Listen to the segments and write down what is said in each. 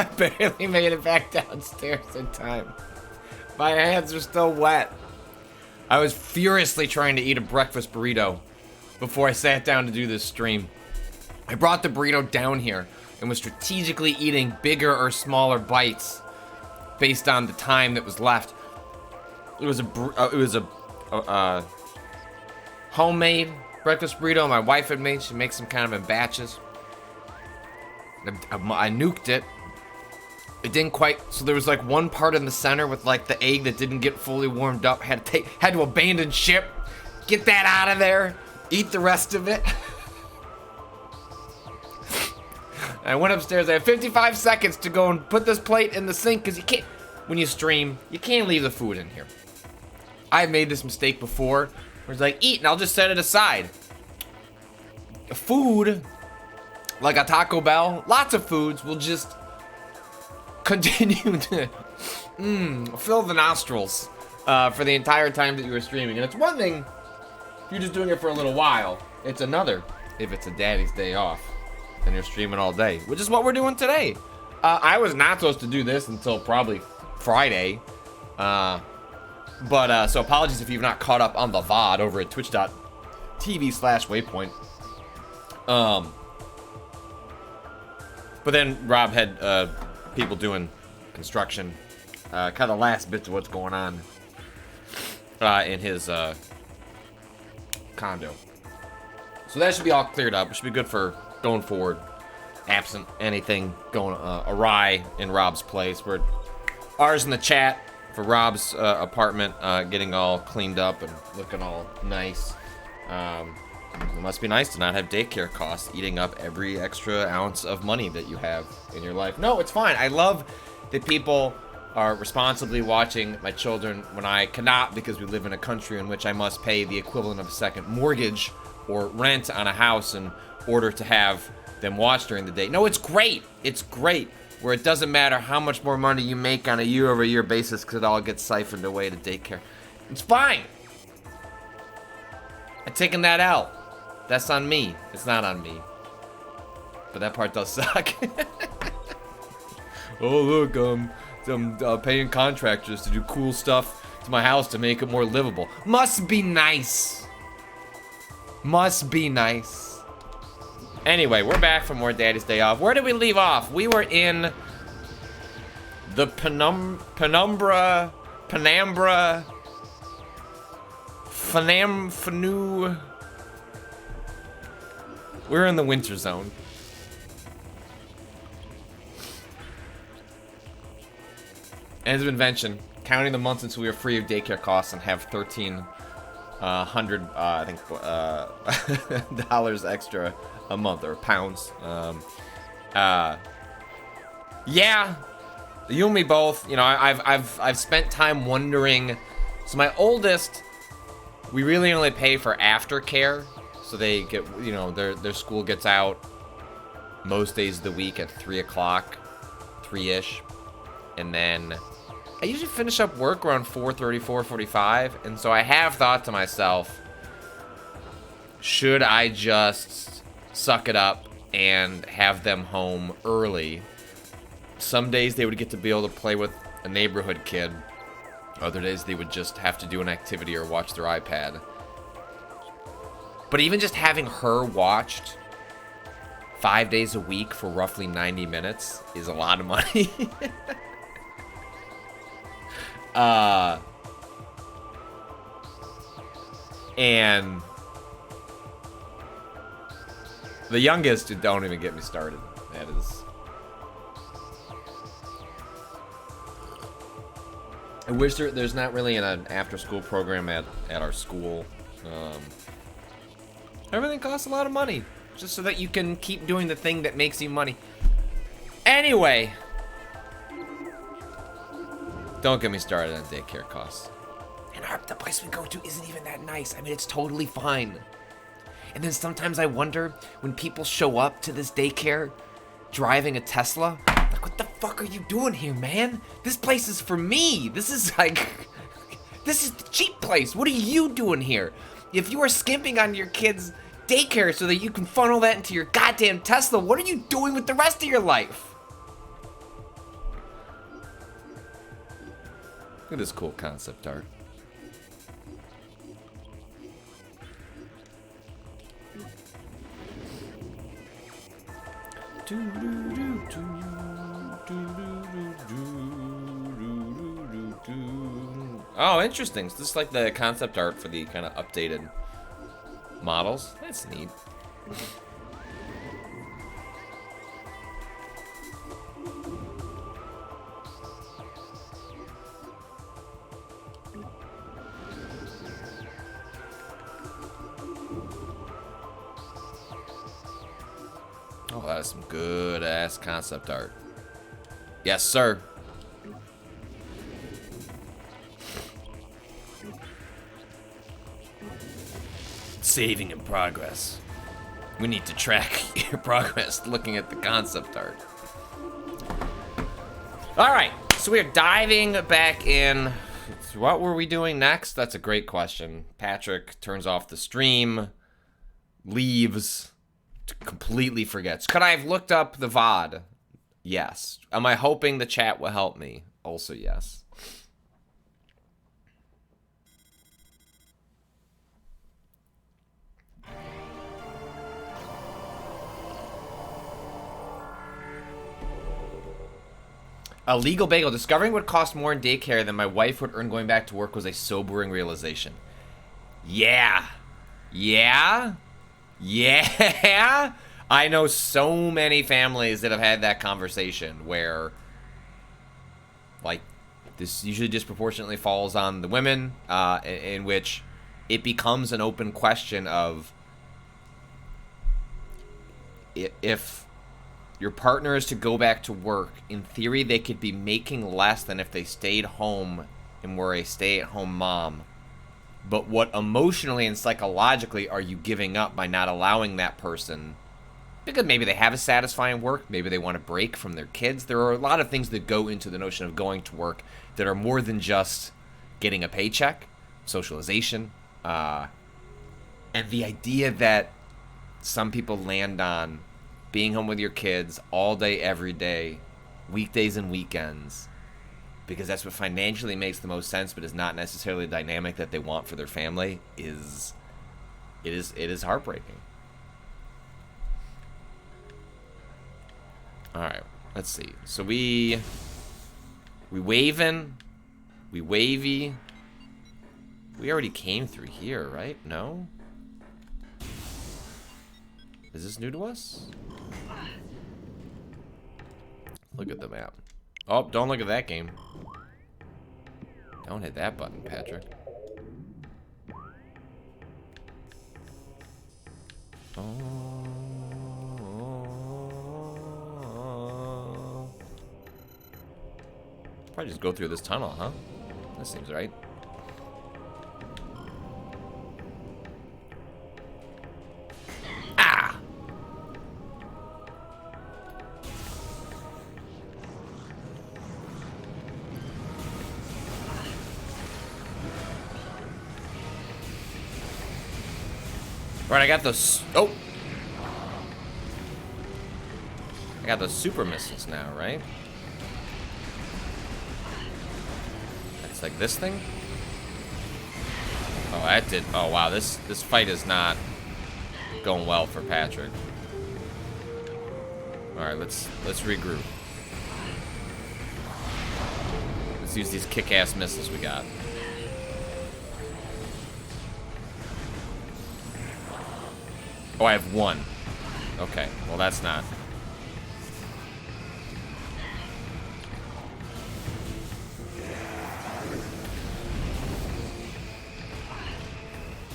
I barely made it back downstairs in time. My hands are still wet. I was furiously trying to eat a breakfast burrito before I sat down to do this stream. I brought the burrito down here and was strategically eating bigger or smaller bites based on the time that was left. It was a homemade breakfast burrito my wife had made. She makes them kind of in batches. I nuked it. It didn't quite, so there was like one part in the center with like the egg that didn't get fully warmed up. Had to abandon ship, get that out of there, eat the rest of it. I went upstairs. I had 55 seconds to go and put this plate in the sink because you can't, when you stream, you can't leave the food in here. I've made this mistake before where it's like, eat and I'll just set it aside. Food, like a Taco Bell, lots of foods will just continue to fill the nostrils for the entire time that you were streaming. And it's one thing if you're just doing it for a little while. It's another if it's a daddy's day off and you're streaming all day, which is what we're doing today. I was not supposed to do this until probably Friday. But so apologies if you've not caught up on the VOD over at twitch.tv/Waypoint. But then Rob had people doing construction, kind of the last bits of what's going on in his condo. So that should be all cleared up. It should be good for going forward, absent anything going awry in Rob's place. We're ours in the chat for Rob's apartment getting all cleaned up and looking all nice. It must be nice to not have daycare costs eating up every extra ounce of money that you have in your life. No, it's fine. I love that people are responsibly watching my children when I cannot, because we live in a country in which I must pay the equivalent of a second mortgage or rent on a house in order to have them watch during the day. No, it's great. It's great where it doesn't matter how much more money you make on a year-over-year basis because it all gets siphoned away to daycare. It's fine. I'm taking that out. That's on me. It's not on me. But that part does suck. Oh, look, I'm paying contractors to do cool stuff to my house to make it more livable. Must be nice. Must be nice. Anyway, we're back for more Daddy's Day Off. Where did we leave off? We were in the Penumbra, Fanu. We're in the winter zone. Ends of invention. Counting the months until we are free of daycare costs and have $1,300, I think, dollars extra a month, or pounds. Yeah, you and me both. You know, I've spent time wondering. So my oldest, we really only pay for aftercare. So they get, you know, their school gets out most days of the week at 3 o'clock, 3-ish. And then I usually finish up work around 4:30, 4:45. And so I have thought to myself, should I just suck it up and have them home early? Some days they would get to be able to play with a neighborhood kid. Other days they would just have to do an activity or watch their iPad. But even just having her watched 5 days a week for roughly 90 minutes is a lot of money. And the youngest, don't even get me started. That is... I wish there's not really an after-school program at our school. Everything costs a lot of money, just so that you can keep doing the thing that makes you money. Anyway, don't get me started on daycare costs. And the place we go to isn't even that nice. I mean, it's totally fine. And then sometimes I wonder, when people show up to this daycare driving a Tesla, like, what the fuck are you doing here, man? This place is for me. This is like, this is the cheap place. What are you doing here? If you are skimping on your kids' daycare so that you can funnel that into your goddamn Tesla, what are you doing with the rest of your life? Look at this cool concept art. Oh, interesting. So this is like the concept art for the kind of updated models. That's neat. Oh, that is some good-ass concept art. Yes, sir. Saving in progress. We need to track your progress looking at the concept art. Alright, so we're diving back in. What were we doing next? That's a great question. Patrick turns off the stream, leaves, completely forgets. Could I have looked up the VOD? Yes. Am I hoping the chat will help me? Also, yes. A legal bagel. Discovering what cost more in daycare than my wife would earn going back to work was a sobering realization. Yeah. Yeah. Yeah. I know so many families that have had that conversation where, like, this usually disproportionately falls on the women, in which it becomes an open question of if your partner is to go back to work, in theory they could be making less than if they stayed home and were a stay-at-home mom. But what emotionally and psychologically are you giving up by not allowing that person? Because maybe they have a satisfying work, maybe they want a break from their kids. There are a lot of things that go into the notion of going to work that are more than just getting a paycheck, socialization, and the idea that some people land on being home with your kids all day, every day, weekdays and weekends, because that's what financially makes the most sense, but is not necessarily the dynamic that they want for their family, it is heartbreaking. All right, let's see. So we waving, we wavy. We already came through here, right? No? Is this new to us? Look at the map. Oh, don't look at that game. Don't hit that button, Patrick. Oh. Probably just go through this tunnel, huh? That seems right. Ah! Right, I got those. Oh! I got those super missiles now, right? It's like this thing? Oh, that did. Oh, wow. This fight is not going well for Patrick. All right, let's regroup. Let's use these kick-ass missiles we got. Oh, I have one. Okay, well that's not.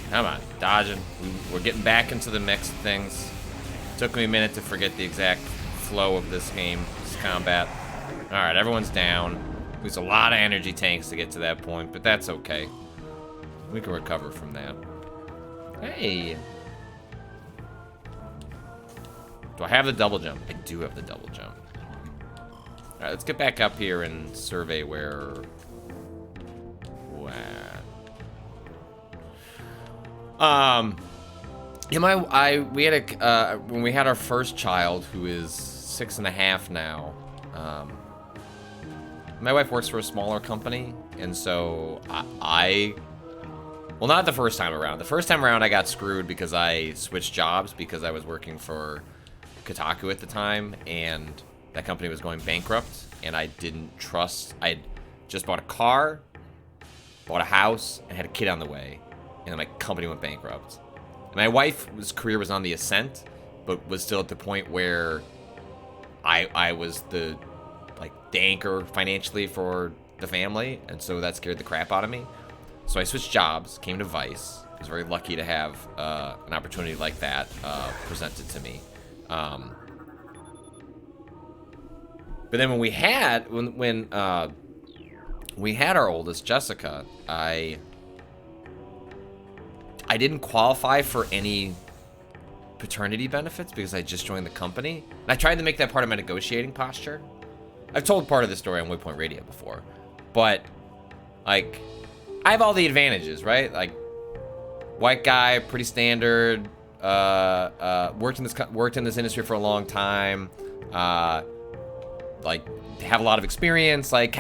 Come on, dodging. We're getting back into the mix of things. Took me a minute to forget the exact flow of this game, this combat. All right, everyone's down. There's a lot of energy tanks to get to that point, but that's okay. We can recover from that. Hey. Do I have the double jump? I do have the double jump. All right, let's get back up here and survey where. Yeah, we had when we had our first child, who is 6.5 now. My wife works for a smaller company, and so well, not the first time around. The first time around, I got screwed because I switched jobs because I was working for Kotaku at the time, and that company was going bankrupt, and I didn't trust. I just bought a car, bought a house, and had a kid on the way, and then my company went bankrupt. And my wife's career was on the ascent, but was still at the point where I was the anchor financially for the family, and so that scared the crap out of me. So I switched jobs, came to Vice. I was very lucky to have an opportunity like that presented to me. But then when we had we had our oldest, Jessica, I didn't qualify for any paternity benefits because I just joined the company. And I tried to make that part of my negotiating posture. I've told part of the story on Waypoint Radio before, but like, I have all the advantages, right? Like, white guy, pretty standard. Worked in this industry for a long time. Like, have a lot of experience. Like,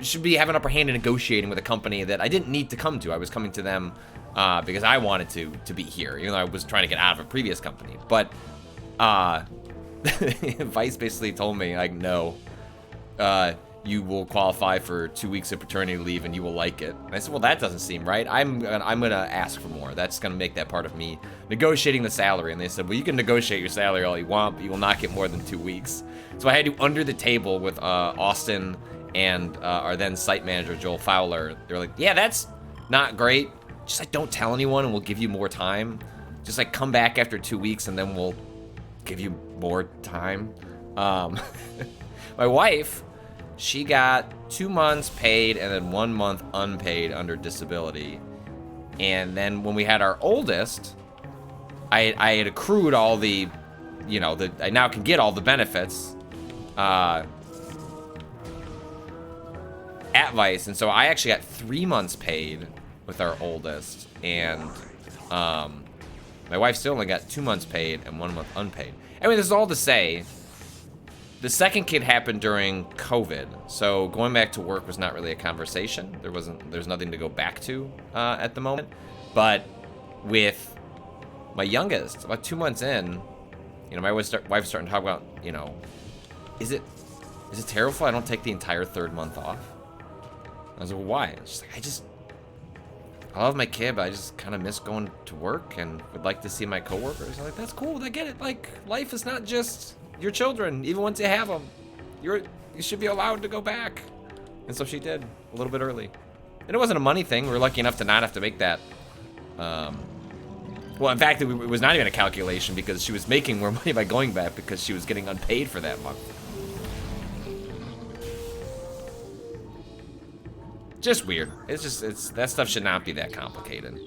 should have an upper hand in negotiating with a company that I didn't need to come to. I was coming to them because I wanted to be here, even though I was trying to get out of a previous company. But Vice basically told me, like, no, you will qualify for 2 weeks of paternity leave and you will like it. And I said, well, that doesn't seem right. I'm gonna ask for more. That's gonna make that part of me negotiating the salary. And they said, well, you can negotiate your salary all you want, but you will not get more than 2 weeks. So I had to, under the table with Austin and our then site manager, Joel Fowler. They were like, yeah, that's not great. Just like, don't tell anyone and we'll give you more time. Just like, come back after 2 weeks and then we'll give you more time. My wife, she got 2 months paid and then 1 month unpaid under disability. And then when we had our oldest, I had accrued all the, I now can get all the benefits at Vice. And so I actually got 3 months paid with our oldest. And my wife still only got 2 months paid and 1 month unpaid. I mean, this is all to say, the second kid happened during COVID, so going back to work was not really a conversation. There's nothing to go back to at the moment. But with my youngest, about 2 months in, my wife's starting to talk about, is it terrible if I don't take the entire third month off? I was like, well, why? She's like, I love my kid, but I just kind of miss going to work and would like to see my coworkers. I'm like, that's cool. I get it. Like, life is not just your children. Even once you have them, you should be allowed to go back. And so she did, a little bit early. And it wasn't a money thing. We were lucky enough to not have to make that. Well, in fact, it was not even a calculation because she was making more money by going back because she was getting unpaid for that month. Just weird. That stuff should not be that complicated.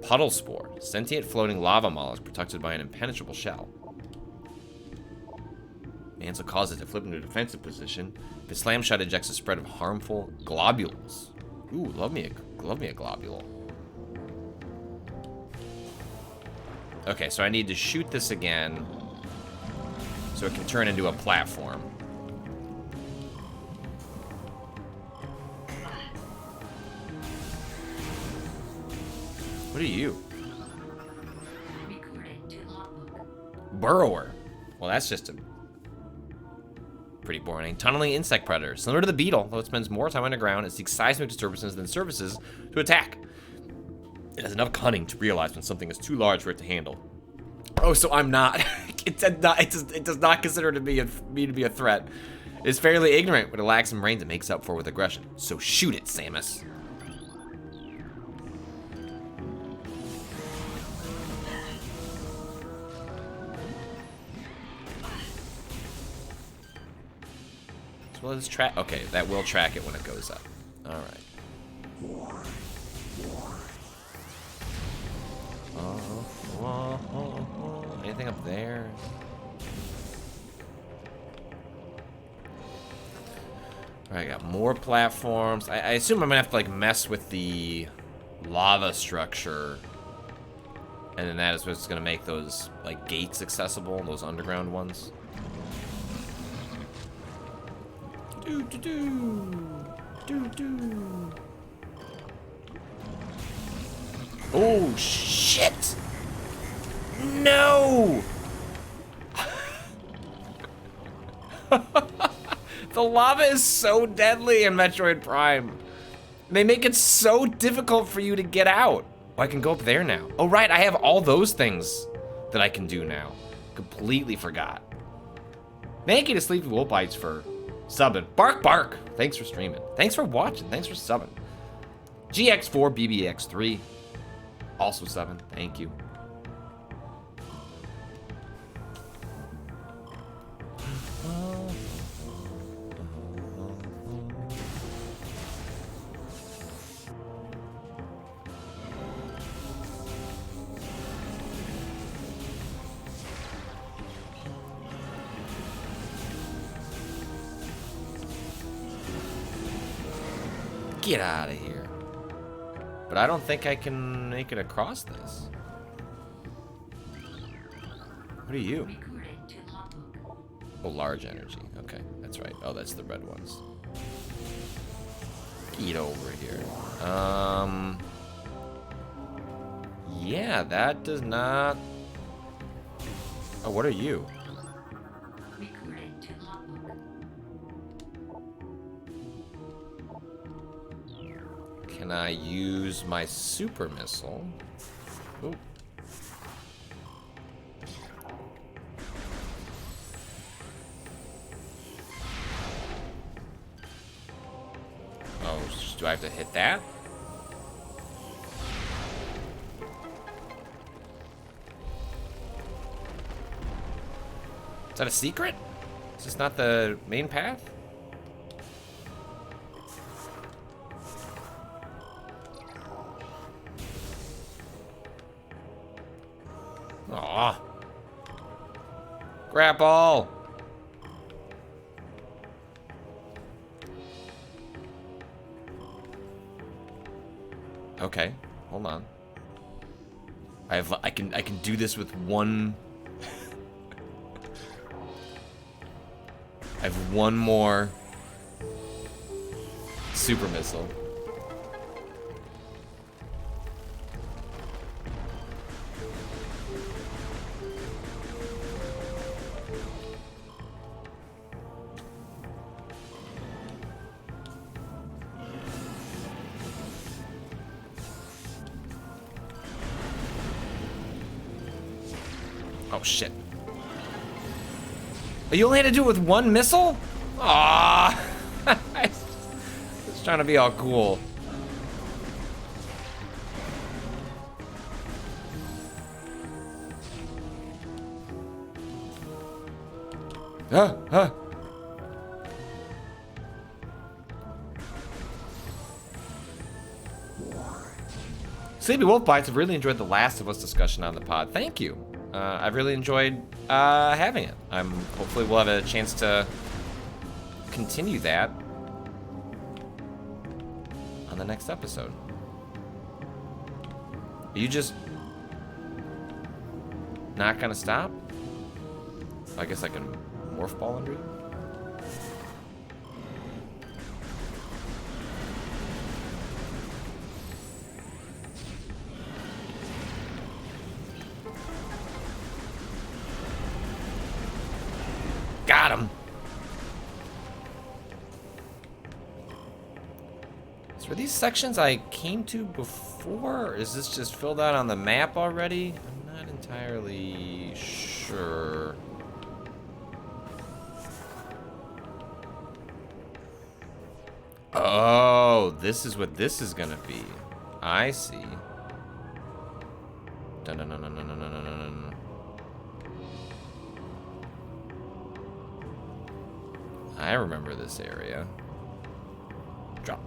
Puddle Spore. Sentient floating lava mollusk protected by an impenetrable shell. And so causes it to flip into a defensive position. The slam shot ejects a spread of harmful globules. Ooh, love me a globule. Okay, so I need to shoot this again so it can turn into a platform. What are you? Burrower. Well, that's just a pretty boring. Tunneling insect predator. Similar to the beetle, though it spends more time underground, it seeks seismic disturbances than surfaces to attack. It has enough cunning to realize when something is too large for it to handle. Oh, so I'm not. It does not consider me to be a threat. It's fairly ignorant, but it lacks some brains it makes up for with aggression. So shoot it, Samus. Well, let's track. Okay, that will track it when it goes up. All right. Anything up there? All right, got more platforms. I assume I'm gonna have to like mess with the lava structure, and then that is what's gonna make those like gates accessible, those underground ones. Do. Oh, shit! No! The lava is so deadly in Metroid Prime. They make it so difficult for you to get out. Oh, I can go up there now. Oh, right, I have all those things that I can do now. Completely forgot. Thank you to Sleepy Wolf Bites for subbing. Bark, bark. Thanks for streaming. Thanks for watching. Thanks for subbing. GX4BBX3 also subbing. Thank you. Get out of here. But I don't think I can make it across this. What are you? Oh, large energy. Okay, that's right. Oh, that's the red ones. Get over here. Yeah, that does not... Oh, what are you? Can I use my super missile? Ooh. Oh, do I have to hit that? Is that a secret? Is this not the main path? Aw. Grapple. Okay, hold on. I can do this with one. I have one more super missile. Oh, shit. You only had to do it with one missile? Aww. I was trying to be all cool. Huh. Sleepy Wolf Bites have really enjoyed the Last of Us discussion on the pod. Thank you. I've really enjoyed having it. Hopefully we'll have a chance to continue that on the next episode. Are you just not gonna stop? I guess I can morph ball under you. Got him. So are these sections I came to before, or is this just filled out on the map already? I'm not entirely sure. Oh, this is what this is gonna be. I see. Dun dun dun dun dun dun dun dun dun. I remember this area. Drop.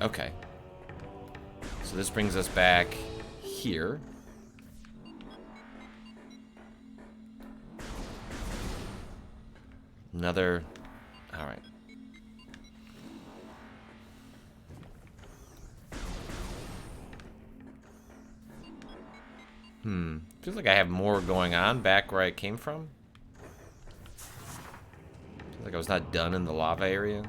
Okay. So this brings us back here. Another... Alright. Feels like I have more going on back where I came from. I was not done in the lava area.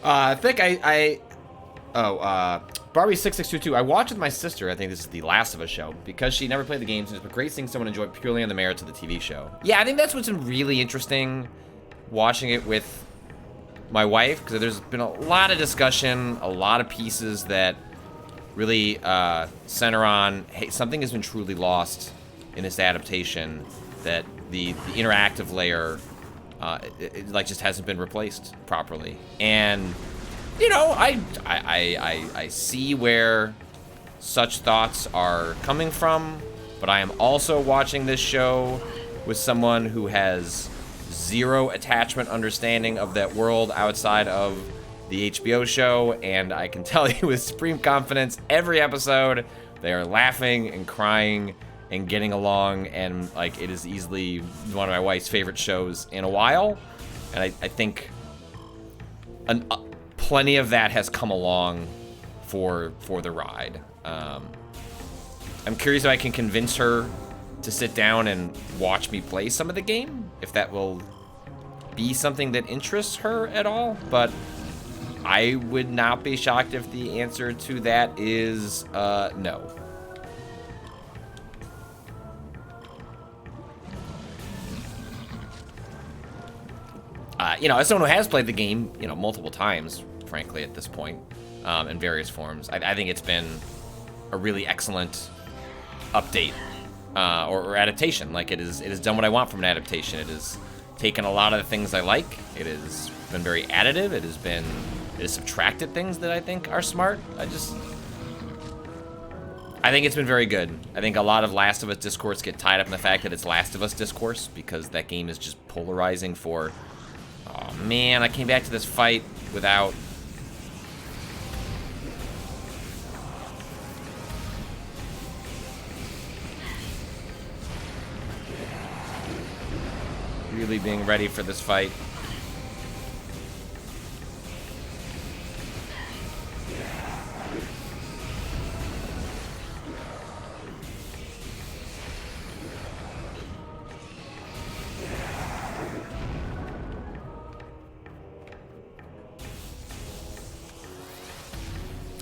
I think Barbie6622. I watched with my sister. I think this is the Last of Us show because she never played the games, and it's been great seeing someone enjoy it purely on the merits of the TV show. Yeah, I think that's what's been really interesting watching it with my wife, because there's been a lot of discussion, a lot of pieces that really center on, hey, something has been truly lost in this adaptation, that the interactive layer it like just hasn't been replaced properly. And you know, I see where such thoughts are coming from, but I am also watching this show with someone who has zero attachment understanding of that world outside of the HBO show, and I can tell you with supreme confidence, every episode they are laughing and crying and getting along, and like it is easily one of my wife's favorite shows in a while. And I think plenty of that has come along for the ride. I'm curious if I can convince her to sit down and watch me play some of the game, if that will be something that interests her at all. But I would not be shocked if the answer to that is no. You know, as someone who has played the game, you know, multiple times, frankly, at this point, in various forms, I think it's been a really excellent update or adaptation. Like, it has done what I want from an adaptation. It has taken a lot of the things I like. It has been very additive. It has subtracted things that I think are smart. I think it's been very good. I think a lot of Last of Us discourse get tied up in the fact that it's Last of Us discourse, because that game is just polarizing for, oh man, I came back to this fight without really being ready for this fight.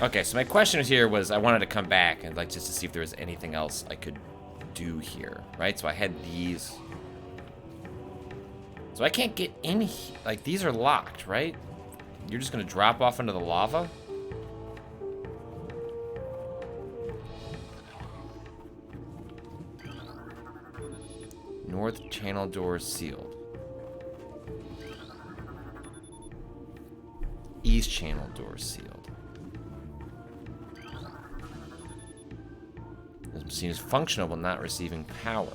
Okay, so my question here was, I wanted to come back and like just to see if there was anything else I could do here, right? So I had these. So I can't get in here. Like, these are locked, right? You're just gonna drop off into the lava? North channel door sealed. East channel door sealed. This seems functional but not receiving power.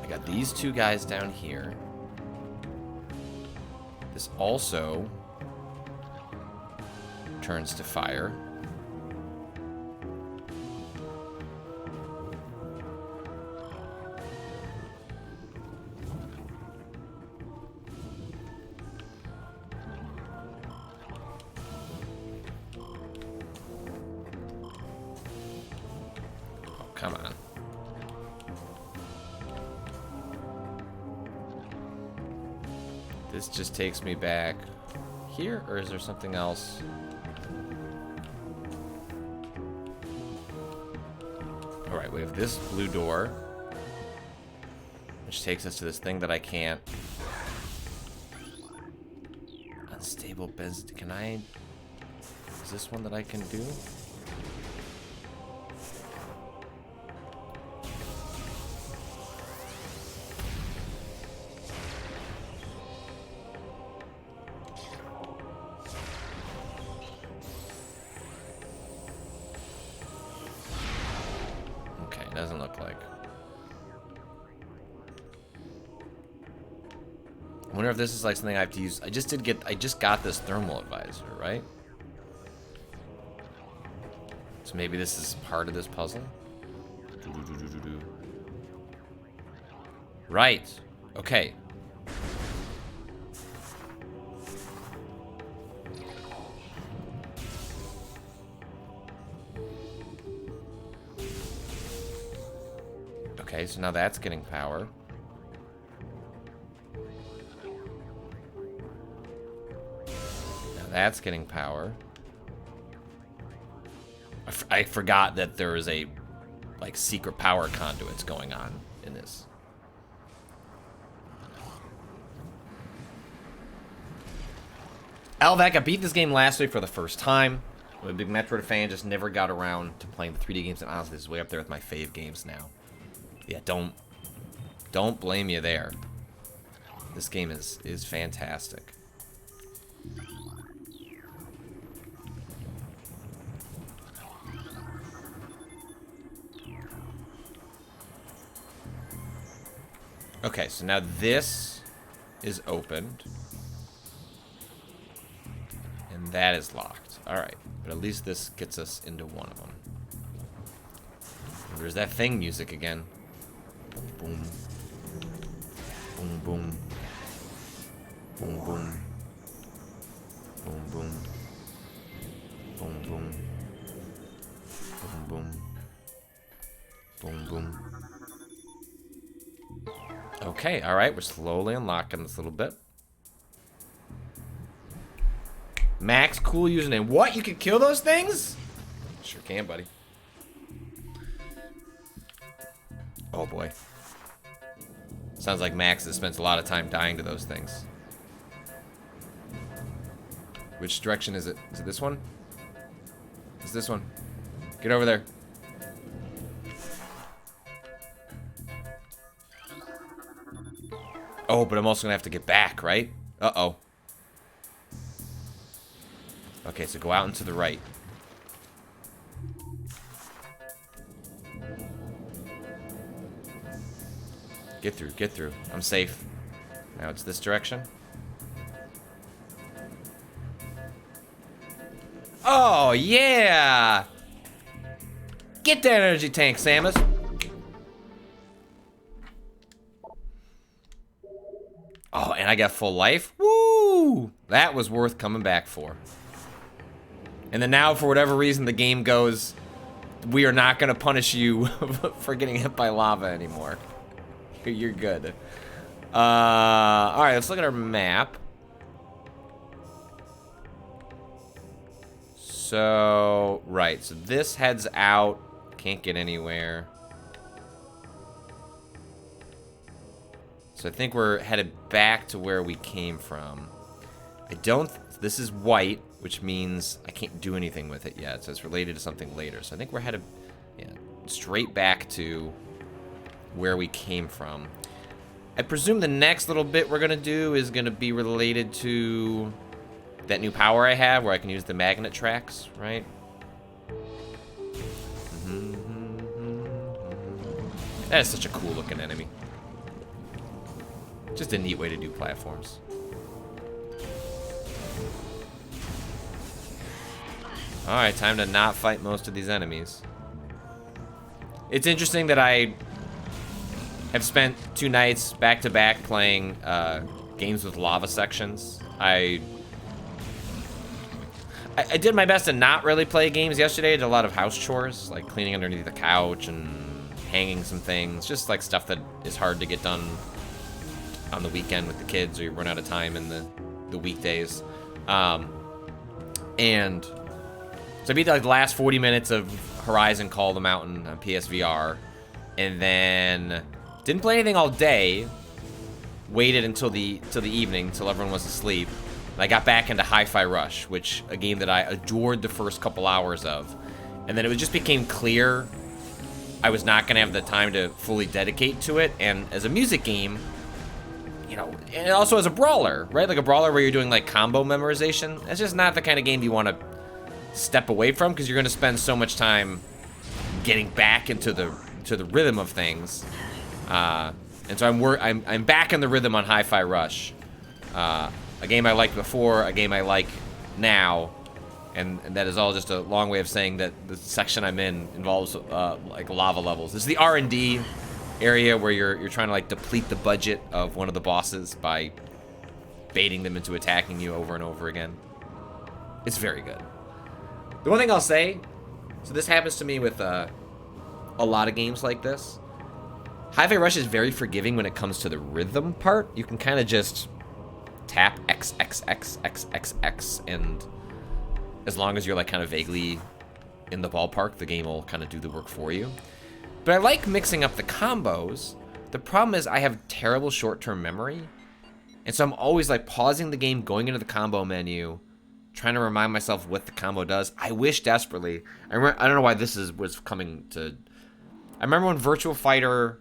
I got these two guys down here. This also turns to fire. Come on. This just takes me back here, or is there something else? All right, we have this blue door, which takes us to this thing that I can't. Unstable beds. Can I? Is this one that I can do? Doesn't look like. I wonder if this is like something I have to use. I just got this thermal advisor, right? So maybe this is part of this puzzle. Right. Okay. Okay, so now that's getting power. Now that's getting power. I forgot that there is a, like, secret power conduits going on in this. Alvac, I beat this game last week for the first time. I'm a big Metroid fan, just never got around to playing the 3D games, and honestly, this is way up there with my fave games now. Yeah, don't blame you there. This game is fantastic. Okay, so now this is opened. And that is locked. Alright, but at least this gets us into one of them. And there's that thing music again. Boom. Boom, boom. Boom, boom. Boom, boom. Boom, boom. Boom, boom. Boom, boom. Okay, alright, we're slowly unlocking this little bit. Max, cool username. What? You can kill those things? Sure can, buddy. Oh boy. Sounds like Max has spent a lot of time dying to those things. Which direction is it? Is it this one? It's this one. Get over there. Oh, but I'm also gonna have to get back, right? Uh-oh. Okay, so go out and to the right. Get through, get through. I'm safe. Now it's this direction. Oh, yeah! Get that energy tank, Samus! Oh, and I got full life? Woo! That was worth coming back for. And then now, for whatever reason, the game goes, we are not going to punish you for getting hit by lava anymore. You're good. Alright, let's look at our map. So, right, so this heads out. Can't get anywhere. So I think we're headed back to where we came from. This is white, which means I can't do anything with it yet, so it's related to something later. So I think we're headed straight back to where we came from. I presume the next little bit we're gonna do is gonna be related to that new power I have, where I can use the magnet tracks, right? That is such a cool looking enemy. Just a neat way to do platforms. Alright, time to not fight most of these enemies. It's interesting that I have spent 2 nights back-to-back playing games with lava sections. I did my best to not really play games yesterday. I did a lot of house chores, like cleaning underneath the couch and hanging some things. Just like stuff that is hard to get done on the weekend with the kids, or you run out of time in the weekdays. And so I beat like the last 40 minutes of Horizon Call of the Mountain on PSVR, and then didn't play anything all day. Waited until the evening, till everyone was asleep. And I got back into Hi-Fi Rush, which a game that I adored the first couple hours of, and then it just became clear I was not going to have the time to fully dedicate to it. And as a music game, you know, and also as a brawler, right? Like a brawler where you're doing like combo memorization. That's just not the kind of game you want to step away from, because you're going to spend so much time getting back into the rhythm of things. And so I'm back in the rhythm on Hi-Fi Rush. A game I liked before, a game I like now, And that is all just a long way of saying that the section I'm in involves like lava levels. This is the R&D area where you're trying to like deplete the budget of one of the bosses by baiting them into attacking you over and over again. It's very good. The one thing I'll say, so this happens to me with a lot of games like this. Hi-Fi Rush is very forgiving when it comes to the rhythm part. You can kind of just tap X, X, X, X, X, X, and as long as you're like kind of vaguely in the ballpark, the game will kind of do the work for you. But I like mixing up the combos. The problem is I have terrible short-term memory. And so I'm always like pausing the game, going into the combo menu, trying to remind myself what the combo does. I wish desperately. I don't know why this was coming to... I remember when Virtua Fighter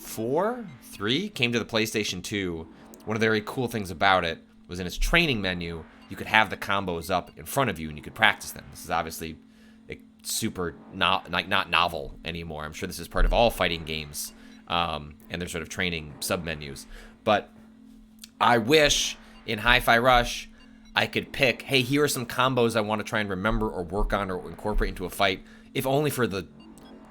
3 came to the PlayStation 2. One of the very cool things about it was in its training menu, you could have the combos up in front of you and you could practice them. This is obviously super not novel anymore. I'm sure this is part of all fighting games and their sort of training sub-menus. But I wish in Hi-Fi Rush I could pick, hey, here are some combos I want to try and remember or work on or incorporate into a fight, if only for the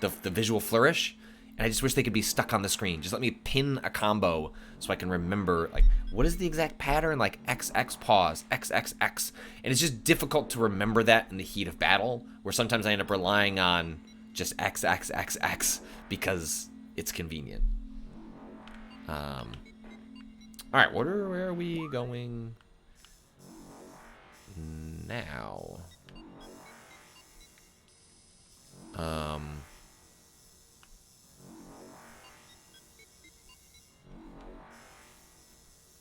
visual flourish. And I just wish they could be stuck on the screen. Just let me pin a combo so I can remember, like, what is the exact pattern? Like, X, X, pause, X, X, X. And it's just difficult to remember that in the heat of battle, where sometimes I end up relying on just X, X, X, X, because it's convenient. All right, where are we going now?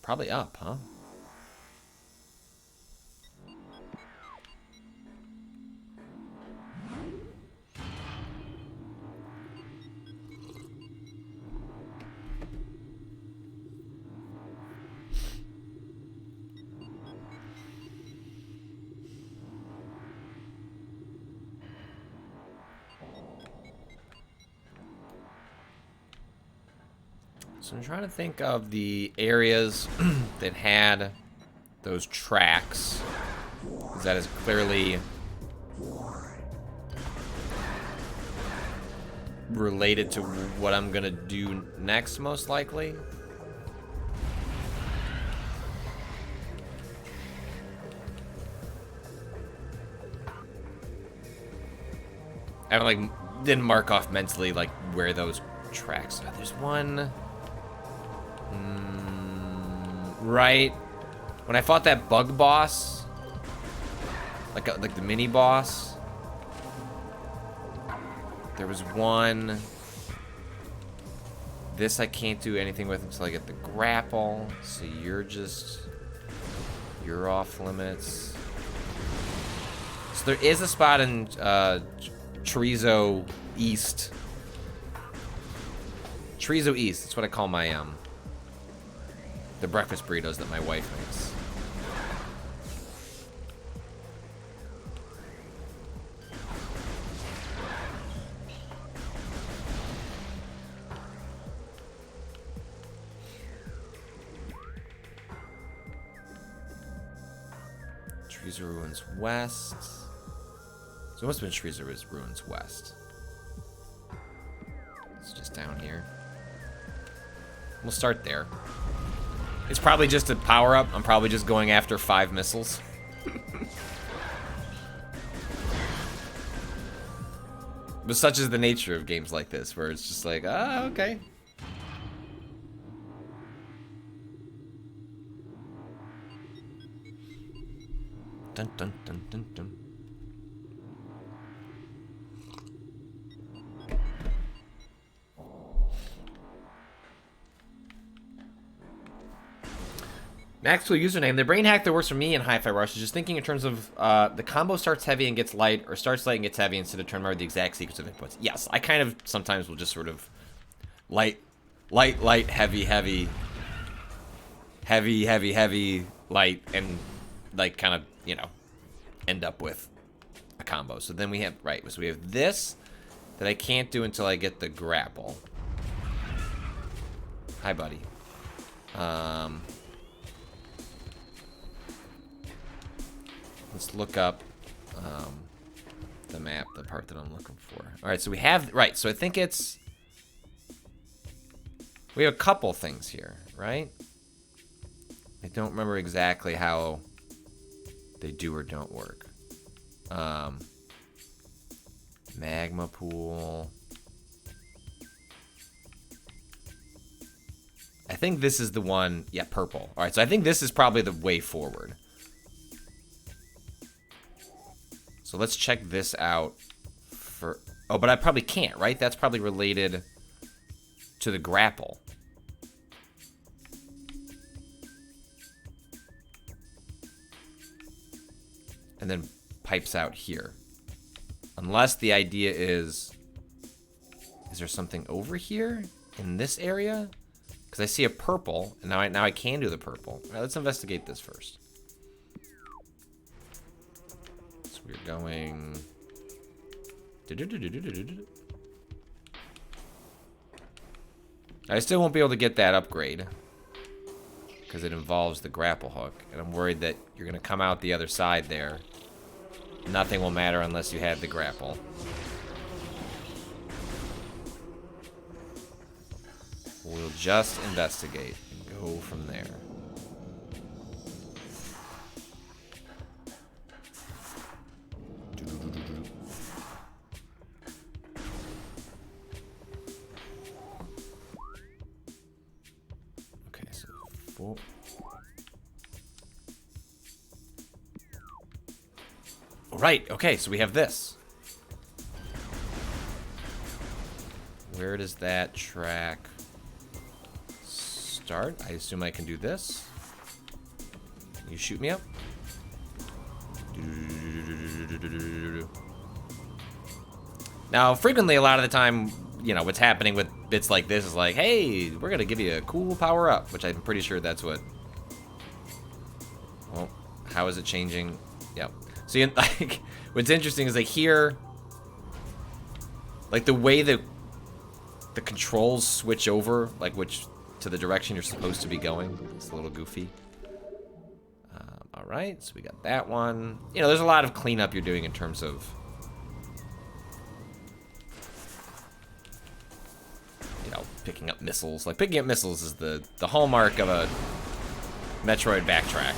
Probably up, huh? So I'm trying to think of the areas that had those tracks. That is clearly related to what I'm gonna do next, most likely. I didn't mark off mentally like where those tracks are. There's one. Right when I fought that bug boss, like the mini boss, there was one. This I can't do anything with until I get the grapple. So you're off limits. So there is a spot in Chorizo East. Chorizo East. That's what I call my the breakfast burritos that my wife makes. Chorizo Ruins West. So it must have been Chorizo Ruins West. It's just down here. We'll start there. It's probably just a power-up. I'm probably just going after 5 missiles. But such is the nature of games like this, where it's just like, ah, okay. Dun dun dun dun dun. Actual username. The brain hack that works for me in Hi-Fi Rush is just thinking in terms of the combo starts heavy and gets light, or starts light and gets heavy instead of trying to remember the exact sequence of inputs. Yes, I kind of sometimes will just sort of light, heavy, heavy, heavy, heavy, heavy, light, and like kind of, you know, end up with a combo. So then we have, right, so we have this that I can't do until I get the grapple. Hi, buddy. let's look up the map, the part that I'm looking for. All right, so we have, right, so I think it's, we have a couple things here, right? I don't remember exactly how they do or don't work. Magma pool. I think this is the one, yeah, purple. All right, so I think this is probably the way forward. So let's check this out for, oh, but I probably can't, right? That's probably related to the grapple. And then pipes out here. Unless the idea is there something over here in this area? Because I see a purple, and now I can do the purple. All right, let's investigate this first. So we're going... I still won't be able to get that upgrade because it involves the grapple hook, and I'm worried that you're going to come out the other side there. Nothing will matter unless you have the grapple. We'll just investigate and go from there. Okay, so 4. Right, okay, so we have this. Where does that track start? I assume I can do this. You shoot me up. Now, frequently, a lot of the time, you know, what's happening with bits like this is like, hey, we're going to give you a cool power-up, which I'm pretty sure that's what... Well, how is it changing? Yep. So, like, what's interesting is, like, here, like, the way the controls switch over, like, which to the direction you're supposed to be going, it's a little goofy. All right, so we got that one. You know, there's a lot of cleanup you're doing in terms of, you know, picking up missiles. Like, picking up missiles is the hallmark of a Metroid backtrack.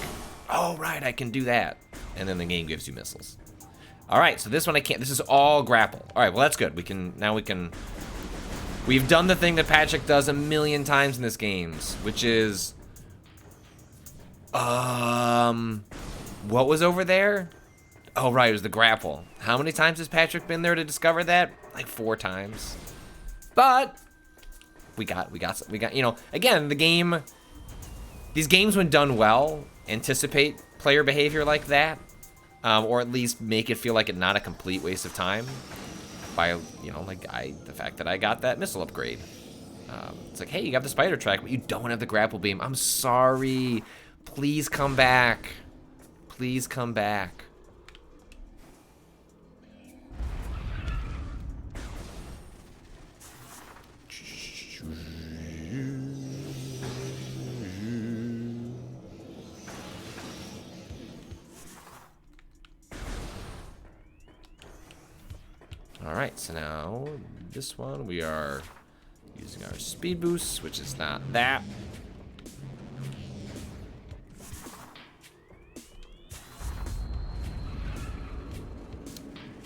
Oh, right, I can do that. And then the game gives you missiles. All right, so this one I can't. This is all grapple. All right, well, that's good. We've done the thing that Patrick does a million times in this game, which is, what was over there? Oh, right, it was the grapple. How many times has Patrick been there to discover that? Like 4 times. But we got, you know, again, these games when done well, anticipate player behavior like that, or at least make it feel like it's not a complete waste of time by, you know, like the fact that I got that missile upgrade. It's like, hey, you got the spider track, but you don't have the grapple beam. I'm sorry. Please come back. Please come back. Alright, so now this one we are using our speed boost, which is not that.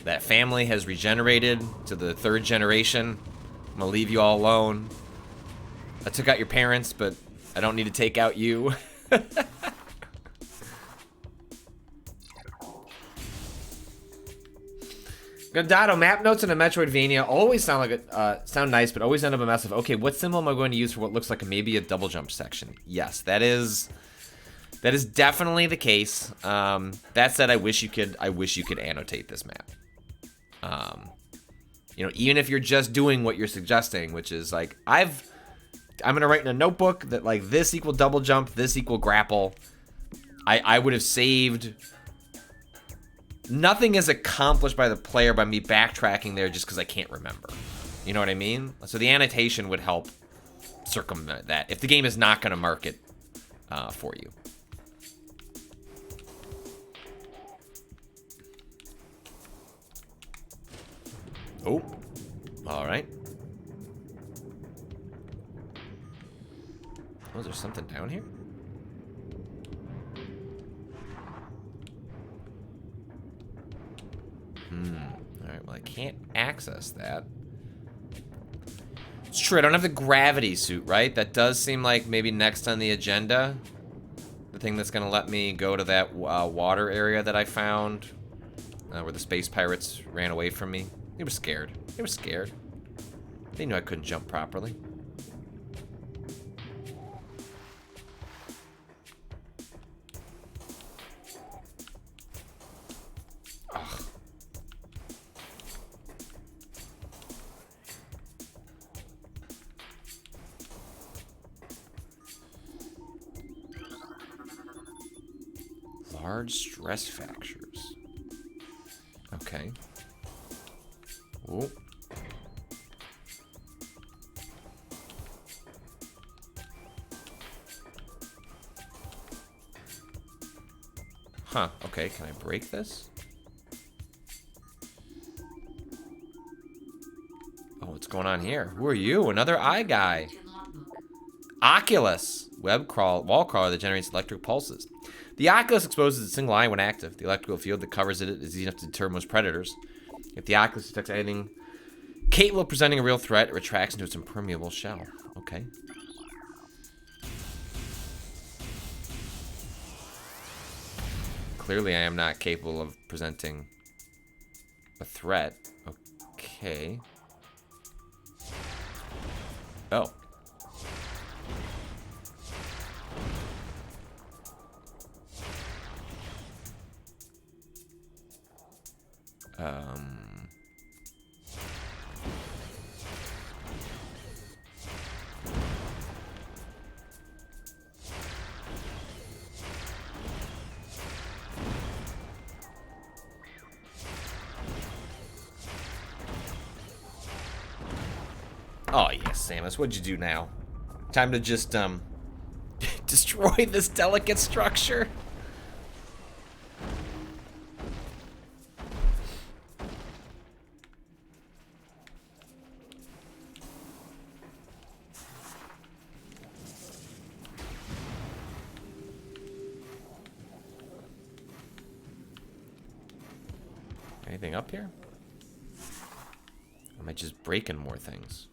That family has regenerated to the 3rd generation. I'm gonna leave you all alone. I took out your parents, but I don't need to take out you. Godado, map notes in a Metroidvania always sound nice, but always end up a mess of, okay, what symbol am I going to use for what looks like maybe a double jump section? Yes, that is definitely the case. That said, I wish you could annotate this map. You know, even if you're just doing what you're suggesting, which is like, I'm gonna write in a notebook that like this equal double jump, this equal grapple. I would have saved. Nothing is accomplished by the player by me backtracking there just because I can't remember. You know what I mean? So the annotation would help circumvent that if the game is not going to mark it for you. Oh. All right. Oh, is there something down here? Alright, well, I can't access that. It's true, I don't have the gravity suit, right? That does seem like maybe next on the agenda. The thing that's gonna let me go to that water area that I found. Where the space pirates ran away from me. They were scared. They were scared. They knew I couldn't jump properly. Ugh. Large stress fractures. Okay. Ooh. Huh, okay, can I break this? Oh, what's going on here? Who are you? Another eye guy. Oculus. Wall crawler that generates electric pulses. The Oculus exposes a single eye when active. The electrical field that covers it is easy enough to deter most predators. If the Oculus detects anything capable of presenting a real threat, it retracts into its impermeable shell. Okay. Clearly I am not capable of presenting a threat. Okay. Oh. Oh, yes, Samus. What'd you do now? Time to just, destroy this delicate structure? Anything up here? Or am I just breaking more things?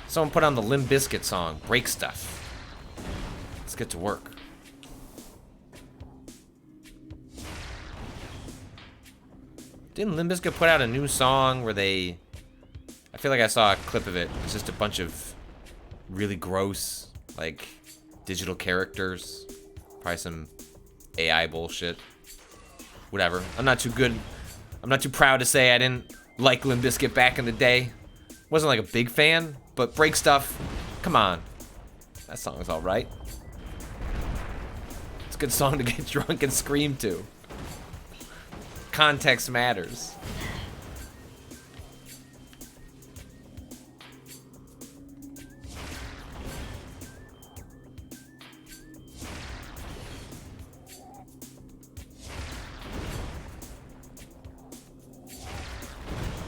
Someone put on the Limp Bizkit song, Break Stuff. Let's get to work. Didn't Limp Bizkit put out a new song where they... I feel like I saw a clip of it. It's just a bunch of really gross, like, digital characters. Probably some AI bullshit. Whatever. I'm not too proud to say I didn't like Limp Bizkit back in the day. Wasn't like a big fan, but Break Stuff, come on. That song's alright. It's a good song to get drunk and scream to. Context matters.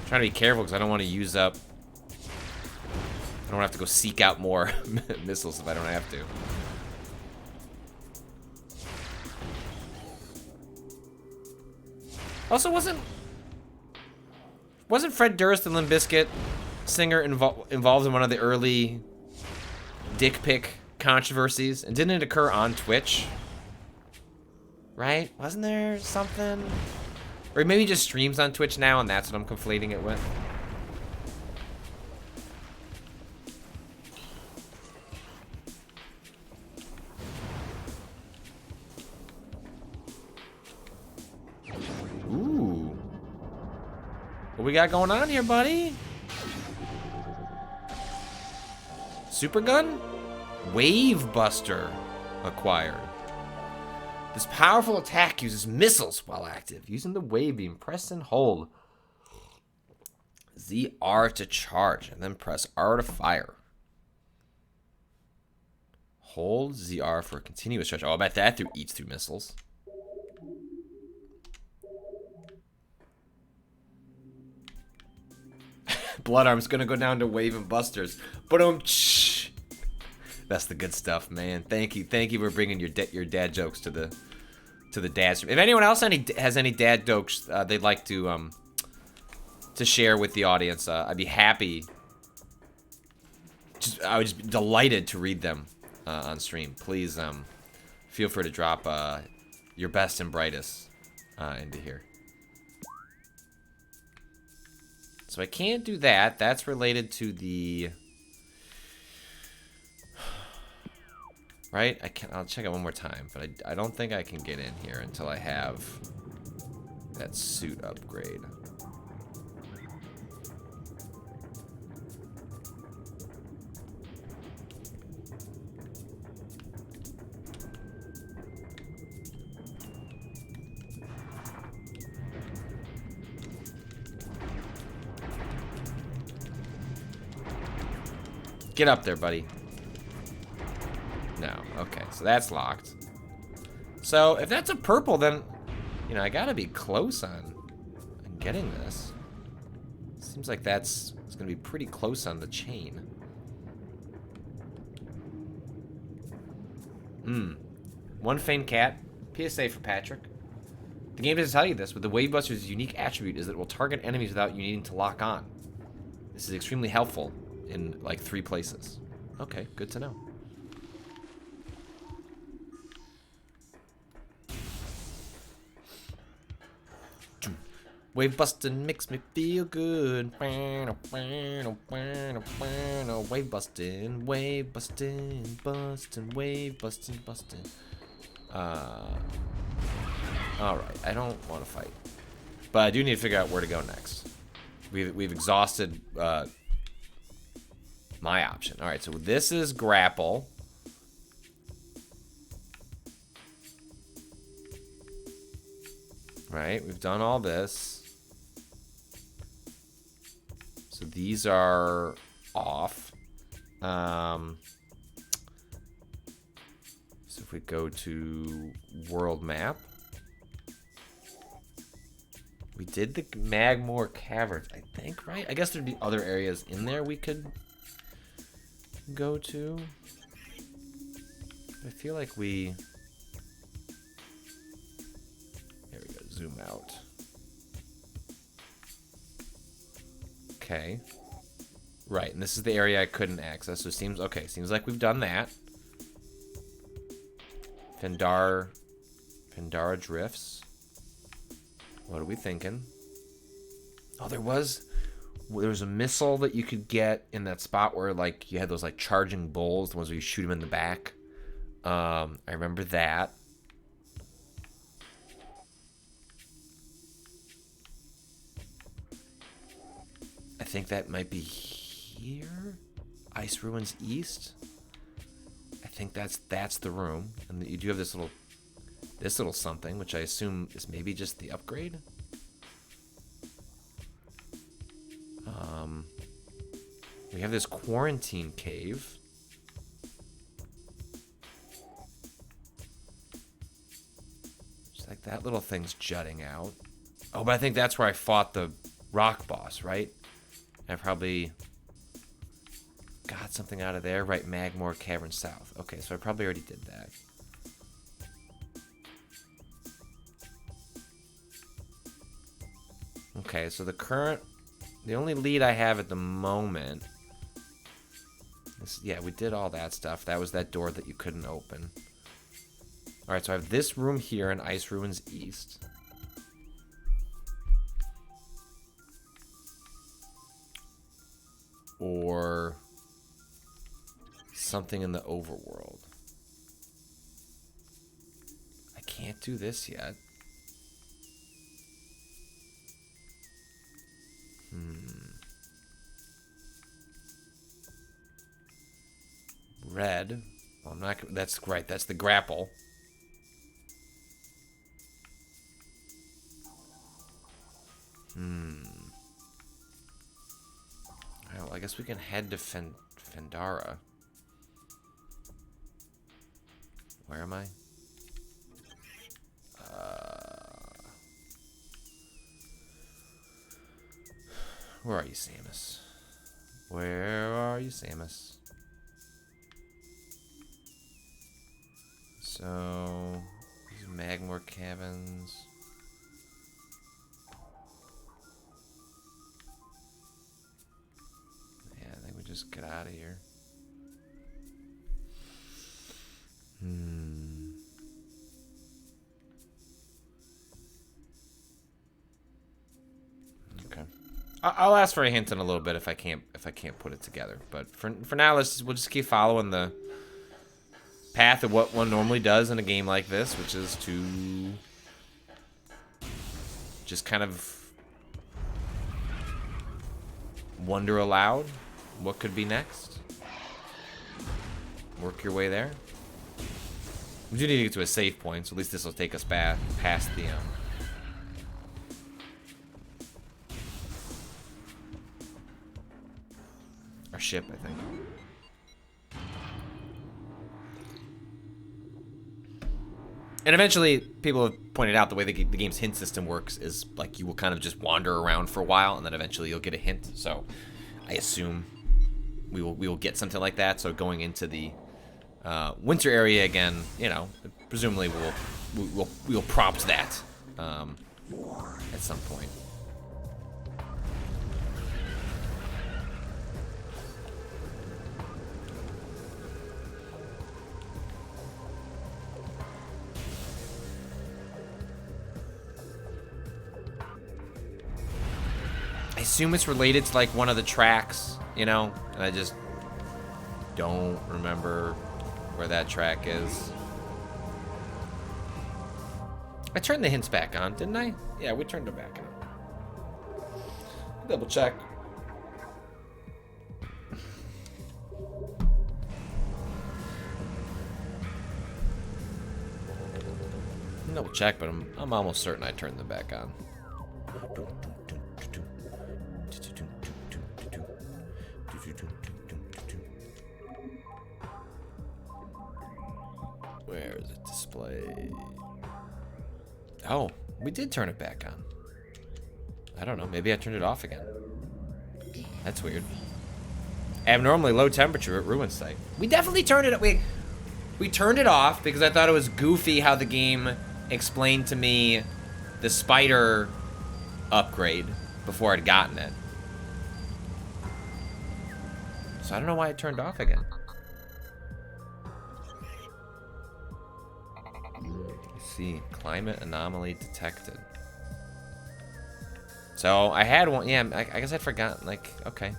Trying to be careful because I don't want to use up. I don't have to go seek out more missiles if I don't have to. Also, wasn't Fred Durst, the Limp Bizkit singer, involved in one of the early dick pic controversies? And didn't it occur on Twitch? Right? Wasn't there something? Or maybe he just streams on Twitch now, and that's what I'm conflating it with. Ooh. What we got going on here, buddy? Super gun? Wave Buster acquired. This powerful attack uses missiles while active. Using the wave beam, press and hold ZR to charge, and then press R to fire. Hold ZR for a continuous charge. Oh, I bet that eats through missiles. Blood Arm's gonna go down to Wave and Buster's. But that's the good stuff, man. Thank you for bringing your dad jokes to the dad stream. If anyone else has any dad jokes they'd like to share with the audience, I'd be happy. I would just be delighted to read them on stream. Please feel free to drop your best and brightest into here. So I can't do that. That's related to the... Right? I'll check it one more time, but I don't think I can get in here until I have that suit upgrade. Get up there, buddy. No. Okay, so that's locked. So if that's a purple, then, you know, I gotta be close on getting this. Seems like it's gonna be pretty close on the chain. One faint cat. PSA for Patrick. The game doesn't tell you this, but the Wave Buster's unique attribute is that it will target enemies without you needing to lock on. This is extremely helpful in like 3 places. Okay, good to know. Wave busting makes me feel good. Wave busting, wave busting, busting, wave busting, busting. Alright, I don't want to fight. But I do need to figure out where to go next. We've exhausted my option. Alright, so this is grapple. Right, we've done all this. So these are off. So if we go to world map. We did the Magmore Caverns, I think, right? I guess there'd be other areas in there we could go to. I feel like we... There we go, zoom out. Okay. Right, and this is the area I couldn't access, so it seems... Okay, seems like we've done that. Pendara Drifts. What are we thinking? Oh, there was a missile that you could get in that spot where, like, you had those, like, charging bulls, the ones where you shoot them in the back. I remember that. I think that might be here. Ice Ruins East. I think that's the room, and you do have this little something, which I assume is maybe just the upgrade. We have this quarantine cave. Just like that little thing's jutting out. Oh, but I think that's where I fought the rock boss, right? I probably got something out of there, right? Magmore Cavern South. Okay, so I probably already did that. Okay, so the only lead I have at the moment is, yeah, we did all that stuff. That was that door that you couldn't open. Alright, so I have this room here in Ice Ruins East. Or something in the overworld. I can't do this yet. Red. Well, I'm not. That's right. That's the grapple. Well, I guess we can head to Fendara. Where am I? Where are you, Samus? Where are you, Samus? So, these are Magmore cabins. Yeah, I think we just get out of here. Okay. I'll ask for a hint in a little bit if I can't put it together. But for now, we'll just keep following the path of what one normally does in a game like this, which is to just kind of wonder aloud what could be next. Work your way there. We do need to get to a safe point, so at least this will take us back past the our ship, I think. And eventually, people have pointed out the way the game's hint system works is like you will kind of just wander around for a while, and then eventually you'll get a hint. So, I assume we will get something like that. So going into the winter area again, you know, presumably we'll prompt that at some point. I assume it's related to like one of the tracks, you know, and I just don't remember where that track is. I turned the hints back on, didn't I? Yeah, we turned them back on. Double check. Double check, but I'm almost certain I turned them back on. Where is it displayed? Oh, we did turn it back on. I don't know. Maybe I turned it off again. That's weird. Abnormally low temperature at ruin site. We definitely turned it. We turned it off because I thought it was goofy how the game explained to me the spider upgrade before I'd gotten it. So I don't know why it turned off again. Let's see, climate anomaly detected. So I had one, yeah, I guess I'd forgotten, like, okay.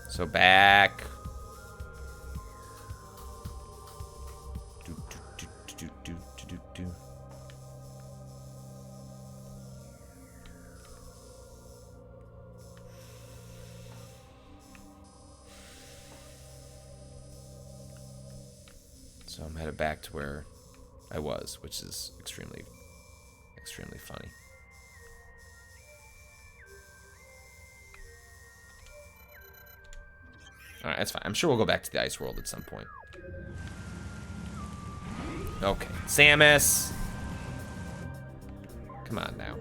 So back. So I'm headed back to where I was, which is extremely, extremely funny. Alright, that's fine. I'm sure we'll go back to the ice world at some point. Okay. Samus! Come on now.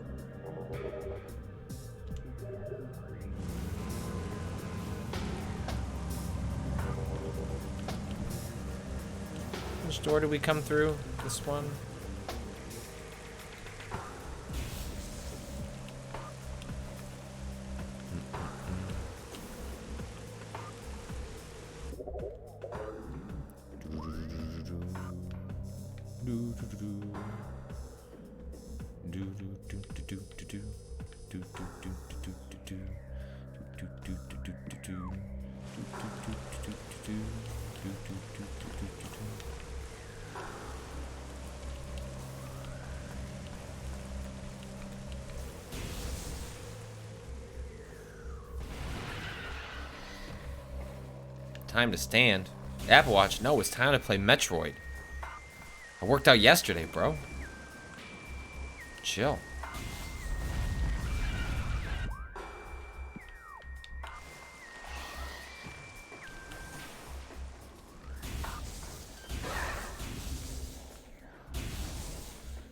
Which door did we come through? This one? Time to stand. Apple Watch, no, it's time to play Metroid. I worked out yesterday, bro. Chill.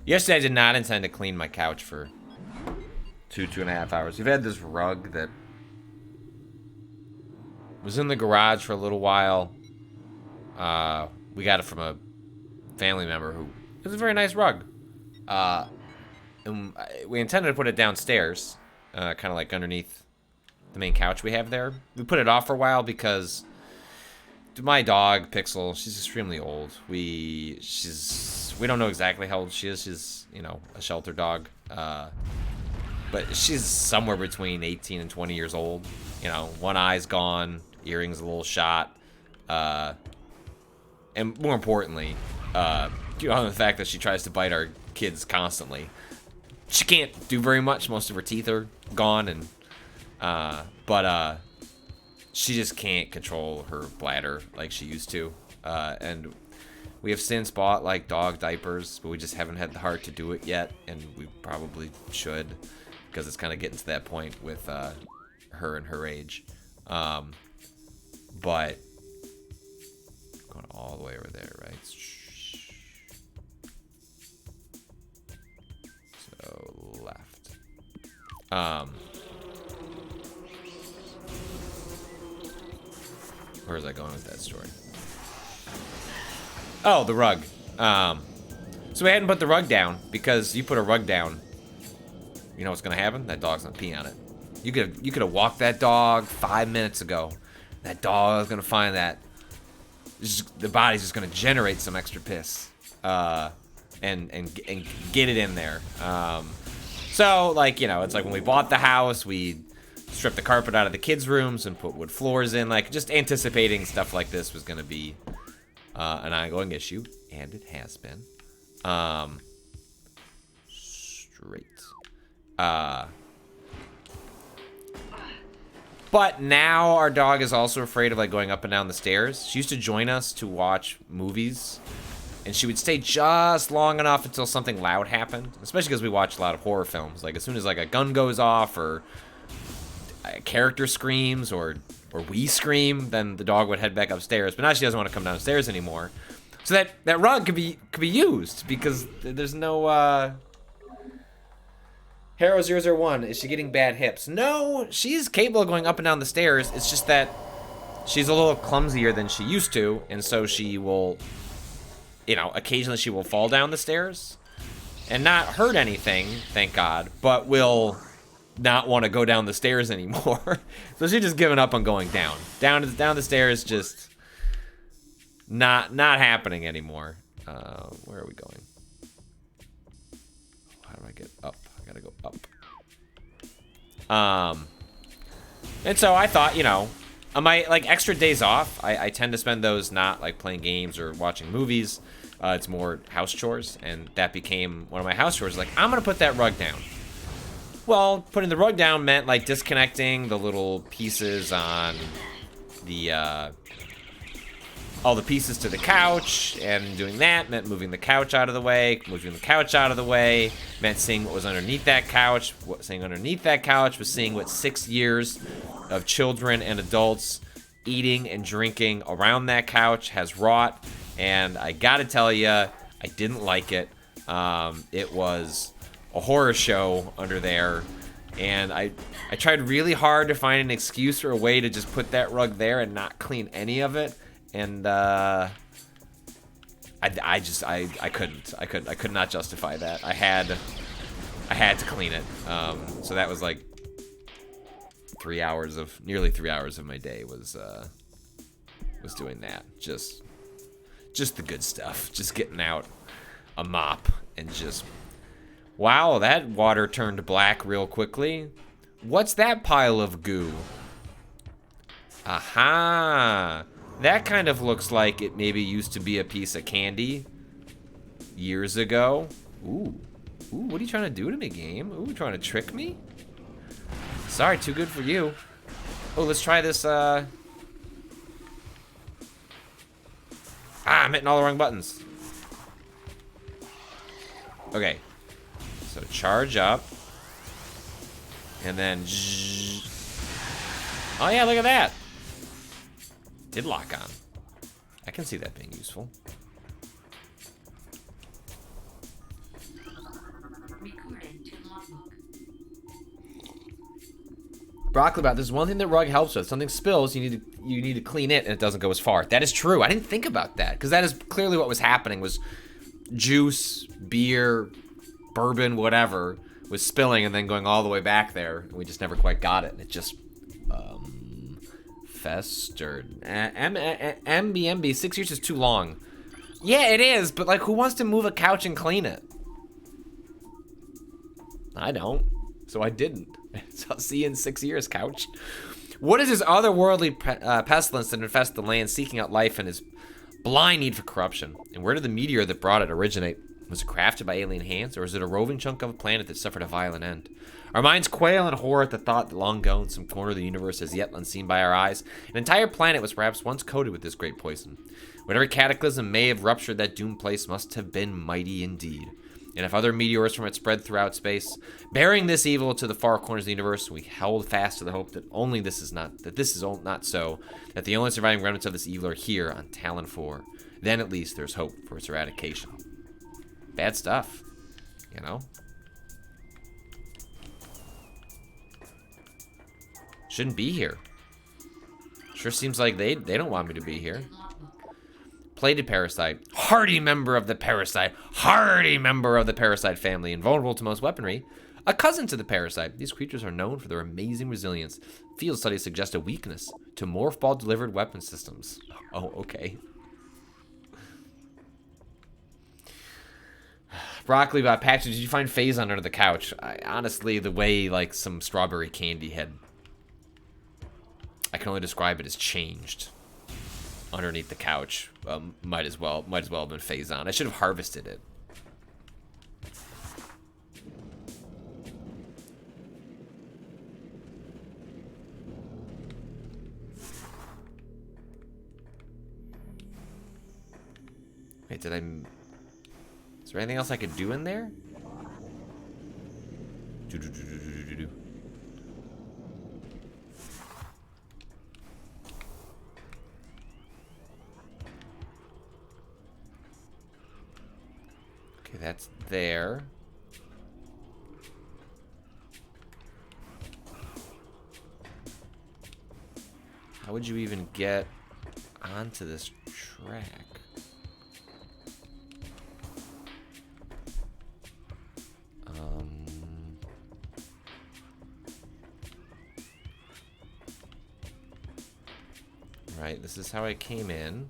Yesterday, I did not intend to clean my couch for 2.5 hours. We've had this rug that was in the garage for a little while. We got it from a family member who... It was a very nice rug. And we intended to put it downstairs, kind of like underneath the main couch we have there. We put it off for a while because my dog, Pixel, she's extremely old. We don't know exactly how old she is. She's, you know, a shelter dog. But she's somewhere between 18 and 20 years old. You know, one eye's gone, earrings a little shot. And more importantly, you know, the fact that she tries to bite our kids constantly. She can't do very much. Most of her teeth are gone, and but she just can't control her bladder like she used to. And we have since bought like dog diapers, but we just haven't had the heart to do it yet, and we probably should, because it's kind of getting to that point with her and her age. But going all the way over there, right? So left. Where was I going with that story? Oh, the rug. So we hadn't put the rug down because you put a rug down, you know what's gonna happen? That dog's gonna pee on it. You could have walked that dog 5 minutes ago. That dog is gonna find that the body's just gonna generate some extra piss, and get it in there. So like, you know, it's like when we bought the house, we stripped the carpet out of the kids' rooms and put wood floors in, like just anticipating stuff like this was gonna be an ongoing issue, and it has been. Straight. But now our dog is also afraid of like going up and down the stairs. She used to join us to watch movies, and she would stay just long enough until something loud happened, especially because we watch a lot of horror films. Like as soon as like a gun goes off or a character screams or we scream, then the dog would head back upstairs. But now she doesn't want to come downstairs anymore. So that rug could be used because there's no Hero001, is she getting bad hips? No, she's capable of going up and down the stairs. It's just that she's a little clumsier than she used to, and so she will, you know, occasionally she will fall down the stairs and not hurt anything, thank God, but will not want to go down the stairs anymore. So she's just given up on going down. Down the stairs, just not happening anymore. Where are we going? How do I get up? I gotta go up. And so I thought, you know, on my like extra days off, I tend to spend those not like playing games or watching movies. It's more house chores, and that became one of my house chores. Like, I'm gonna put that rug down. Well, putting the rug down meant like disconnecting the little pieces on the all the pieces to the couch, and doing that meant moving the couch out of the way. Moving the couch out of the way meant seeing what was underneath that couch. Seeing underneath that couch was seeing what 6 years of children and adults eating and drinking around that couch has wrought. And I gotta tell you, I didn't like it. It was a horror show under there, and I tried really hard to find an excuse or a way to just put that rug there and not clean any of it. And I could not justify that. I had to clean it. So that was like nearly 3 hours of my day was doing that. Just the good stuff. Just getting out a mop and just, wow, that water turned black real quickly. What's that pile of goo? Aha. That kind of looks like it maybe used to be a piece of candy years ago. Ooh, what are you trying to do to me, game? Ooh, trying to trick me? Sorry, too good for you. Oh, let's try this, I'm hitting all the wrong buttons. Okay. So charge up. And then... Oh yeah, look at that. Did lock on. I can see that being useful. Broccoli about, there's one thing that rug helps with. Something spills, you need to clean it, and it doesn't go as far. That is true. I didn't think about that, because that is clearly what was happening, was juice, beer, bourbon, whatever, was spilling and then going all the way back there, and we just never quite got it. It just festered. MBMB, 6 years is too long. Yeah, it is, but like, who wants to move a couch and clean it? I don't, so I didn't. So I'll see you in 6 years, couch. What is this otherworldly pestilence that infests the land, seeking out life and his blind need for corruption? And where did the meteor that brought it originate? Was it crafted by alien hands, or is it a roving chunk of a planet that suffered a violent end? Our minds quail in horror at the thought that long ago, in some corner of the universe as yet unseen by our eyes, an entire planet was perhaps once coated with this great poison. Whatever cataclysm may have ruptured that doomed place must have been mighty indeed. And if other meteors from it spread throughout space, bearing this evil to the far corners of the universe, we held fast to the hope that this is not so, that the only surviving remnants of this evil are here on Talon 4. Then at least there's hope for its eradication. Bad stuff, you know? Shouldn't be here. Sure seems like they don't want me to be here. Plated parasite. Hardy member of the parasite. Hardy member of the parasite family. Invulnerable to most weaponry. A cousin to the parasite. These creatures are known for their amazing resilience. Field studies suggest a weakness to morph ball delivered weapon systems. Oh, okay. Broccoli about Patrick, did you find Phazon under the couch? Honestly, the way like some strawberry candy had, I can only describe it as changed underneath the couch. Might as well have been Phazon. I should have harvested it. Wait, is there anything else I could do in there? Okay, that's there. How would you even get onto this track? Right, this is how I came in.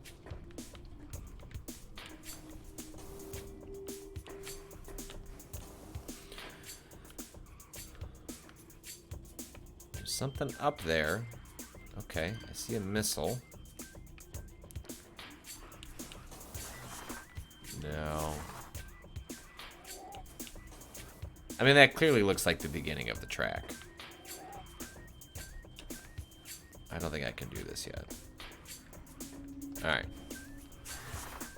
There's something up there. Okay, I see a missile. No. I mean, that clearly looks like the beginning of the track. I don't think I can do this yet. Alright.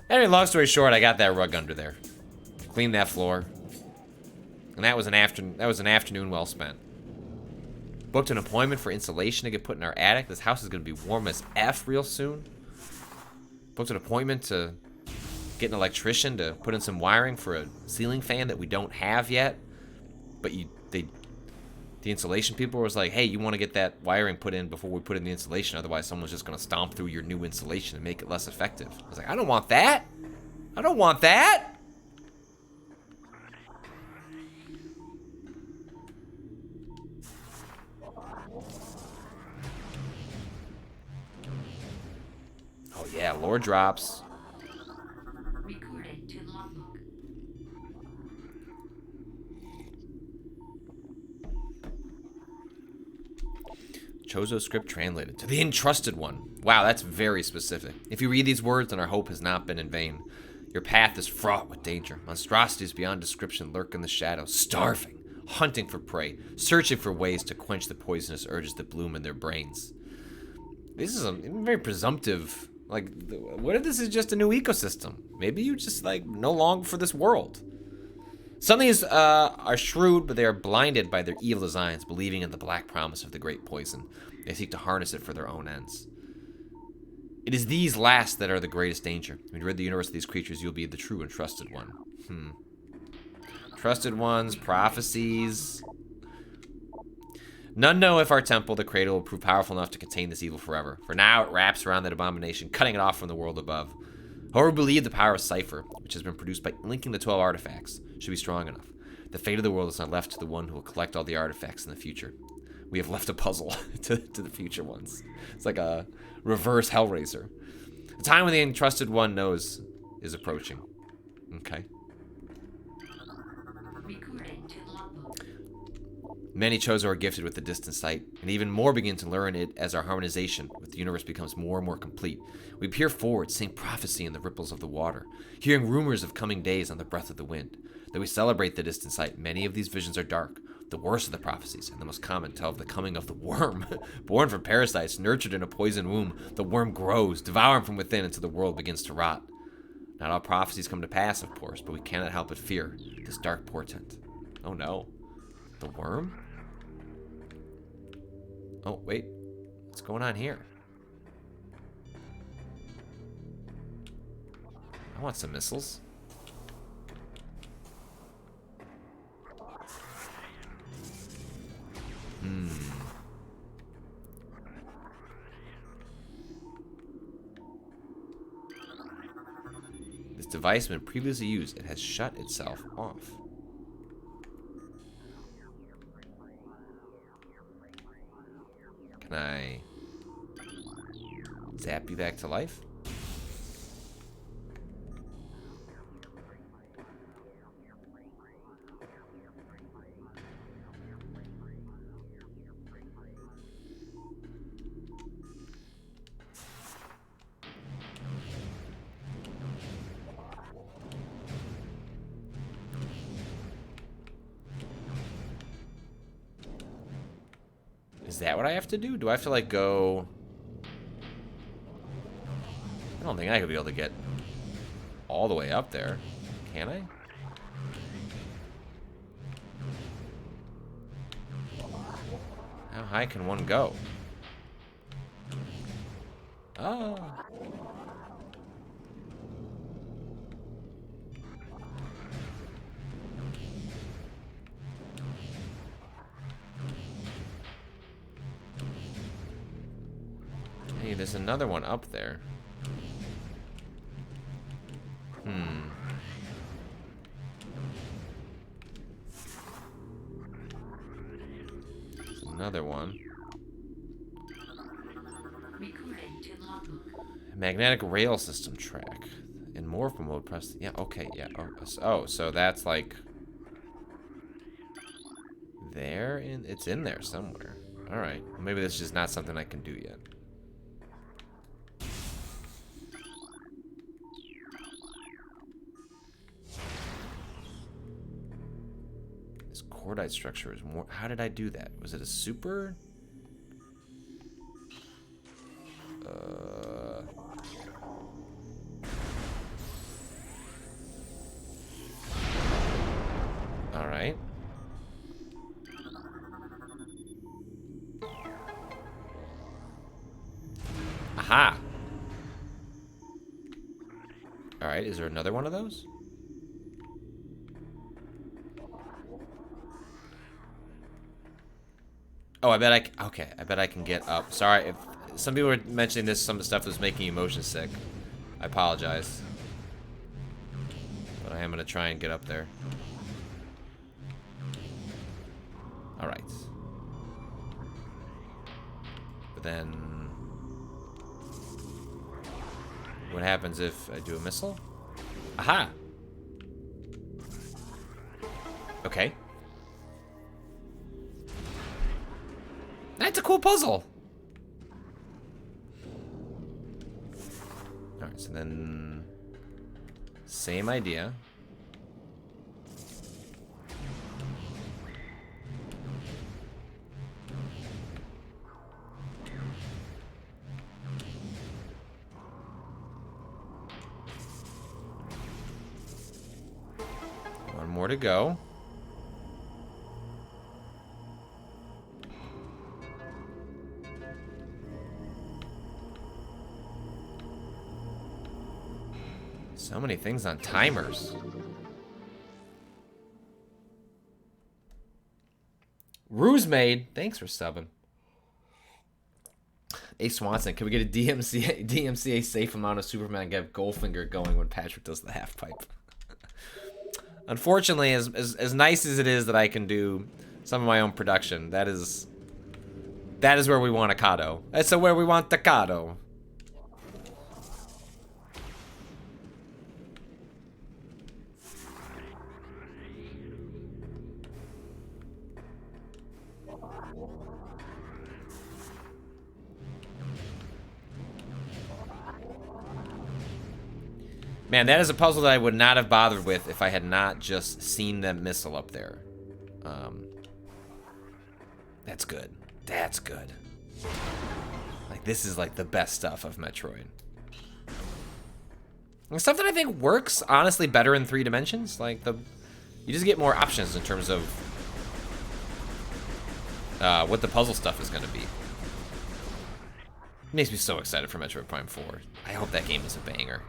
Anyway, long story short, I got that rug under there. Cleaned that floor. And that was an afternoon well spent. Booked an appointment for insulation to get put in our attic. This house is going to be warm as F real soon. Booked an appointment to get an electrician to put in some wiring for a ceiling fan that we don't have yet. But the insulation people was like, hey, you want to get that wiring put in before we put in the insulation, otherwise someone's just going to stomp through your new insulation and make it less effective. I was like, I don't want that. I don't want that. Oh yeah, lore drops. Chozo script translated to the entrusted one. Wow, that's very specific. If you read these words, then our hope has not been in vain. Your path is fraught with danger. Monstrosities beyond description lurk in the shadows, starving, hunting for prey, searching for ways to quench the poisonous urges that bloom in their brains. This is a very presumptive, like, what if this is just a new ecosystem? Maybe you just, like, no longer for this world. Some of these are shrewd, but they are blinded by their evil designs, believing in the black promise of the great poison. They seek to harness it for their own ends. It is these last that are the greatest danger. When you rid the universe of these creatures, you'll be the true and trusted one. Trusted ones, prophecies. None know if our temple, the cradle, will prove powerful enough to contain this evil forever. For now, it wraps around that abomination, cutting it off from the world above. However, we believe the power of Cypher, which has been produced by linking the 12 artifacts, should be strong enough. The fate of the world is not left to the one who will collect all the artifacts in the future. We have left a puzzle to the future ones. It's like a reverse Hellraiser. The time when the entrusted one knows is approaching. Okay. Many Chozo are gifted with the distant sight, and even more begin to learn it as our harmonization with the universe becomes more and more complete. We peer forward, seeing prophecy in the ripples of the water, hearing rumors of coming days on the breath of the wind. Though we celebrate the distant sight, many of these visions are dark. The worst of the prophecies, and the most common, tell of the coming of the worm. Born from parasites, nurtured in a poison womb, the worm grows, devouring from within until the world begins to rot. Not all prophecies come to pass, of course, but we cannot help but fear this dark portent. Oh no. The worm? Oh, wait. What's going on here? I want some missiles. This device, when previously used, it has shut itself off. Can I zap you back to life? Is that what I have to do? Do I have to, like, go... I don't think I could be able to get all the way up there. Can I? How high can one go? Oh. Hey, there's another one up there. There's another one. Magnetic rail system track. In morph mode, press. Yeah, okay, yeah. Oh, so that's like there, and it's in there somewhere. All right, maybe this is just not something I can do yet. This cordite structure is more. How did I do that? Was it a super? All right. Aha. All right. Is there another one of those? Oh, I bet okay, I bet I can get up. Sorry, if some people were mentioning this, some of the stuff was making you motion sick. I apologize. But I am gonna try and get up there. Alright. But then... what happens if I do a missile? Aha! Okay. That's a cool puzzle. Alright, so then... same idea. One more to go. So many things on timers. Ruse Maid, thanks for subbing. A Swanson, can we get a DMCA safe amount of Superman and get Goldfinger going when Patrick does the half pipe? Unfortunately, as nice as it is that I can do some of my own production, that is where we want a Kato. That's where we want the Kato. Man, that is a puzzle that I would not have bothered with if I had not just seen that missile up there. That's good. That's good. Like, this is like the best stuff of Metroid. And stuff that I think works, honestly, better in 3 dimensions. Like, you just get more options in terms of what the puzzle stuff is going to be. It makes me so excited for Metroid Prime 4. I hope that game is a banger.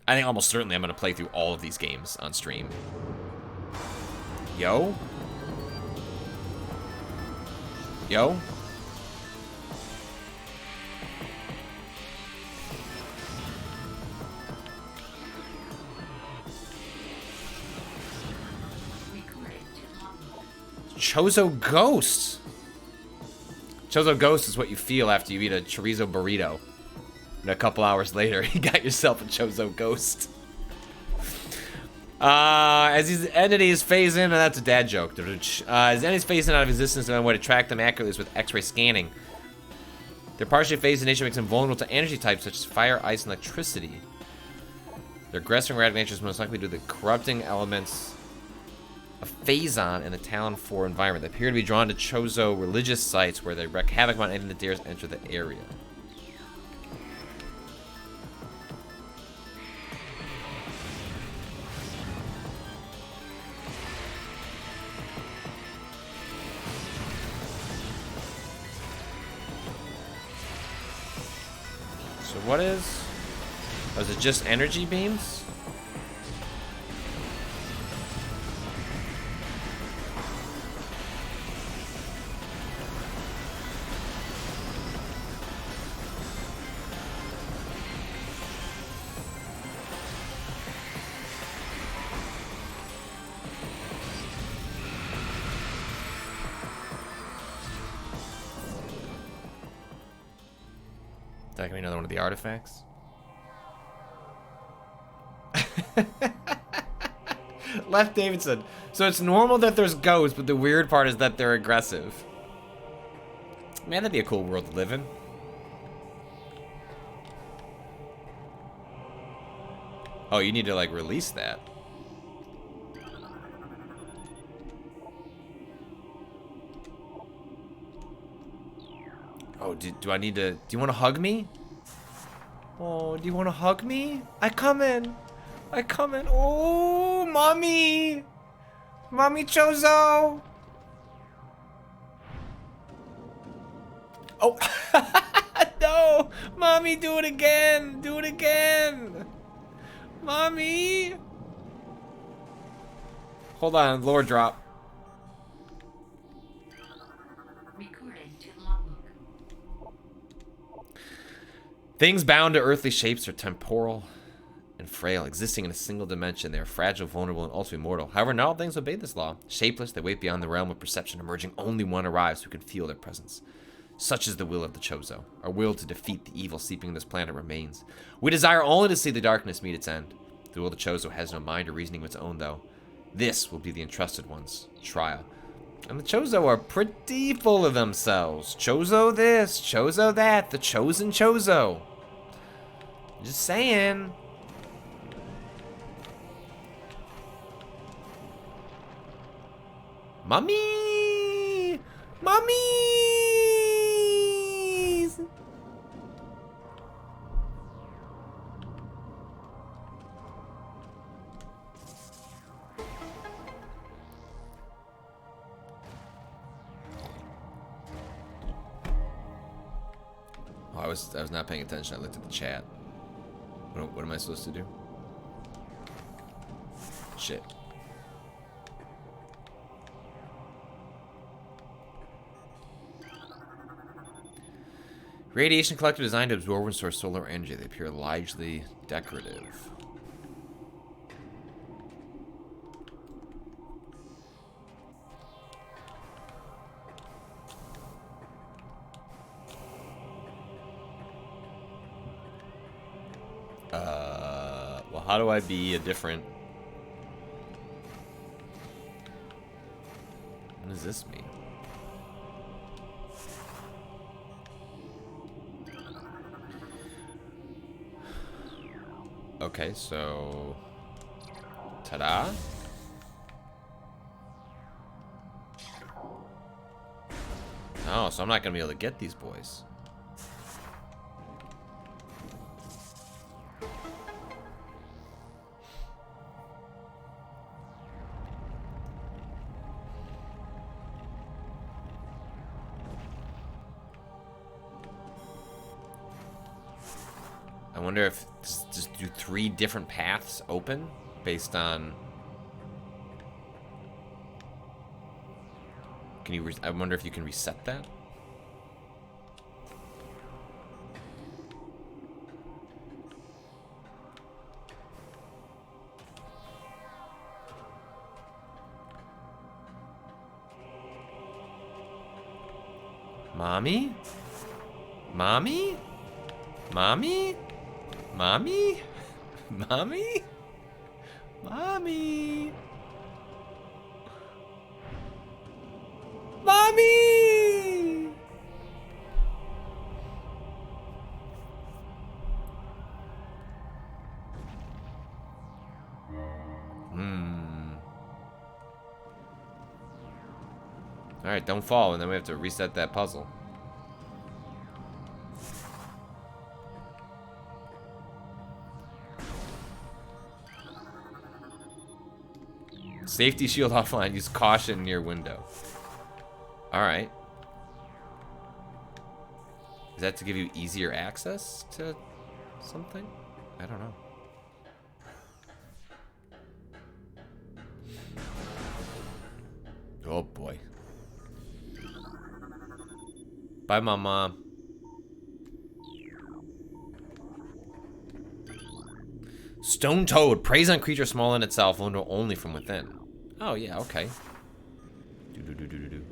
I think almost certainly I'm going to play through all of these games on stream. Yo? Yo? Chozo Ghost! Chozo Ghost is what you feel after you eat a chorizo burrito. And a couple hours later, you got yourself a Chozo Ghost. As these entities phase in, and that's a dad joke. As entities phase in out of existence, the only way to track them accurately is with X-ray scanning. Their partially phased nature makes them vulnerable to energy types such as fire, ice, and electricity. Their aggressive and erratic nature is most likely due to the corrupting elements of Phazon and the Talon 4 environment. They appear to be drawn to Chozo religious sites where they wreak havoc on anything that dares enter the area. So what is... Oh, is it just energy beams? That can be another one of the artifacts. Left Davidson. So it's normal that there's ghosts, but the weird part is that they're aggressive. Man, that'd be a cool world to live in. Oh, you need to, like, release that. Oh, do I need to... Do you want to hug me? Oh, do you want to hug me? I come in. I come in. Oh, mommy. Mommy Chozo. Oh. No. Mommy, do it again. Do it again. Mommy. Hold on. Lore drop. Things bound to earthly shapes are temporal and frail, existing in a single dimension. They are fragile, vulnerable, and also immortal. However, not all things obey this law. Shapeless, they wait beyond the realm of perception, emerging only one arrives who can feel their presence. Such is the will of the Chozo. Our will to defeat the evil seeping in this planet remains. We desire only to see the darkness meet its end. The will of the Chozo has no mind or reasoning of its own, though. This will be the entrusted one's trial. And the Chozo are pretty full of themselves. Chozo this, Chozo that, the chosen Chozo. Just saying. Mommy! Mummies! Oh, I was not paying attention. I looked at the chat. What am I supposed to do? Shit. Radiation collector designed to absorb and store solar energy. They appear largely decorative. Well, how do I be a different... What does this mean? Okay, so... Ta-da! Oh, so I'm not gonna be able to get these boys. I wonder if just do 3 different paths open based on. Can you? I wonder if you can reset that. Mommy? Mommy? Mommy? Mommy? Mommy? Mommy? Mommy! Alright, don't fall, and then we have to reset that puzzle. Safety shield offline. Use caution near window. Alright. Is that to give you easier access to something? I don't know. Oh boy. Bye, Mama. Stone Toad. Preys on creature small in itself, only from within. Oh, yeah, okay. Do.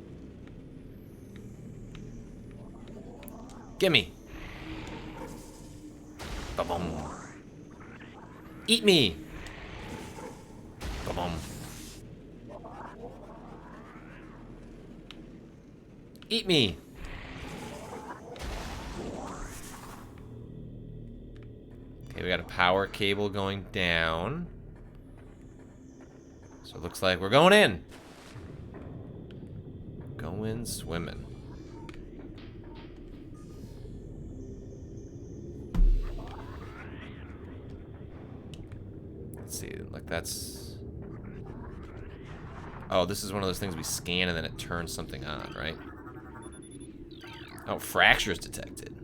Gimme. Ba-boom. Eat me. Ba-boom. Eat me. Okay, we got a power cable going down. So it looks like we're going in. Going swimming. Let's see, like that's... Oh, this is one of those things we scan and then it turns something on, right? Oh, fractures detected.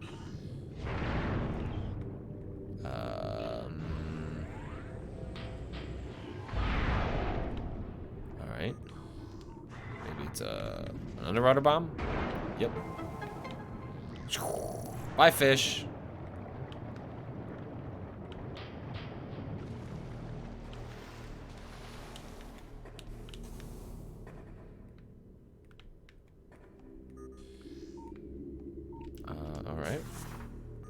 Alright. Maybe it's an underwater bomb? Yep. Bye, fish. Alright.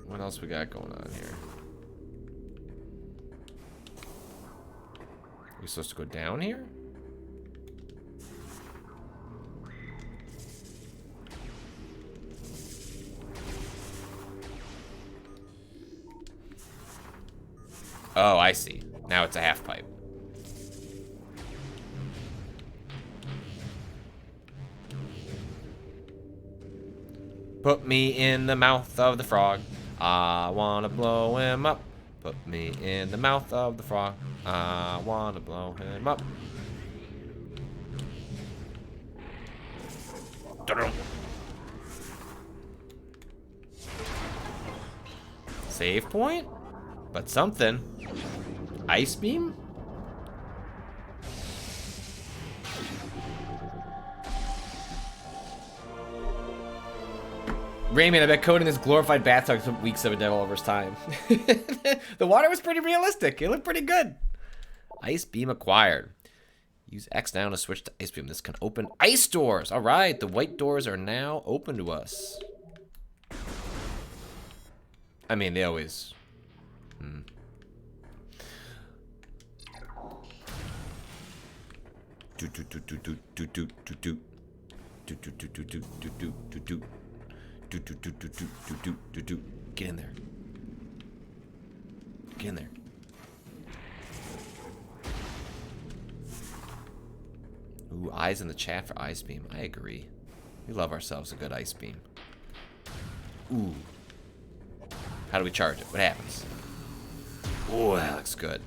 What else we got going on here? Are we supposed to go down here? Oh, I see. Now it's a half pipe. Put me in the mouth of the frog. I wanna blow him up. Put me in the mouth of the frog. I wanna blow him up. Save point? But something. Ice beam? Raymond, I bet coding this glorified bathtub took weeks of a developer's time. The water was pretty realistic. It looked pretty good. Ice beam acquired. Use X now to switch to ice beam. This can open ice doors. All right, the white doors are now open to us. I mean, they always... Get in there. Get in there. Ooh, eyes in the chat for ice beam. I agree. We love ourselves a good ice beam. Ooh. How do we charge it? What happens? Oh, that looks good.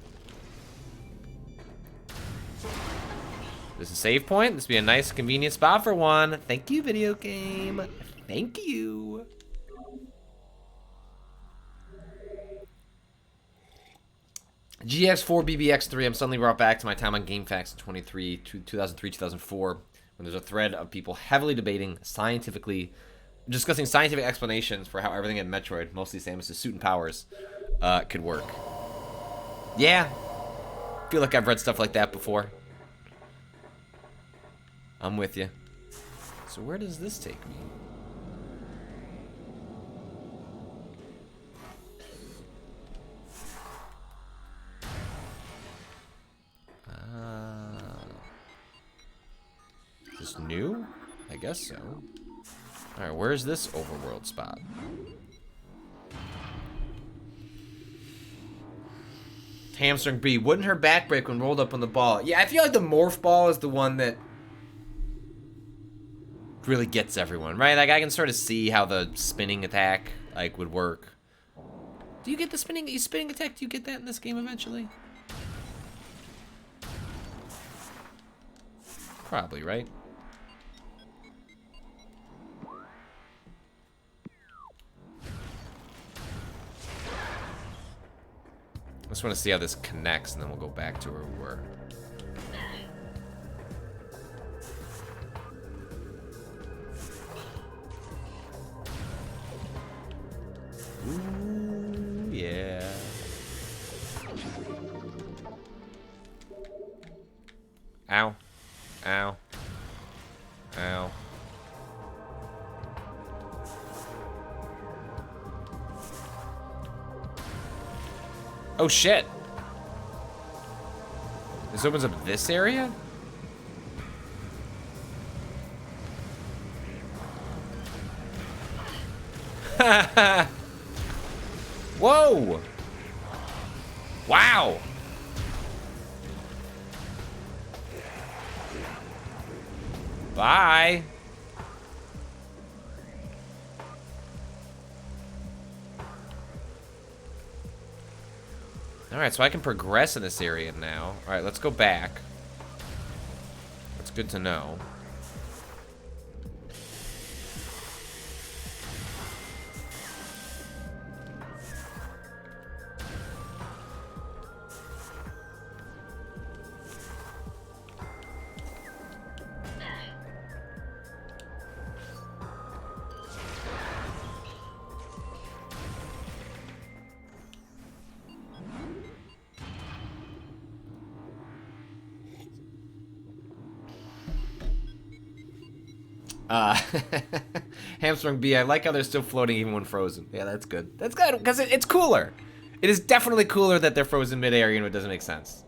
This is a save point. This would be a nice, convenient spot for one. Thank you, video game. Thank you. GX4 BBX3. I'm suddenly brought back to my time on GameFAQs in 2003, 2004, when there's a thread of people heavily debating discussing scientific explanations for how everything in Metroid, mostly Samus's suit and powers, could work. Yeah, feel like I've read stuff like that before. I'm with you. So where does this take me? Is this new? I guess so. Alright, where's this overworld spot? Hamstring B. Wouldn't her back break when rolled up on the ball? Yeah, I feel like the morph ball is the one that really gets everyone, right? Like, I can sort of see how the spinning attack, like, would work. Do you get the spinning attack? Do you get that in this game eventually? Probably, right? I just want to see how this connects, and then we'll go back to where we were. Ooh, yeah. Ow. Ow. Ow. Oh shit. This opens up this area? Whoa! Wow! Bye! Alright, so I can progress in this area now. Alright, let's go back. That's good to know. Hamstring B, I like how they're still floating even when frozen. Yeah, that's good. That's good, because it's cooler. It is definitely cooler that they're frozen mid-air, even if it doesn't make sense.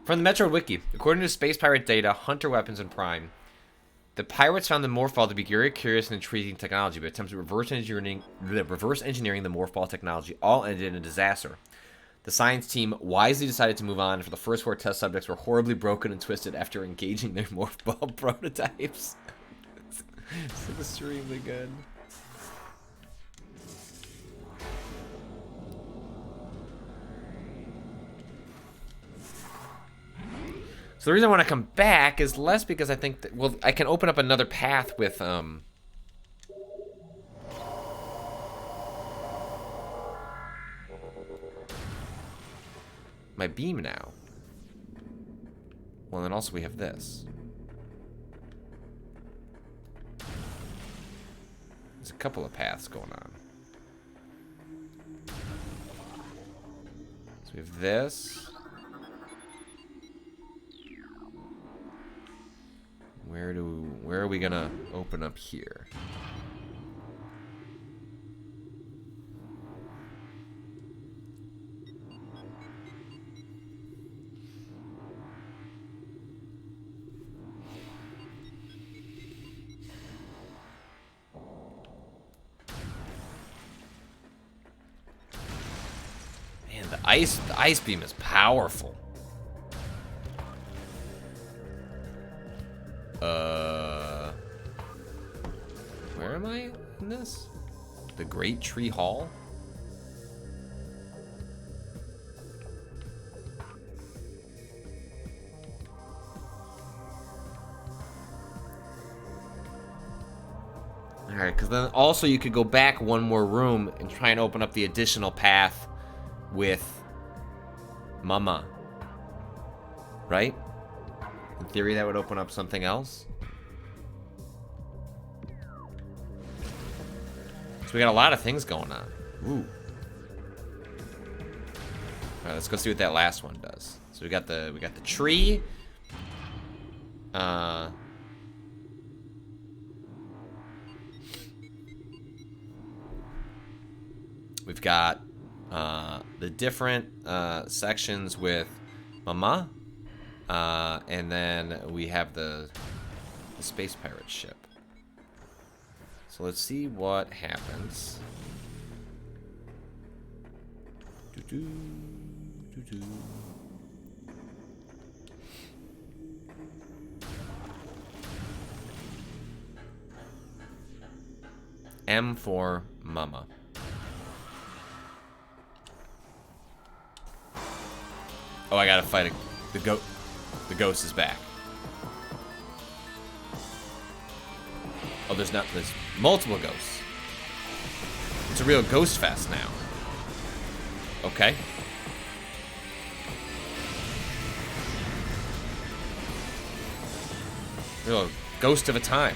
From the Metroid Wiki, according to Space Pirate data, Hunter Weapons and Prime, the pirates found the Morphball to be very curious and intriguing technology, but attempts at reverse engineering the Morphball technology all ended in a disaster. The science team wisely decided to move on, for the first 4 test subjects were horribly broken and twisted after engaging their Morphball prototypes. It's extremely good. So the reason I want to come back is less because I think that, well, I can open up another path with, my beam now. Well, then also we have this. There's a couple of paths going on. So we have this. Where are we gonna open up here? Man, the ice beam is powerful. Where am I in this? The Great Tree Hall? Alright, because then also you could go back one more room and try and open up the additional path with Mama. Right? In theory, that would open up something else. So we got a lot of things going on. Ooh. Alright, let's go see what that last one does. So we got the tree. We've got the different sections with Mama. And then we have the space pirate ship. So let's see what happens. M for Mama. Oh, I gotta fight the goat. The ghost is back. Oh, there's multiple ghosts. It's a real ghost fest now. Okay. Real ghost of a time.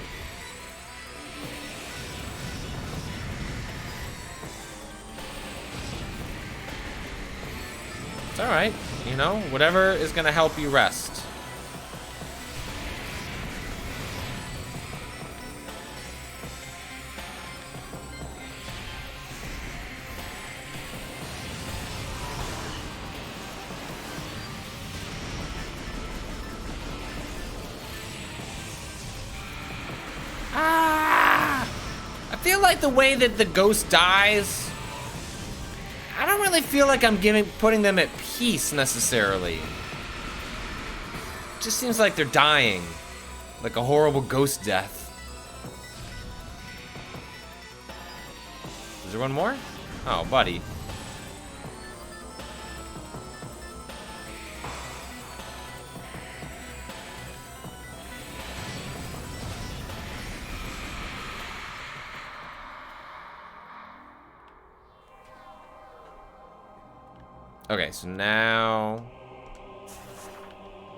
It's alright. You know, whatever is gonna help you rest. I feel like the way that the ghost dies, I don't really feel like I'm putting them at peace necessarily. It just seems like they're dying, like a horrible ghost death. Is there one more? Oh, buddy. Okay, so now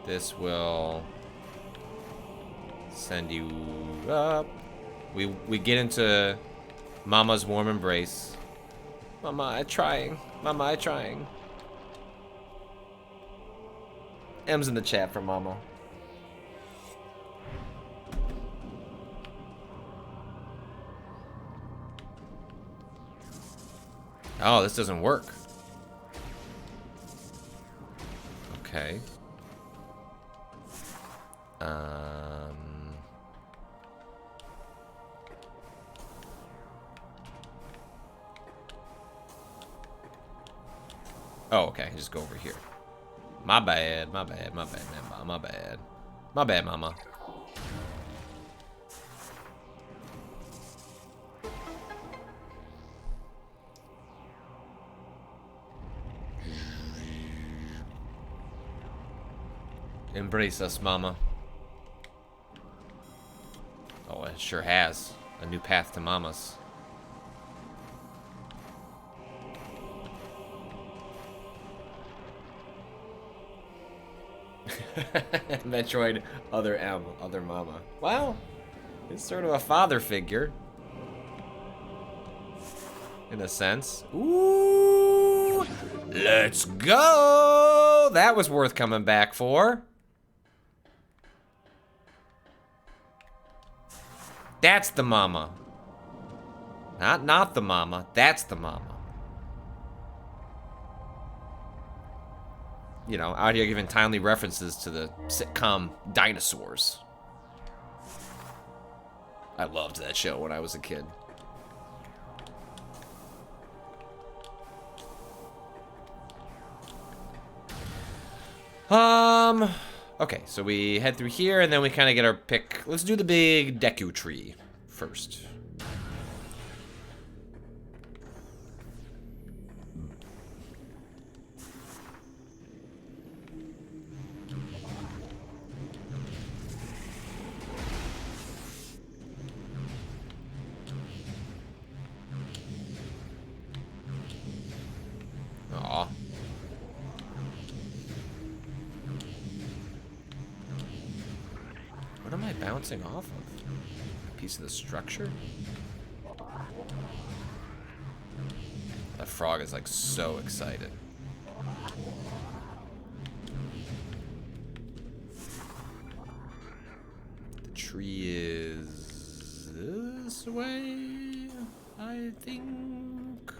this will send you up. We get into Mama's warm embrace. Mama, I'm trying. Mama, I'm trying. M's in the chat for Mama. Oh, this doesn't work. Okay. Oh, okay. Just go over here. My bad, my bad, my bad, man. My bad. My bad, Mama. Embrace us, Mama. Oh, it sure has. A new path to Mama's. Metroid, other M, other Mama. Wow. It's sort of a father figure. in a sense. Ooh, let's go. That was worth coming back for. That's the mama. Not the mama. That's the mama. You know, out here giving timely references to the sitcom Dinosaurs. I loved that show when I was a kid. Okay, so we head through here, and then we kind of get our pick. Let's do the big Deku tree first. Aw. What am I bouncing off of? A piece of the structure? That frog is like so excited. The tree is this way, I think.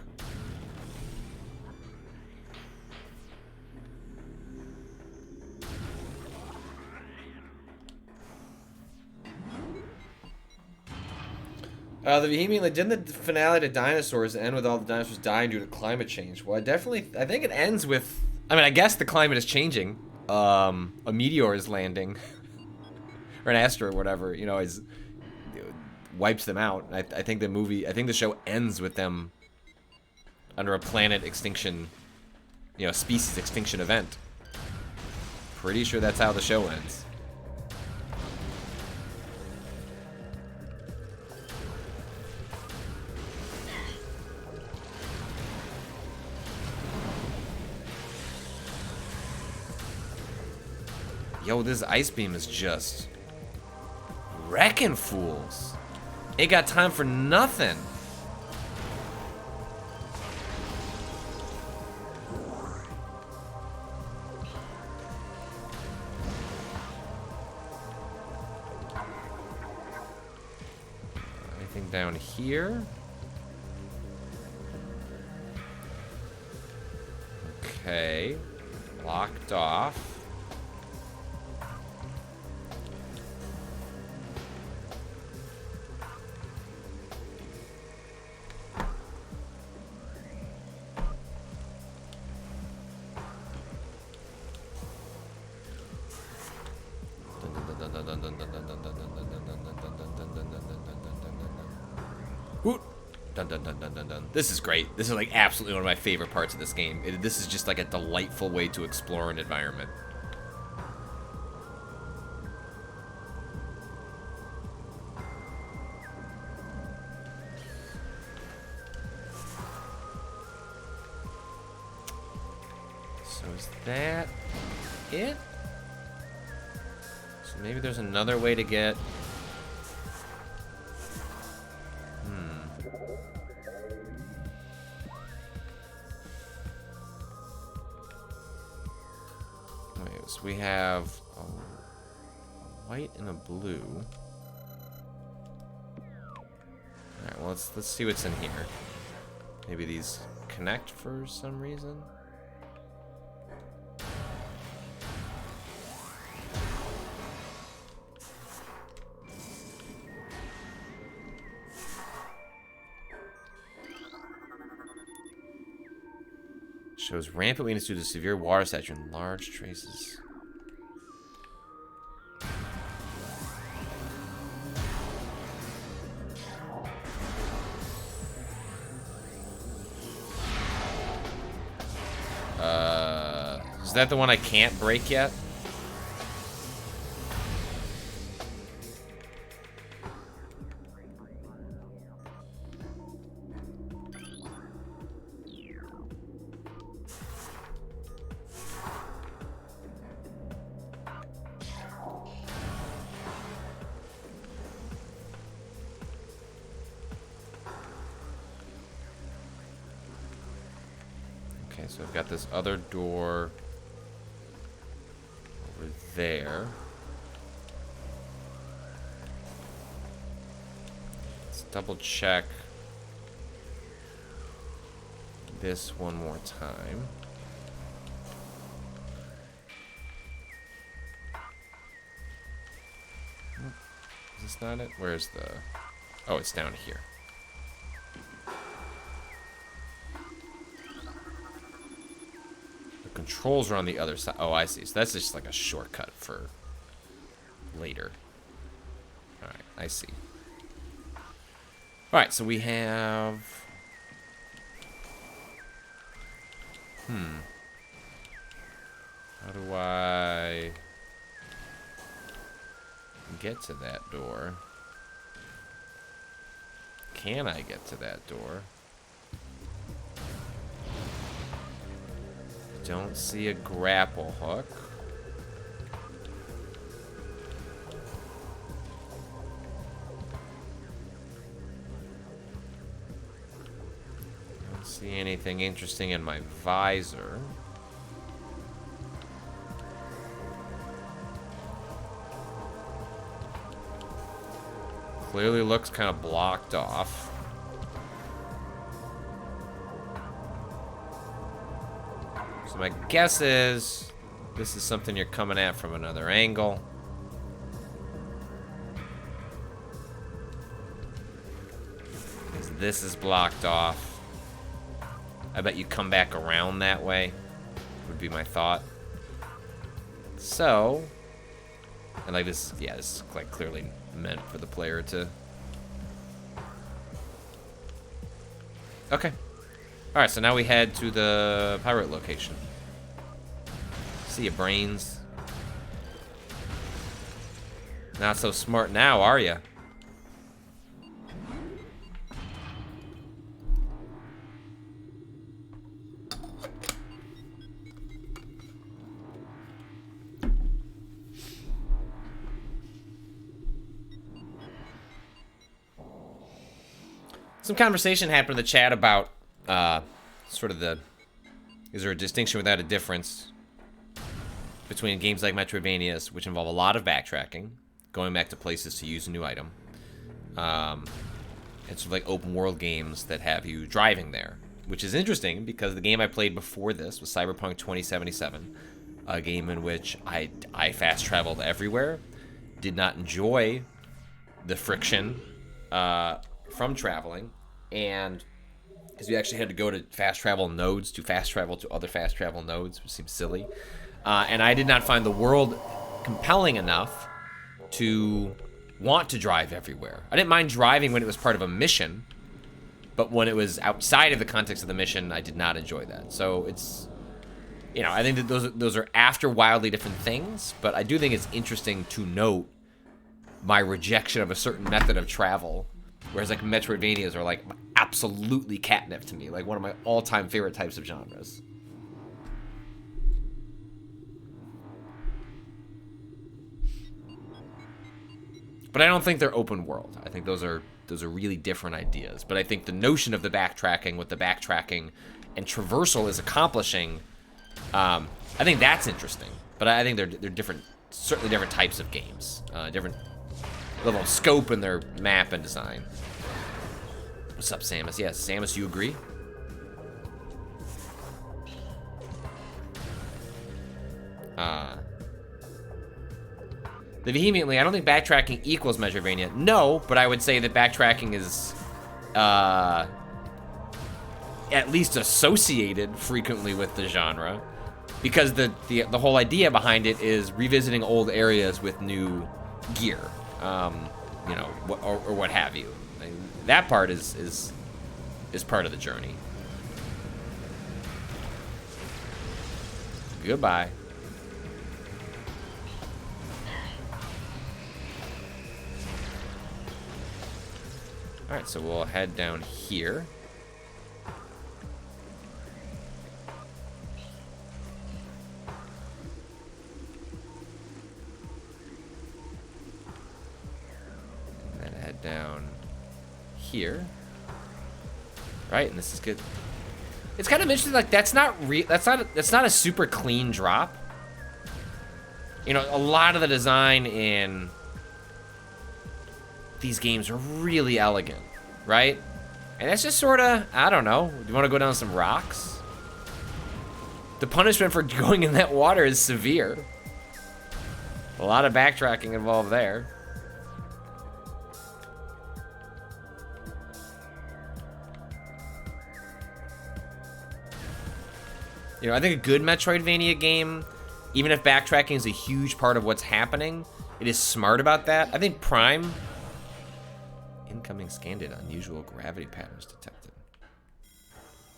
The vehemently, didn't the finale to Dinosaurs end with all the dinosaurs dying due to climate change? Well, I think it ends with, I mean, I guess the climate is changing. A meteor is landing. Or an asteroid, whatever, you know, wipes them out. I think the show ends with them under a planet extinction, you know, species extinction event. Pretty sure that's how the show ends. Yo, this ice beam is just wrecking fools. Ain't got time for nothing. Anything down here? Okay. Locked off. Dun, dun, dun, dun, dun, dun. This is great. This is like absolutely one of my favorite parts of this game. This is just like a delightful way to explore an environment. So is that it? So maybe there's another way to get... So we have a white and a blue. Alright, well let's see what's in here. Maybe these connect for some reason. Shows rampant weakness due to severe water saturation and large traces. Is that the one I can't break yet? so I've got this other door over there. Let's double check this one more time. Is this not it? Where's the... Oh, it's down here. The controls are on the other side. Oh, I see. So that's just like a shortcut for later. Alright, I see. Alright, so we have... How do I get to that door? Can I get to that door? Don't see a grapple hook. Don't see anything interesting in my visor. Clearly looks kind of blocked off. So my guess is this is something you're coming at from another angle. Because this is blocked off. I bet you come back around that way, would be my thought. So, and like this, yeah, this is like clearly meant for the player to... Okay. Alright, so now we head to the pirate location. See ya, brains. Not so smart now, are ya? Some conversation happened in the chat about sort of the... Is there a distinction without a difference between games like Metroidvanias, which involve a lot of backtracking, going back to places to use a new item, and sort of like open world games that have you driving there, which is interesting because the game I played before this was Cyberpunk 2077, a game in which I fast traveled everywhere, did not enjoy the friction from traveling, and because we actually had to go to fast travel nodes to fast travel to other fast travel nodes, which seems silly. And I did not find the world compelling enough to want to drive everywhere. I didn't mind driving when it was part of a mission, but when it was outside of the context of the mission, I did not enjoy that. So it's, you know, I think that those are after wildly different things, but I do think it's interesting to note my rejection of a certain method of travel. Whereas like Metroidvanias are like absolutely catnip to me, like one of my all-time favorite types of genres. But I don't think they're open world. I think those are really different ideas. But I think the notion of the backtracking, what the backtracking and traversal is accomplishing, I think that's interesting. But I think they're different, certainly different types of games, different level of scope in their map and design. What's up, Samus? Yes, Samus, you agree? The vehemently, I don't think backtracking equals Metroidvania. No, but I would say that backtracking is at least associated frequently with the genre, because the whole idea behind it is revisiting old areas with new gear, you know, or what have you. I mean, that part is part of the journey. Goodbye. All right, so we'll head down here. And then head down here. Right, and this is good. It's kind of interesting, like, that's not a super clean drop. You know, a lot of the design in these games are really elegant, right? And that's just sort of, I don't know. Do you want to go down some rocks? The punishment for going in that water is severe. A lot of backtracking involved there. You know, I think a good Metroidvania game, even if backtracking is a huge part of what's happening, it is smart about that. I think Prime... Incoming scan data, unusual gravity patterns detected.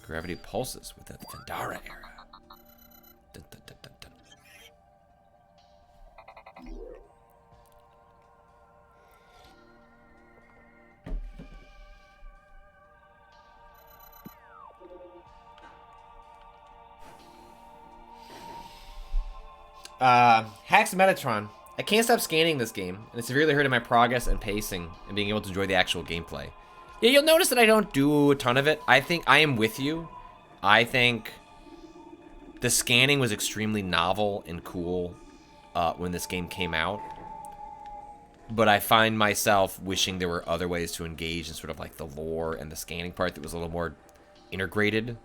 Gravity pulses within the Fendara era. Dun, dun, dun, dun, dun. Hacks Metatron. I can't stop scanning this game, and it's severely hurting my progress and pacing and being able to enjoy the actual gameplay. Yeah, you'll notice that I don't do a ton of it. I think I am with you. I think the scanning was extremely novel and cool when this game came out. But I find myself wishing there were other ways to engage in sort of like the lore and the scanning part that was a little more integrated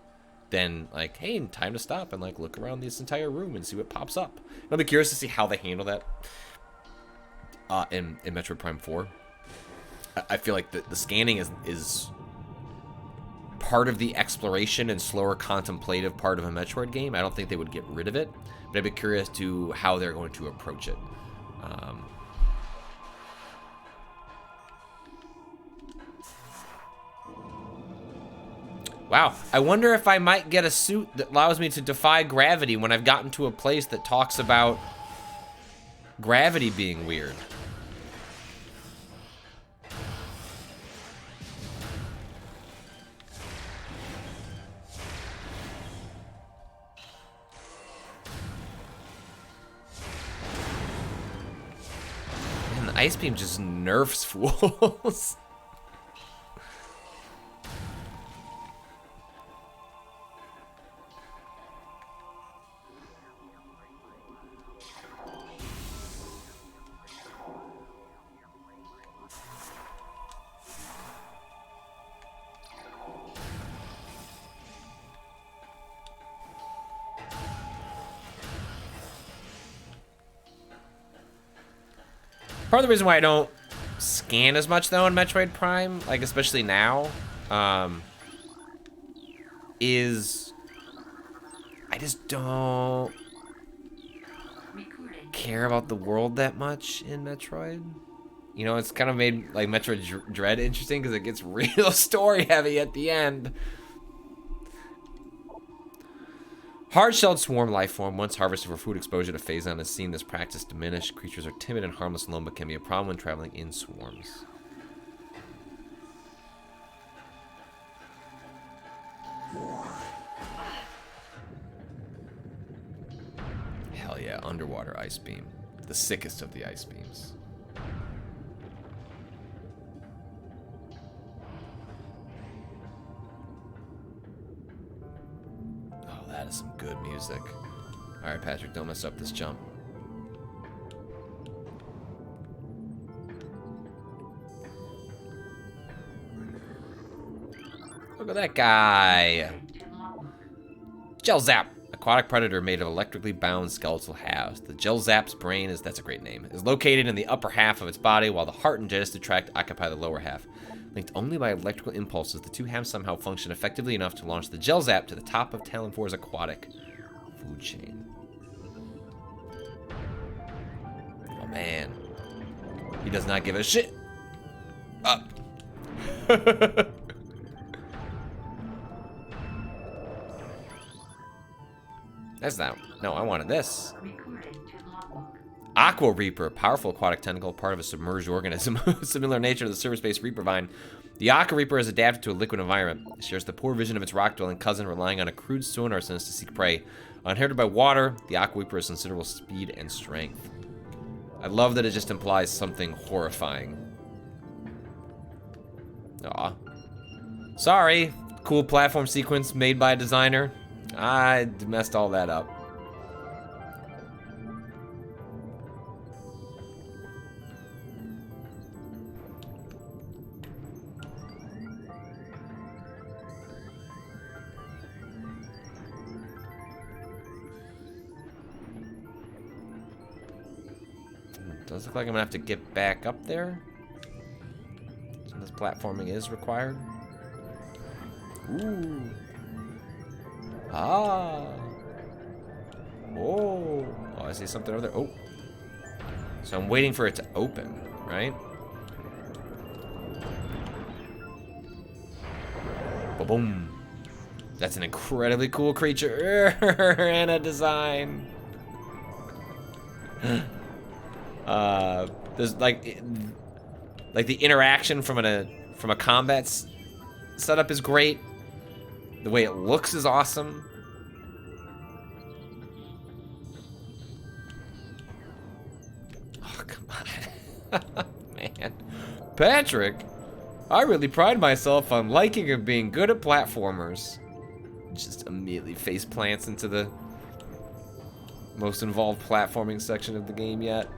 than like, hey, time to stop and like look around this entire room and see what pops up. I'll be curious to see how they handle that in Metroid Prime 4. I feel like the scanning is part of the exploration and slower contemplative part of a Metroid game. I don't think they would get rid of it, but I'd be curious to how they're going to approach it. Wow, I wonder if I might get a suit that allows me to defy gravity when I've gotten to a place that talks about gravity being weird. Man, the ice beam just nerfs fools. Part of the reason why I don't scan as much, though, in Metroid Prime, like, especially now, is I just don't care about the world that much in Metroid. You know, it's kind of made, like, Metroid Dread interesting because it gets real story-heavy at the end. Hard-shelled swarm life form, once harvested for food exposure to Phazon, has seen this practice diminish. Creatures are timid and harmless alone, but can be a problem when traveling in swarms. Hell yeah, underwater ice beam. The sickest of the ice beams. That is some good music. Alright, Patrick, don't mess up this jump. Look at that guy. Gel Zap, aquatic predator made of electrically bound skeletal halves. The Gel Zap's brain is, that's a great name, is located in the upper half of its body, while the heart and digestive tract occupy the lower half. Linked only by electrical impulses, the two halves somehow function effectively enough to launch the Gel Zap to the top of Talon 4's aquatic food chain. Oh man. He does not give a shit. Up. That's not. No, I wanted this. Aqua Reaper, powerful aquatic tentacle, part of a submerged organism. Similar nature to the surface-based Reaper vine. The Aqua Reaper is adapted to a liquid environment. It shares the poor vision of its rock-dwelling cousin, relying on a crude sonar sense to seek prey. Inherited by water, the Aqua Reaper has considerable speed and strength. I love that it just implies something horrifying. Aw. Sorry. cool platform sequence made by a designer. I messed all that up. Does look like I'm gonna have to get back up there. So this platforming is required. Ooh. Ah. Oh. Oh, I see something over there. Oh. So I'm waiting for it to open, right? Ba-boom. That's an incredibly cool creature and a design. There's like the interaction from a combat setup is great. The way it looks is awesome. Oh, come on. Man. Patrick, I really pride myself on liking and being good at platformers. Just immediately face plants into the most involved platforming section of the game yet.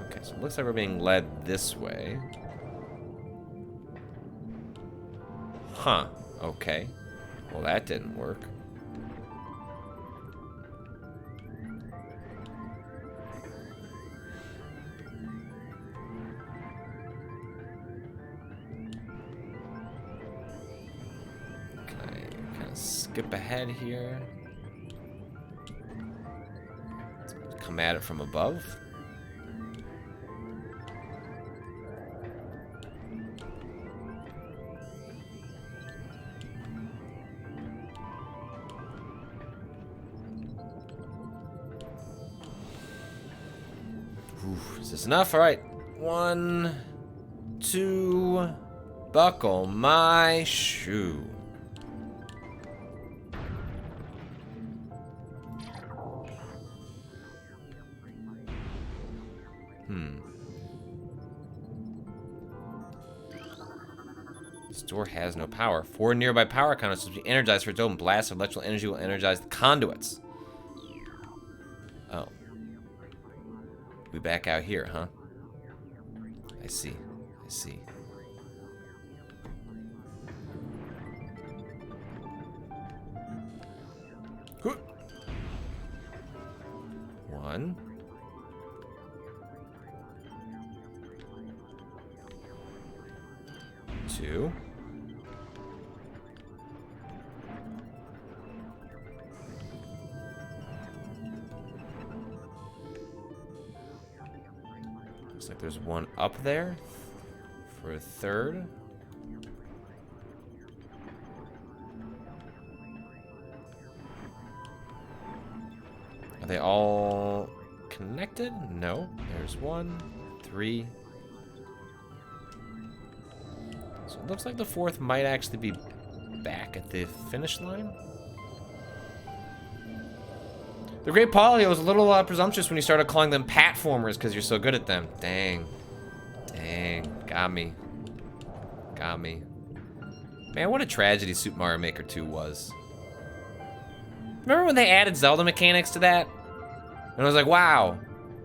Okay, so it looks like we're being led this way. Huh, okay. Well, that didn't work. Skip ahead here. Come at it from above. Oof, is this enough? All right. 1, 2, buckle my shoe. This door has no power. 4 nearby power conduits will be energized for its open. Blast of electrical energy will energize the conduits. Oh. We back out here, huh? I see. I see. One. 2. Looks like there's one up there for a 3rd. Are they all connected? No. There's 1, 3. So it looks like the 4th might actually be back at the finish line. The Great Polio was a little presumptuous when you started calling them platformers because you're so good at them. Dang. Dang. Got me. Got me. Man, what a tragedy Super Mario Maker 2 was. Remember when they added Zelda mechanics to that? And I was like, wow.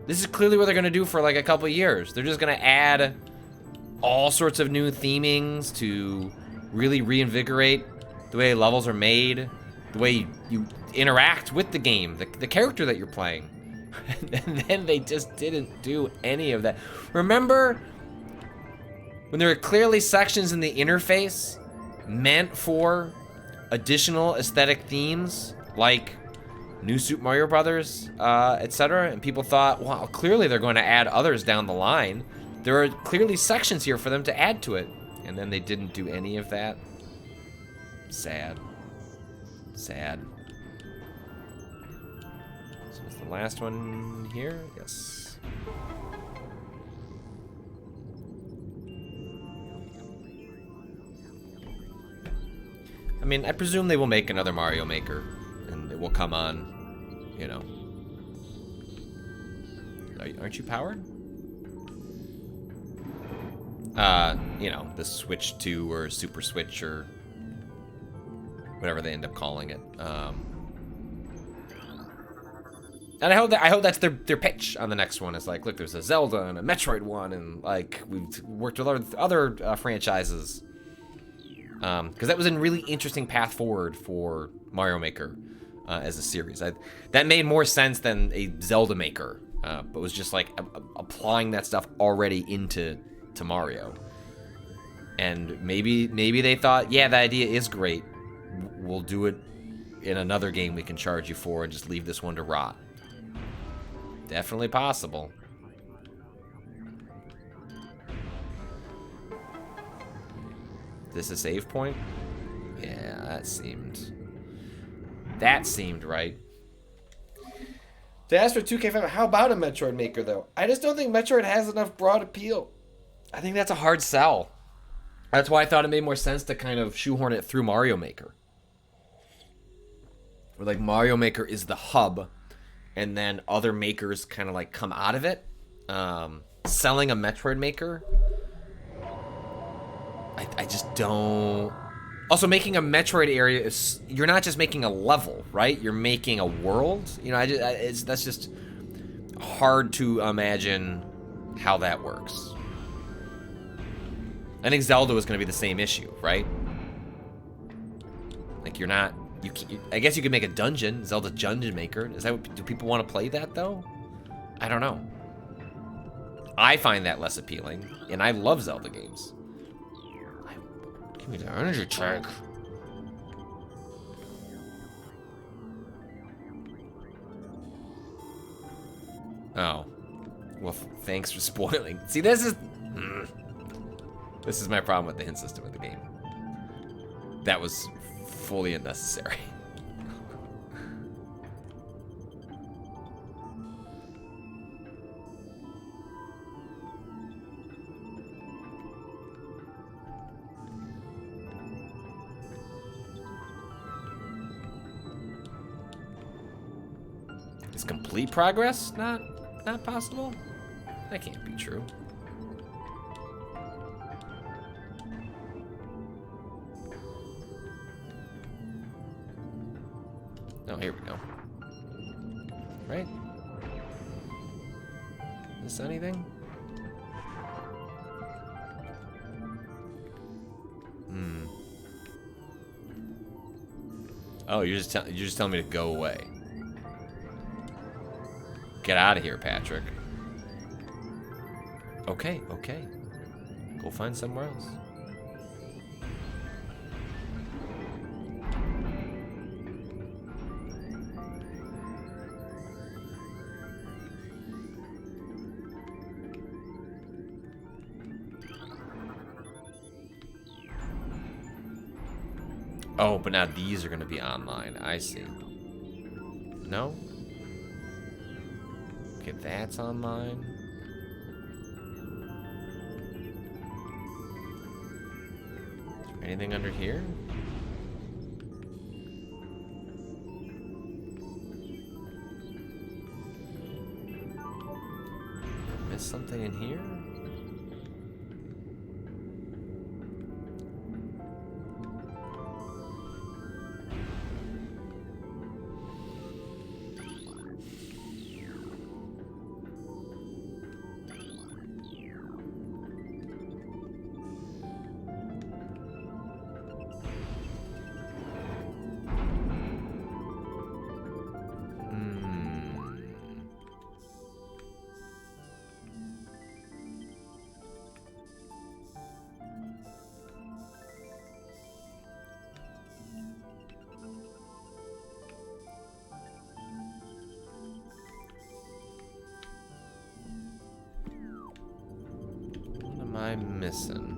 This is clearly what they're going to do for like a couple years. They're just going to add all sorts of new themings to really reinvigorate the way levels are made, the way you interact with the game, the character that you're playing. And then they just didn't do any of that. Remember when there were clearly sections in the interface meant for additional aesthetic themes, like New Super Mario Brothers, etc., and people thought, wow, clearly they're going to add others down the line. There are clearly sections here for them to add to it. And then they didn't do any of that. Sad. Sad. So it's the last one here? Yes. I mean, I presume they will make another Mario Maker. And it will come on, you know. Aren't you powered? You know, the Switch 2 or Super Switch or whatever they end up calling it. And I hope that's their pitch on the next one. It's like, look, there's a Zelda and a Metroid one, and like we've worked with other franchises. Because that was a really interesting path forward for Mario Maker as a series. That made more sense than a Zelda Maker, but was just like applying that stuff already into Mario. And maybe they thought, yeah, that idea is great. We'll do it in another game we can charge you for and just leave this one to rot. Definitely possible. This a save point? Yeah, that seemed right. To ask for 2K5, how about a Metroid Maker, though? I just don't think Metroid has enough broad appeal. I think that's a hard sell. That's why I thought it made more sense to kind of shoehorn it through Mario Maker. Where, like, Mario Maker is the hub, and then other makers kind of, like, come out of it. Selling a Metroid Maker, I just don't... Also, making a Metroid area is... You're not just making a level, right? You're making a world. You know, that's just hard to imagine how that works. I think Zelda was going to be the same issue, right? Like, you're not... I guess you could make a dungeon, Zelda Dungeon Maker. Is that what, do people want to play that, though? I don't know. I find that less appealing, and I love Zelda games. Give me the energy tank. Oh. Well, thanks for spoiling. See, this is my problem with the hint system of the game. That was fully unnecessary. Is complete progress not possible? That can't be true. Oh, here we go. Right? Is this anything? Oh, you're just telling me to go away. Get out of here, Patrick. Okay. Go find somewhere else. Oh, but now these are going to be online. I see. No? Okay, that's online. Is there anything under here? Missed something in here? I'm missing.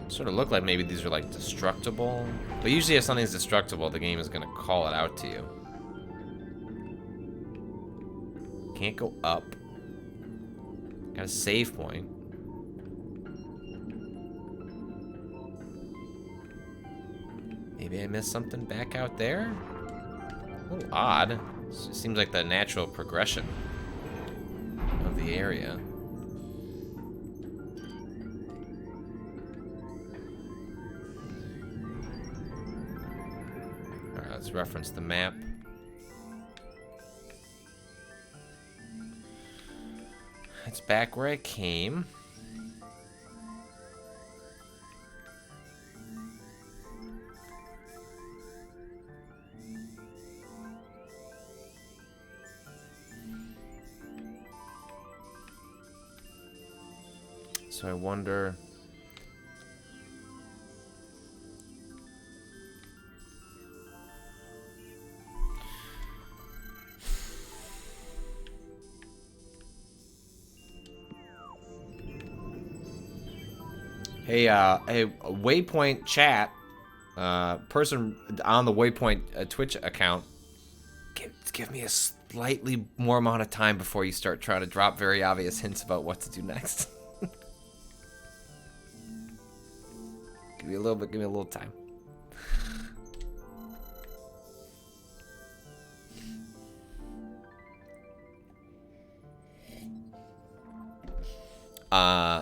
Sort of look like maybe these are like destructible, but usually if something's destructible, the game is gonna call it out to you. Can't go up. Got a save point. Maybe I missed something back out there? A little odd. It seems like the natural progression of the area. Alright, let's reference the map. It's back where I came. So I wonder... Hey, Waypoint chat, person on the Waypoint Twitch account, give me a slightly more amount of time before you start trying to drop very obvious hints about what to do next. Give me a little time.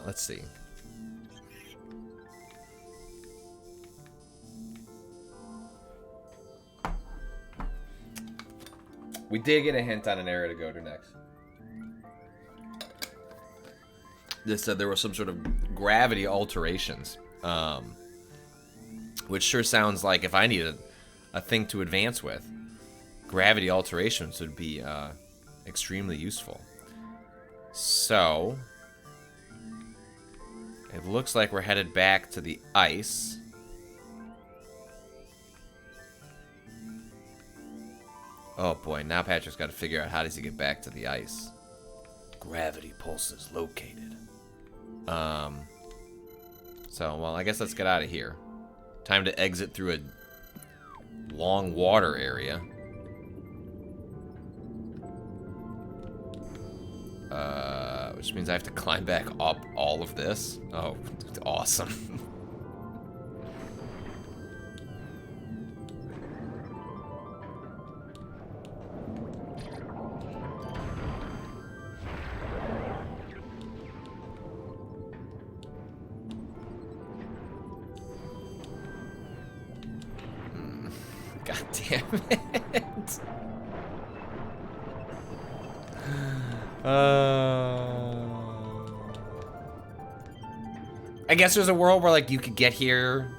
Let's see. We did get a hint on an area to go to next. This said there were some sort of gravity alterations, which sure sounds like if I needed a thing to advance with, gravity alterations would be extremely useful. So, it looks like we're headed back to the ice. Oh boy, now Patrick's got to figure out how does he get back to the ice. Gravity pulses located. So, well, I guess let's get out of here. Time to exit through a long water area. Which means I have to climb back up all of this. Oh, awesome. God damn it. I guess there's a world where, like, you could get here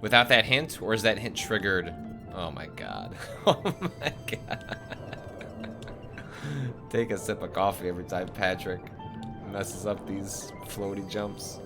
without that hint, or is that hint triggered? Oh my god. Oh my god. Take a sip of coffee every time Patrick messes up these floaty jumps.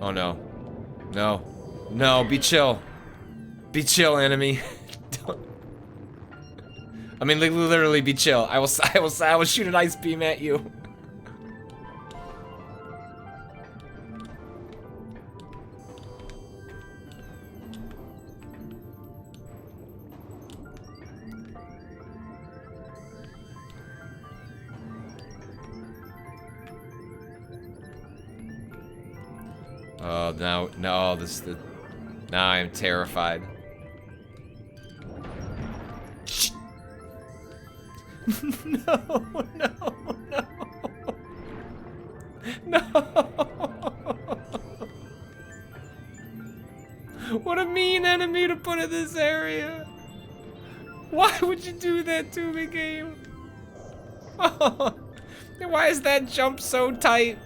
Oh no. No. No, be chill. Be chill, enemy. I mean, literally be chill. I will shoot an ice beam at you. Oh, no, now I am terrified. No. What a mean enemy to put in this area. Why would you do that to me, game? Oh, why is that jump so tight?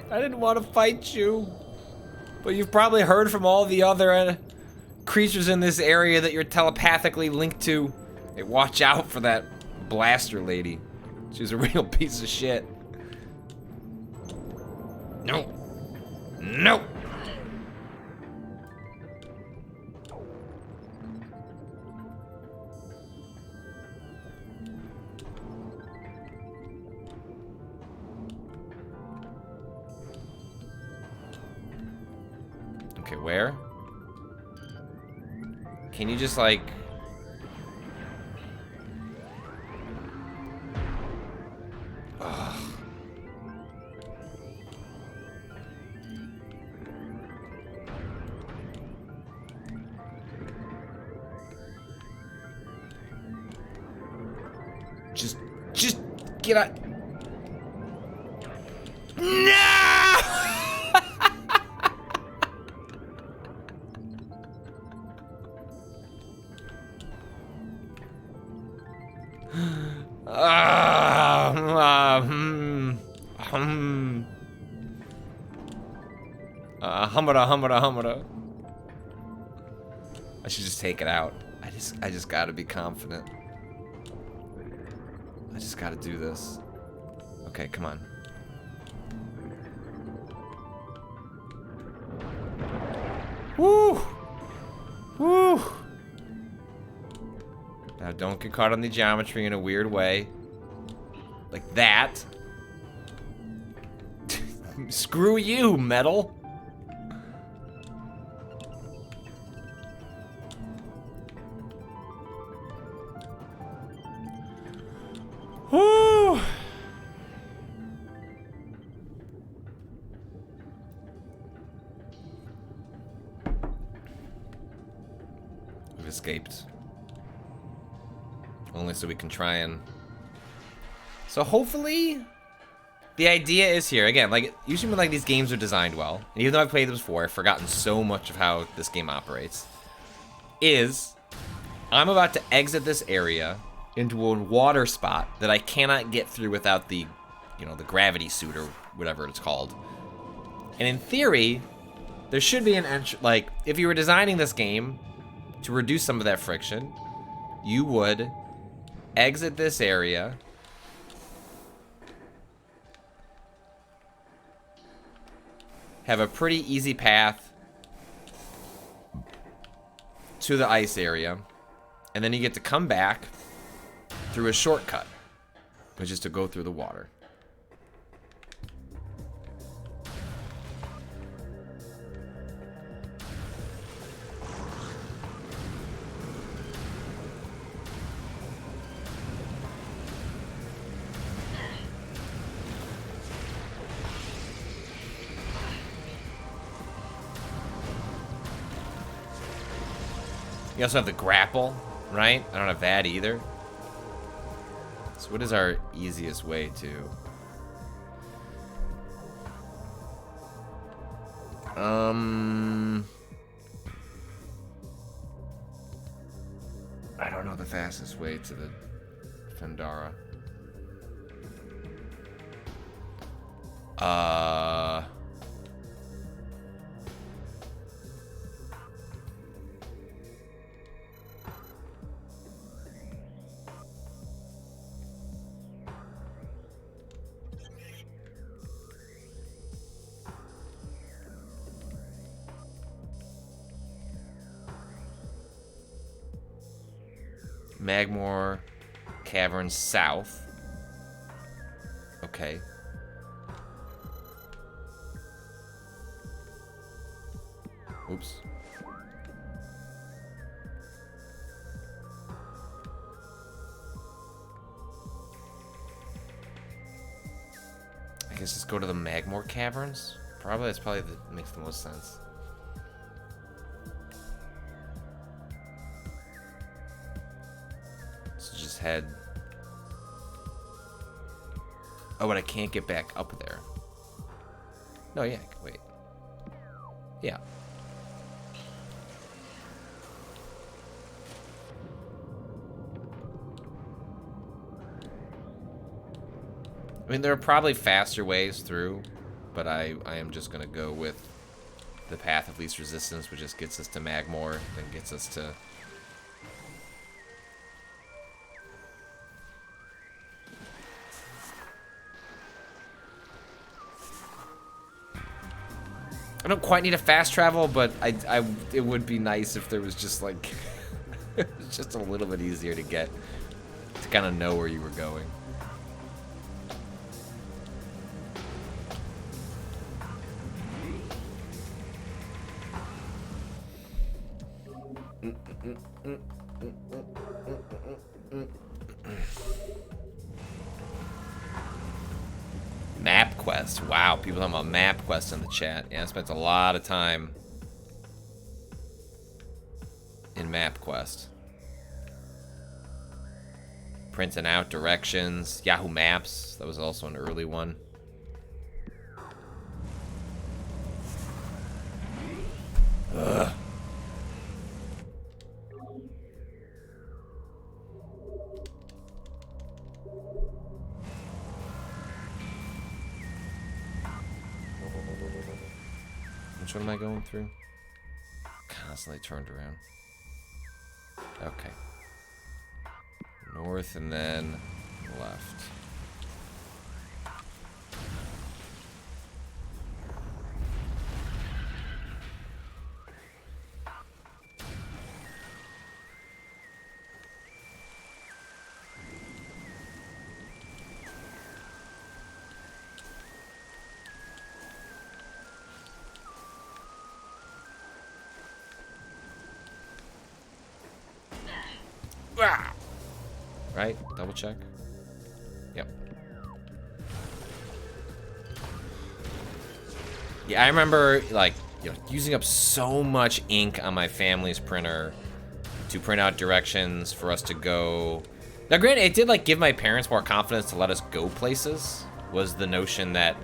I didn't want to fight you, but you've probably heard from all the other creatures in this area that you're telepathically linked to. Hey, watch out for that blaster lady. She was a real piece of shit. No. No. Okay, where? Can you just like... Ugh. Just get out. No! Humada. I should just take it out. I just gotta be confident. I just gotta do this. Okay, come on. Woo! Woo! Now don't get caught on the geometry in a weird way. Like that. Screw you, metal. Woo! We've escaped. Only so we can try and... So hopefully... The idea is here, again, like, usually when like these games are designed well, and even though I've played them before, I've forgotten so much of how this game operates, is I'm about to exit this area into a water spot that I cannot get through without the, you know, the gravity suit or whatever it's called. And in theory, there should be an entrance, like, if you were designing this game to reduce some of that friction, you would exit this area, have a pretty easy path to the ice area, and then you get to come back through a shortcut, which is to go through the water. You also have the grapple, right? I don't have that either. So what is our easiest way to... I don't know the fastest way to the Fendara. Magmore Cavern south. Okay. Oops. I guess just go to the Magmore Caverns. That's probably makes the most sense. So just head. Oh, but I can't get back up there. No, yeah, wait. Yeah. I mean, there are probably faster ways through, but I am just going to go with the path of least resistance, which just gets us to Magmore, then gets us to... I don't quite need a fast travel, but it would be nice if there was just like just a little bit easier to get to kind of know where you were going. Map quest. Wow, people talking about map quest in the chat. Yeah, I spent a lot of time in map quest. Printing out directions. Yahoo Maps. That was also an early one. Ugh. Which one am I going through? Constantly turned around. Okay. North and then left. Right? Double check. Yep. Yeah, I remember like using up so much ink on my family's printer to print out directions for us to go. Now, granted, it did like give my parents more confidence to let us go places. Was the notion that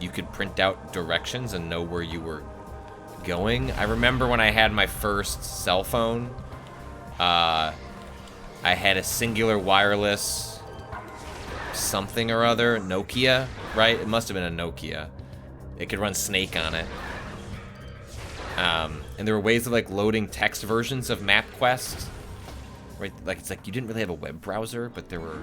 you could print out directions and know where you were going. I remember when I had my first cell phone. I had a singular wireless something or other, Nokia, right? It must have been a Nokia. It could run Snake on it. And there were ways of like loading text versions of MapQuest. Right? Like it's like you didn't really have a web browser, but there were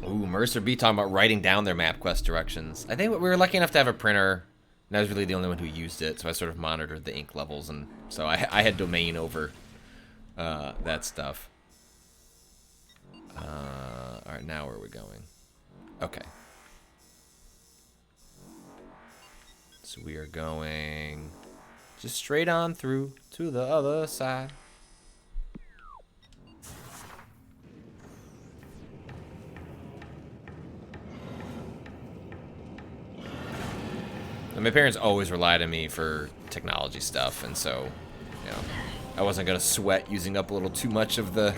Ooh, Mercer B talking about writing down their MapQuest directions. I think we were lucky enough to have a printer, and I was really the only one who used it, so I sort of monitored the ink levels, and so I had domain over that stuff. All right, now where are we going? Okay. So we are going just straight on through to the other side. And my parents always relied on me for technology stuff, and so, I wasn't gonna sweat using up a little too much of the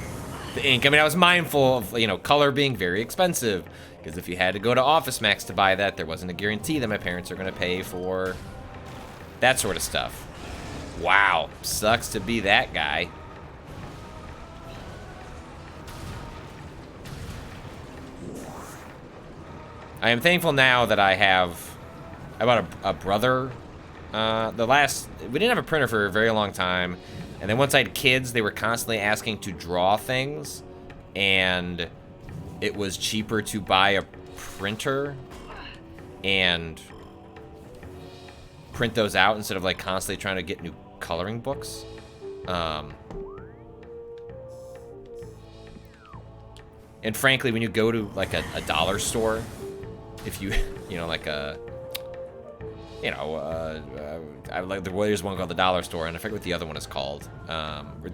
ink. I mean, I was mindful of, color being very expensive, because if you had to go to Office Max to buy that, there wasn't a guarantee that my parents are gonna pay for that sort of stuff. Wow, sucks to be that guy. I am thankful now that I bought a brother. We didn't have a printer for a very long time, and then once I had kids, they were constantly asking to draw things, and it was cheaper to buy a printer and print those out instead of like constantly trying to get new coloring books. And frankly, when you go to like a dollar store, if you, like a I like there's one called the dollar store, and I forget what the other one is called.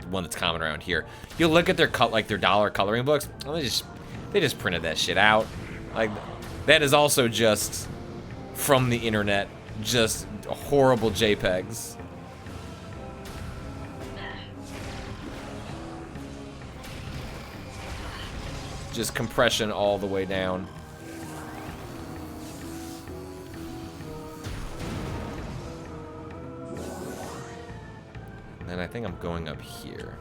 One that's common around here. You'll look at their their dollar coloring books. Well, they just printed that shit out. Like that is also just from the internet, just horrible JPEGs. Just compression all the way down. And I think I'm going up here.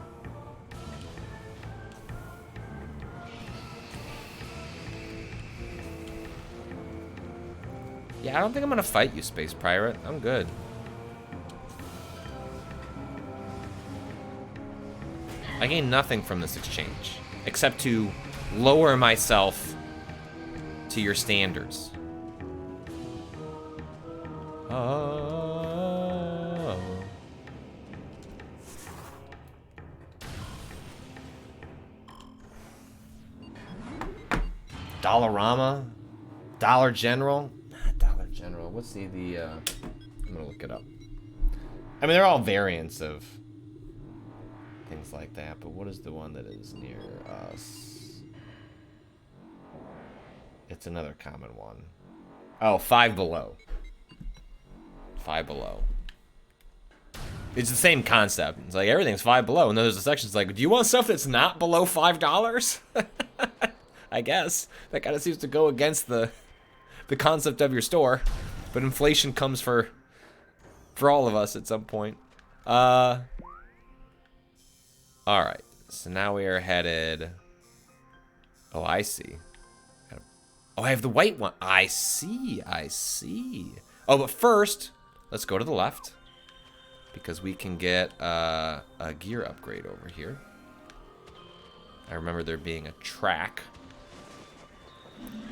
Yeah, I don't think I'm gonna fight you, Space Pirate. I'm good. I gain nothing from this exchange, except to lower myself to your standards. Oh. Dollarama? Dollar General? Dollar General. What's the I'm gonna look it up. I mean, they're all variants of things like that, but what is the one that is near us? It's another common one. Oh, Five Below. Five Below. It's the same concept. It's like everything's Five Below, and then there's a section that's like, do you want stuff that's not below $5? I guess. That kind of seems to go against the concept of your store. But inflation comes for all of us at some point. Alright. So now we are headed... Oh, I see. Oh, I have the white one. I see. Oh, but first, let's go to the left. Because we can get a gear upgrade over here. I remember there being a track.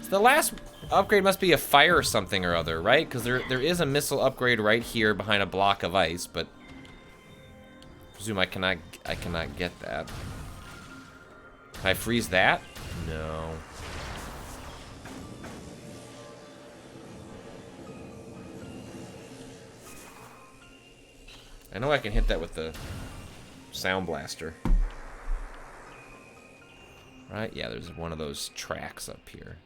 So the last upgrade must be a fire or something or other, right? Because there is a missile upgrade right here behind a block of ice, but I presume I cannot get that. Can I freeze that? No. I know I can hit that with the sound blaster. Right? Yeah, there's one of those tracks up here.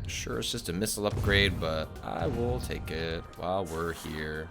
Sure, it's just a missile upgrade, but I will take it while we're here.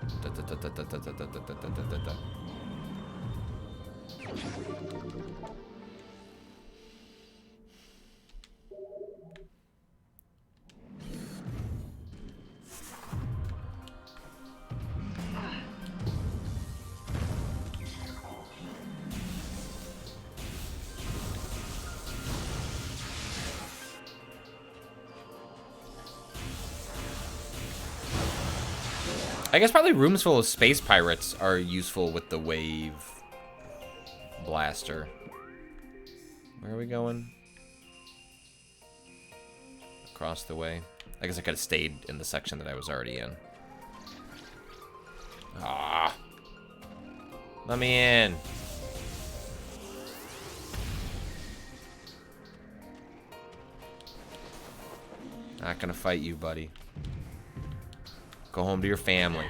I guess probably rooms full of space pirates are useful with the wave blaster. Where are we going? Across the way. I guess I could have stayed in the section that I was already in. Ah. Let me in. Not gonna fight you, buddy. Go home to your family.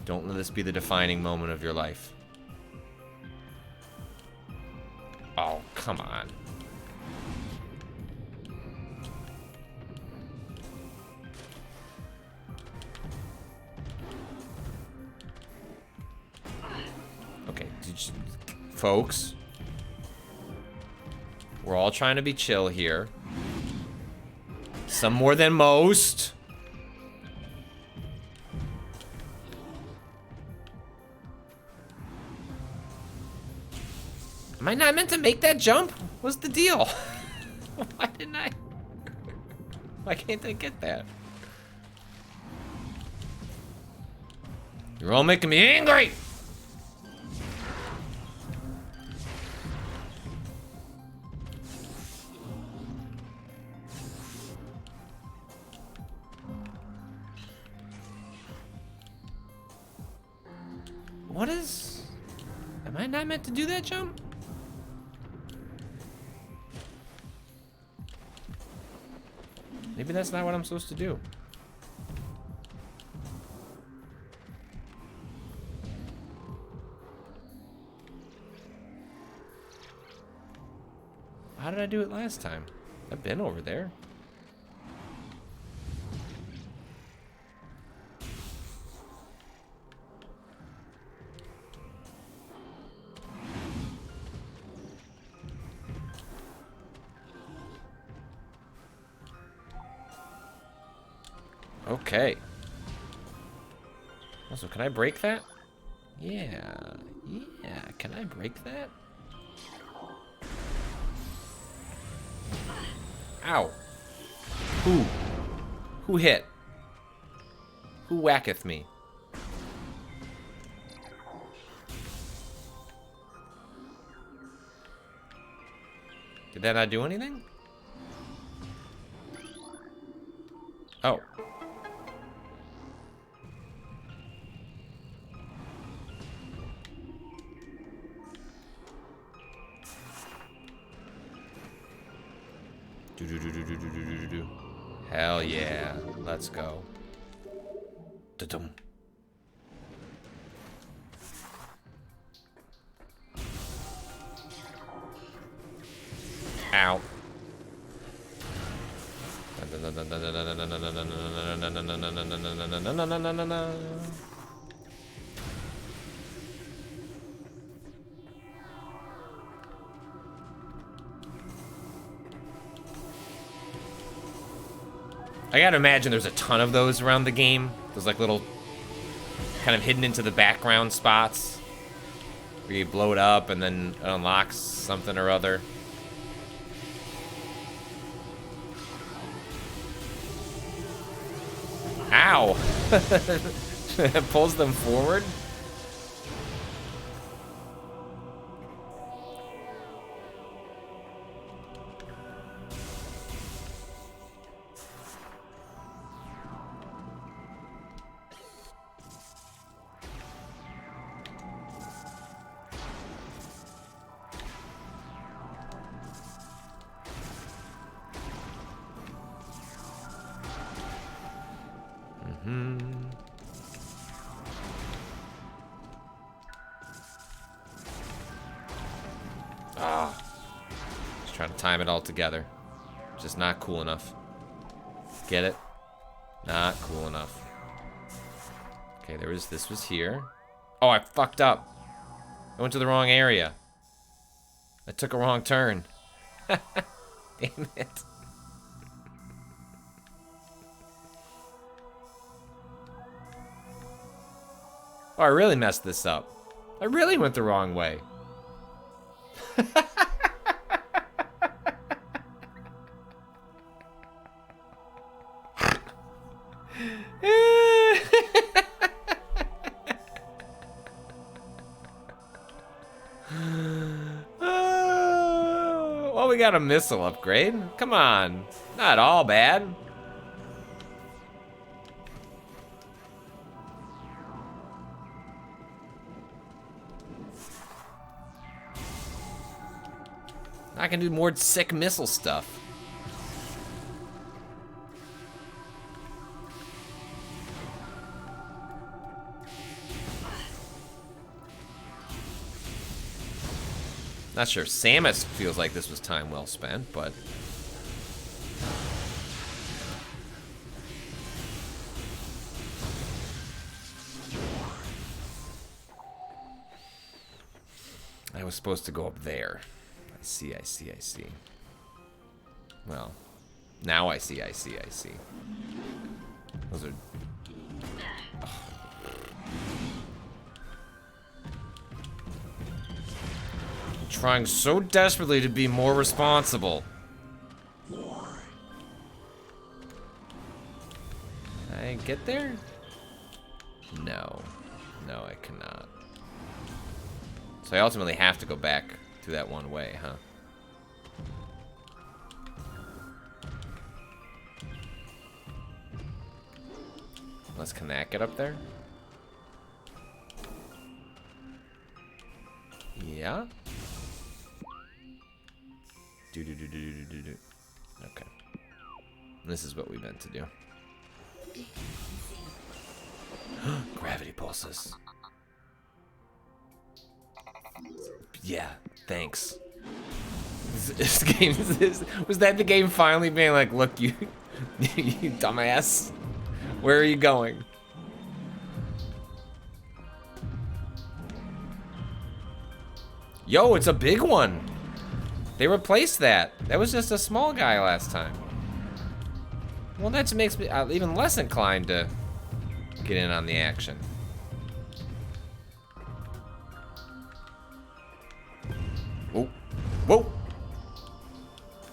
Don't let this be the defining moment of your life. Oh, come on. Okay, folks. We're all trying to be chill here. Some more than most. Am I not meant to make that jump? What's the deal? Why didn't I? Why can't I get that? You're all making me angry! What is... Am I not meant to do that jump? Maybe that's not what I'm supposed to do. How did I do it last time? I've been over there. Okay. Also, can I break that? Yeah. Can I break that? Ow. Who? Who hit? Who whacketh me? Did that not do anything? Oh. Do. Hell yeah. Let's go. Da-dum. Ow. I gotta imagine there's a ton of those around the game. Those like little kind of hidden into the background spots where you blow it up and then it unlocks something or other. Ow! It pulls them forward. Just trying to time it all together. Just not cool enough. Get it? Not cool enough. Okay, this was here. Oh, I fucked up. I went to the wrong area. I took a wrong turn. Damn it. Oh, I really messed this up. I really went the wrong way. Well, we got a missile upgrade. Come on. Not all bad. I can do more sick missile stuff. Not sure. Samus feels like this was time well spent, but... I was supposed to go up there. I see. Well, now I see. Those are... Oh. I'm trying so desperately to be more responsible. Can I get there? No. No, I cannot. So I ultimately have to go back through that one way, huh? Unless, can that get up there? Yeah. Do. Okay. This is what we meant to do. Gravity pulses. Yeah, thanks. This game was that the game finally being like, look, you you dumbass, where are you going? Yo, it's a big one. They replaced that. That was just a small guy last time. Well, that just makes me even less inclined to get in on the action. Oh, whoa!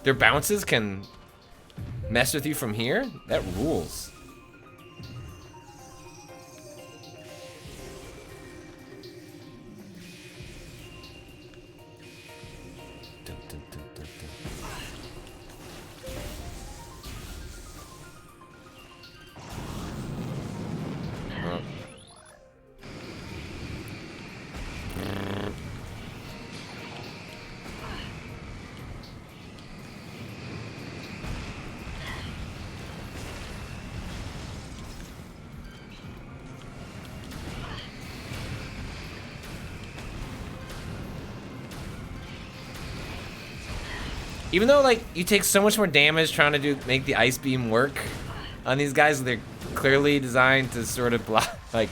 Their bounces can Mess with you from here? That rules. Dun, dun, dun, dun, dun. Oh. Even though, like, you take so much more damage trying to make the ice beam work on these guys, they're clearly designed to sort of block, like,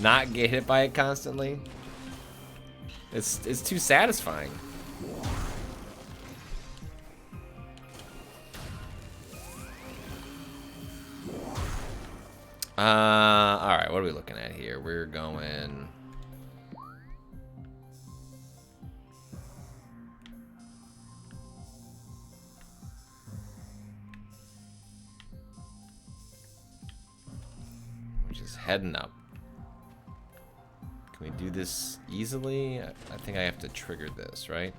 not get hit by it constantly. It's too satisfying. All right, what are we looking at here? We're going. Just heading up. Can we do this easily? I think I have to trigger this, right?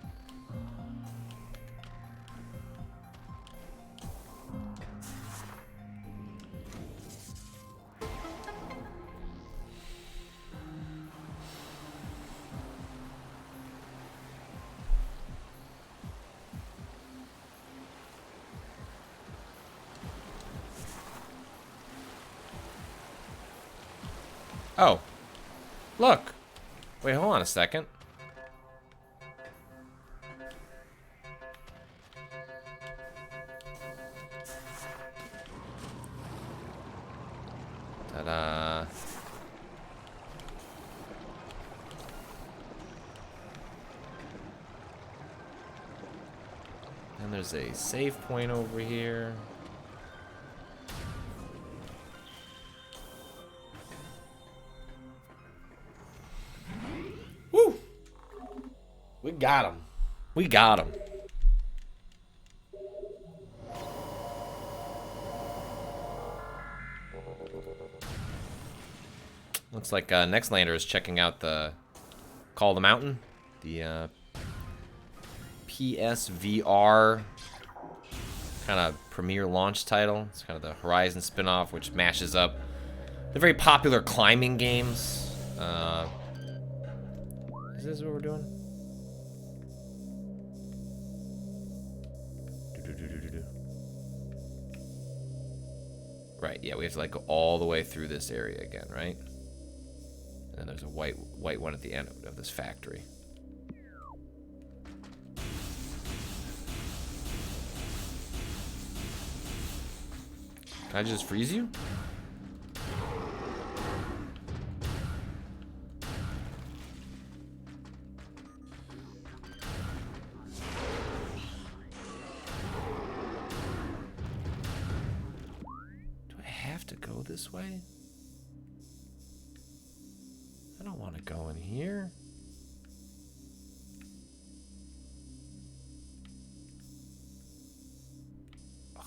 Oh, look. Wait, hold on a second. Ta-da. And there's a save point over here. We got him. We got him. Looks like Next Lander is checking out the Call of the Mountain, the PSVR kind of premier launch title. It's kind of the Horizon spin-off, which mashes up the very popular climbing games. Is this what we're doing? Right, yeah, we have to like go all the way through this area again, right? And then there's a white one at the end of this factory. Can I just freeze you? To go this way? I don't want to go in here. Ugh.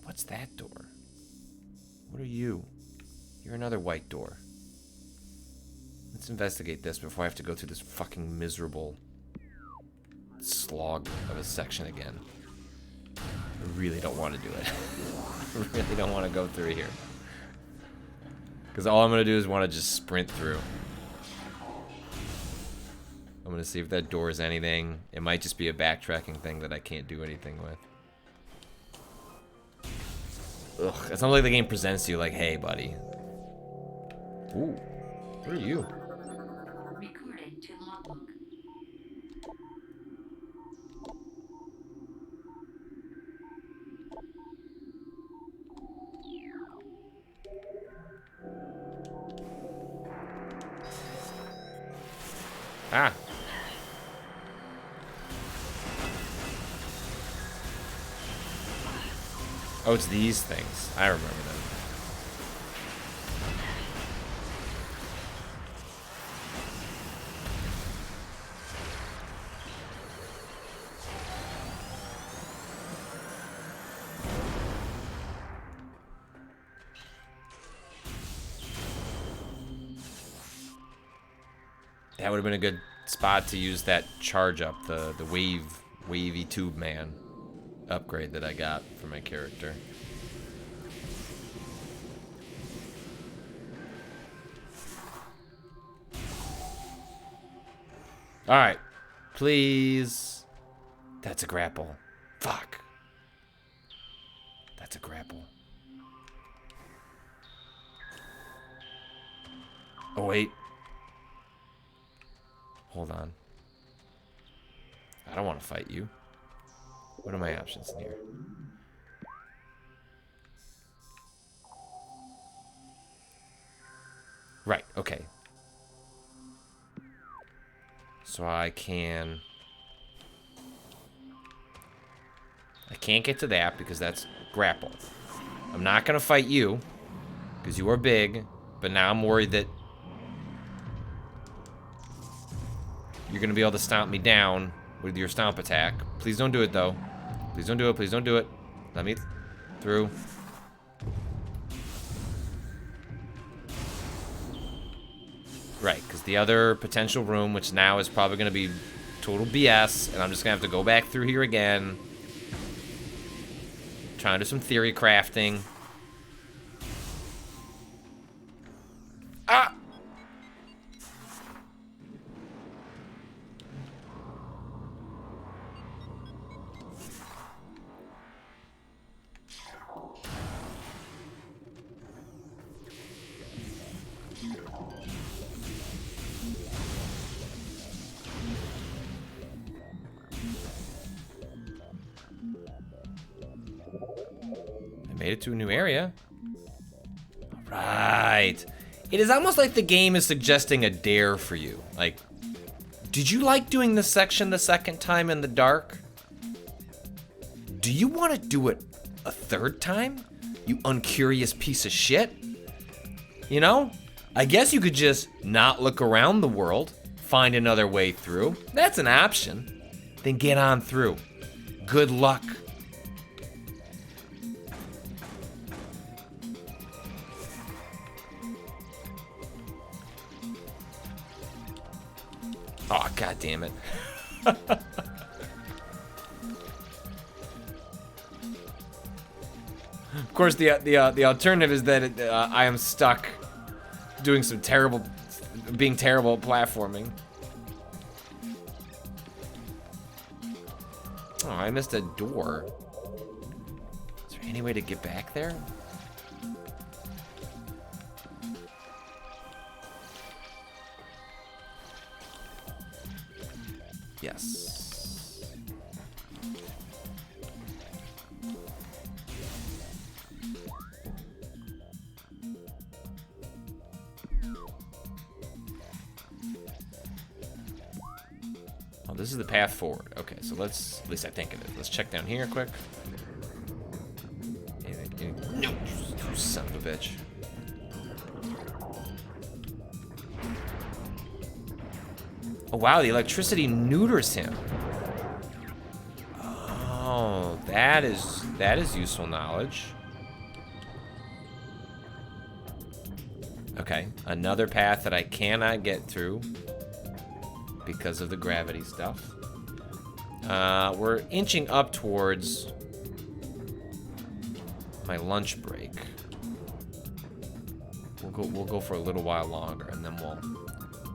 What's that door? What are you? You're another white door. Let's investigate this before I have to go through this fucking miserable slog of a section again. I really don't want to do it. I really don't want to go through here. Because all I'm going to do is want to just sprint through. I'm going to see if that door is anything. It might just be a backtracking thing that I can't do anything with. Ugh, it's not like the game presents you like, hey, buddy. Ooh, who are you? Recording to logbook. Ah. Oh, it's these things. I remember them. That would have been a good spot to use that charge up, the wavy tube man upgrade that I got for my character. All right, please. That's a grapple. Fuck. That's a grapple. Oh, wait. Hold on. I don't want to fight you. What are my options in here? Right, okay. So I can't get to that because that's grapple. I'm not gonna fight you because you are big, but now I'm worried that you're gonna be able to stomp me down with your stomp attack. Please don't do it though. Please don't do it, please don't do it. Let me through. Right, because the other potential room, which now is probably gonna be total BS, and I'm just gonna have to go back through here again. Trying to do some theory crafting. Ah! Made it to a new area. Right. It is almost like the game is suggesting a dare for you. Like, did you like doing this section the second time in the dark? Do you want to do it a third time? You uncurious piece of shit? You know? I guess you could just not look around the world, find another way through. That's an option. Then get on through. Good luck. Oh, god damn it. Of course, the alternative is that I am stuck doing some being terrible at platforming. Oh, I missed a door. Is there any way to get back there? Yes. Oh, this is the path forward. Okay, so let's, at least I think it is. Let's check down here quick. No, you son of a bitch. Oh wow, the electricity neuters him. Oh, that is useful knowledge. Okay, another path that I cannot get through because of the gravity stuff. We're inching up towards my lunch break. We'll go for a little while longer, and then we'll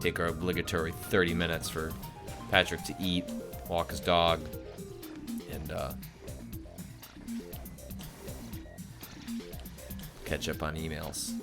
take our obligatory 30 minutes for Patrick to eat, walk his dog, and catch up on emails.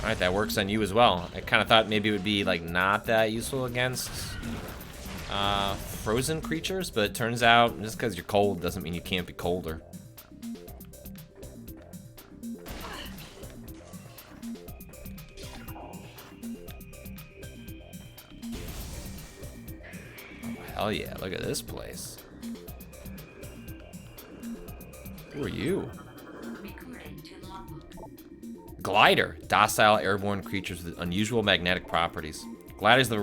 Alright, that works on you as well. I kind of thought maybe it would be, like, not that useful against frozen creatures, but it turns out just because you're cold doesn't mean you can't be colder. Hell yeah, look at this place. Who are you? Recording to logbook. Glider. Docile airborne creatures with unusual magnetic properties. Gliders live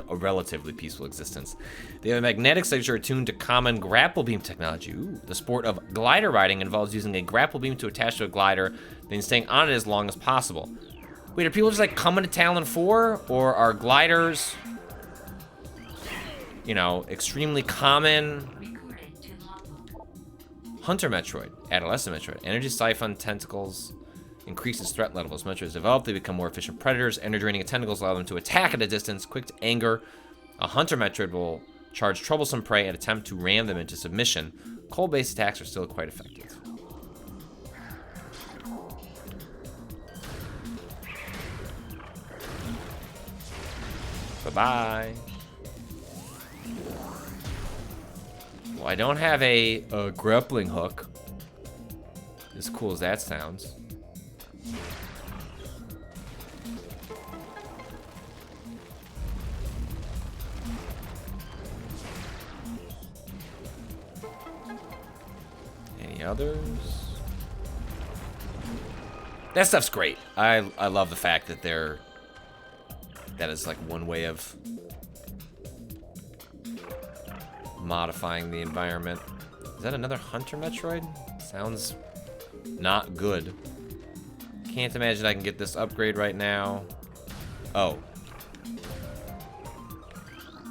a relatively peaceful existence. They have a magnetic signature attuned to common grapple beam technology. Ooh. The sport of glider riding involves using a grapple beam to attach to a glider, then staying on it as long as possible. Wait, are people just like coming to Talon 4? Or are gliders, you know, extremely common? Recording to logbook. Hunter Metroid, Adolescent Metroid, Energy Siphon Tentacles increases threat level. As Metroids develop, they become more efficient predators. Energy draining tentacles allow them to attack at a distance, quick to anger. A Hunter Metroid will charge troublesome prey and attempt to ram them into submission. Cold-based attacks are still quite effective. Bye-bye. Well, I don't have a grappling hook. As cool as that sounds. Any others? That stuff's great. I love the fact that that is like one way of modifying the environment. Is that another Hunter Metroid? Sounds not good. Can't imagine I can get this upgrade right now. Oh.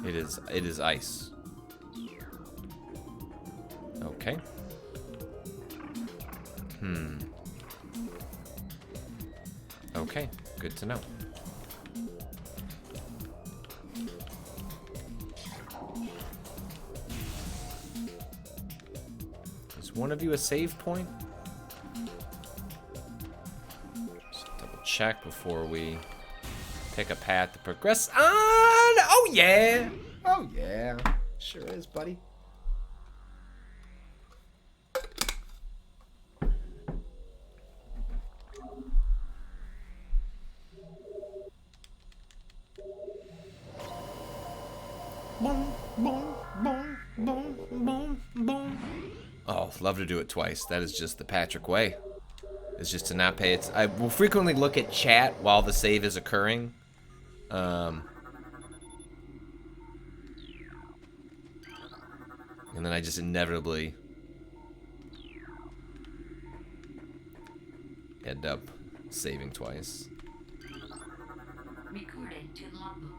It is ice. Okay. Okay, good to know. Is one of you a save point? Just double check before we pick a path to progress on. Oh yeah! Oh yeah. Sure is, buddy. Boom, boom, boom, boom, boom, boom. Oh, love to do it twice. That is just the Patrick way. It's just to not pay it. I will frequently look at chat while the save is occurring. And then I just inevitably end up saving twice. Recording to logbook.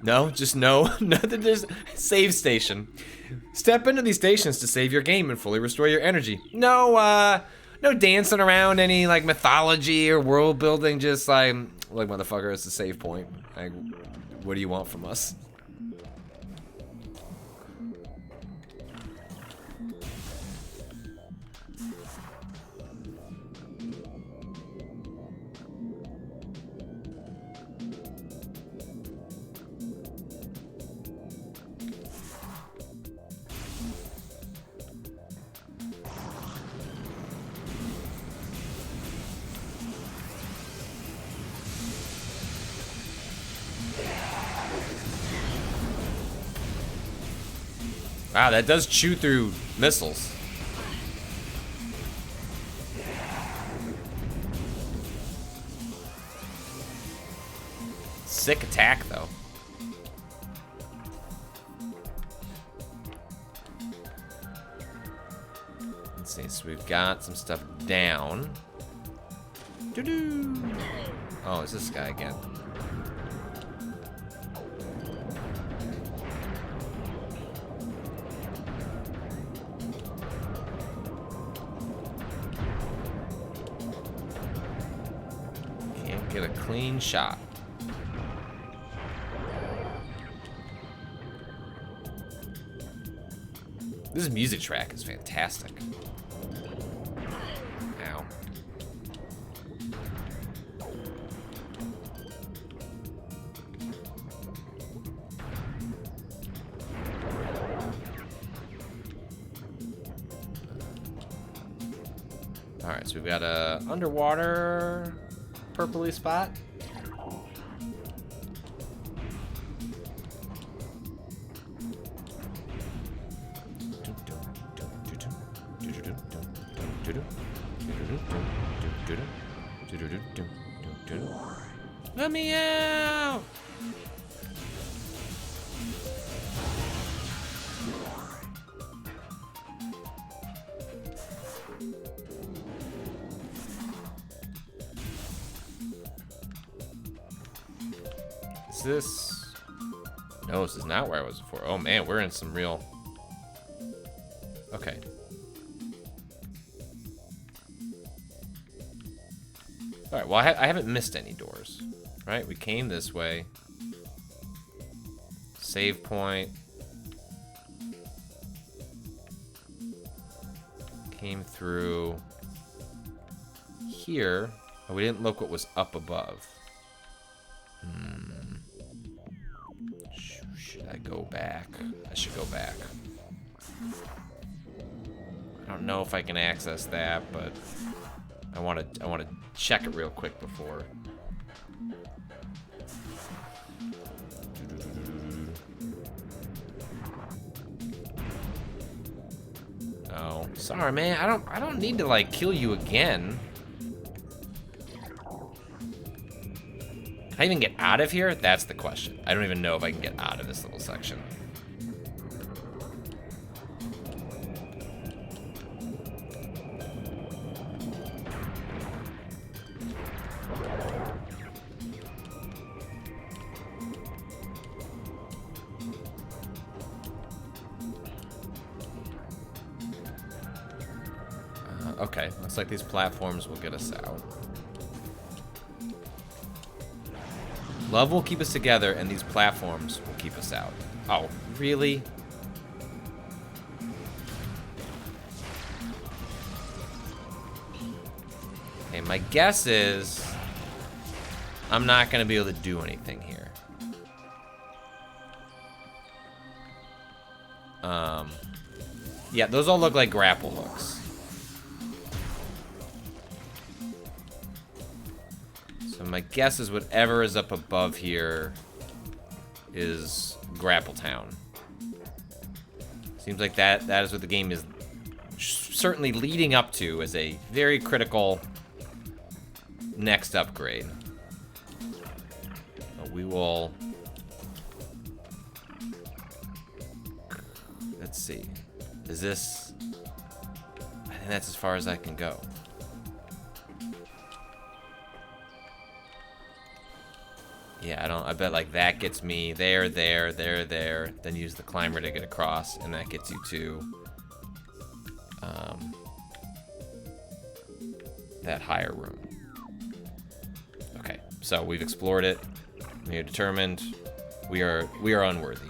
No, just no. Nothing. Just save station. Step into these stations to save your game and fully restore your energy. No, no dancing around any like mythology or world building. Just like motherfucker, it's a save point. Like, what do you want from us? Wow, that does chew through missiles. Sick attack, though. Let's see, so we've got some stuff down. Doo-doo. Oh, it's this guy again. Get a clean shot. This music track is fantastic. Ow. Alright, so we've got a underwater purpley spot. Let me out! Is this... No, this is not where I was before. Oh man, we're in some real... Okay. Alright, well I haven't missed any doors. Right, we came this way. Save point. Came through here. Oh, we didn't look what was up above. Should I go back? I should go back. I don't know if I can access that, but I want to check it real quick before. Oh, sorry, man. I don't need to like kill you again. Can I even get out of here? That's the question. I don't even know if I can get out of this little section. Okay, looks like these platforms will get us out. Love will keep us together, and these platforms will keep us out. Oh, really? Okay, my guess is I'm not going to be able to do anything here. Yeah, those all look like grapple hooks. So my guess is whatever is up above here is Grapple Town. Seems like that is what the game is certainly leading up to as a very critical next upgrade. But we will... Let's see. Is this... I think that's as far as I can go. Yeah, I bet like that gets me there, then use the climber to get across, and that gets you to that higher room. Okay, so we've explored it. We are determined. We are unworthy.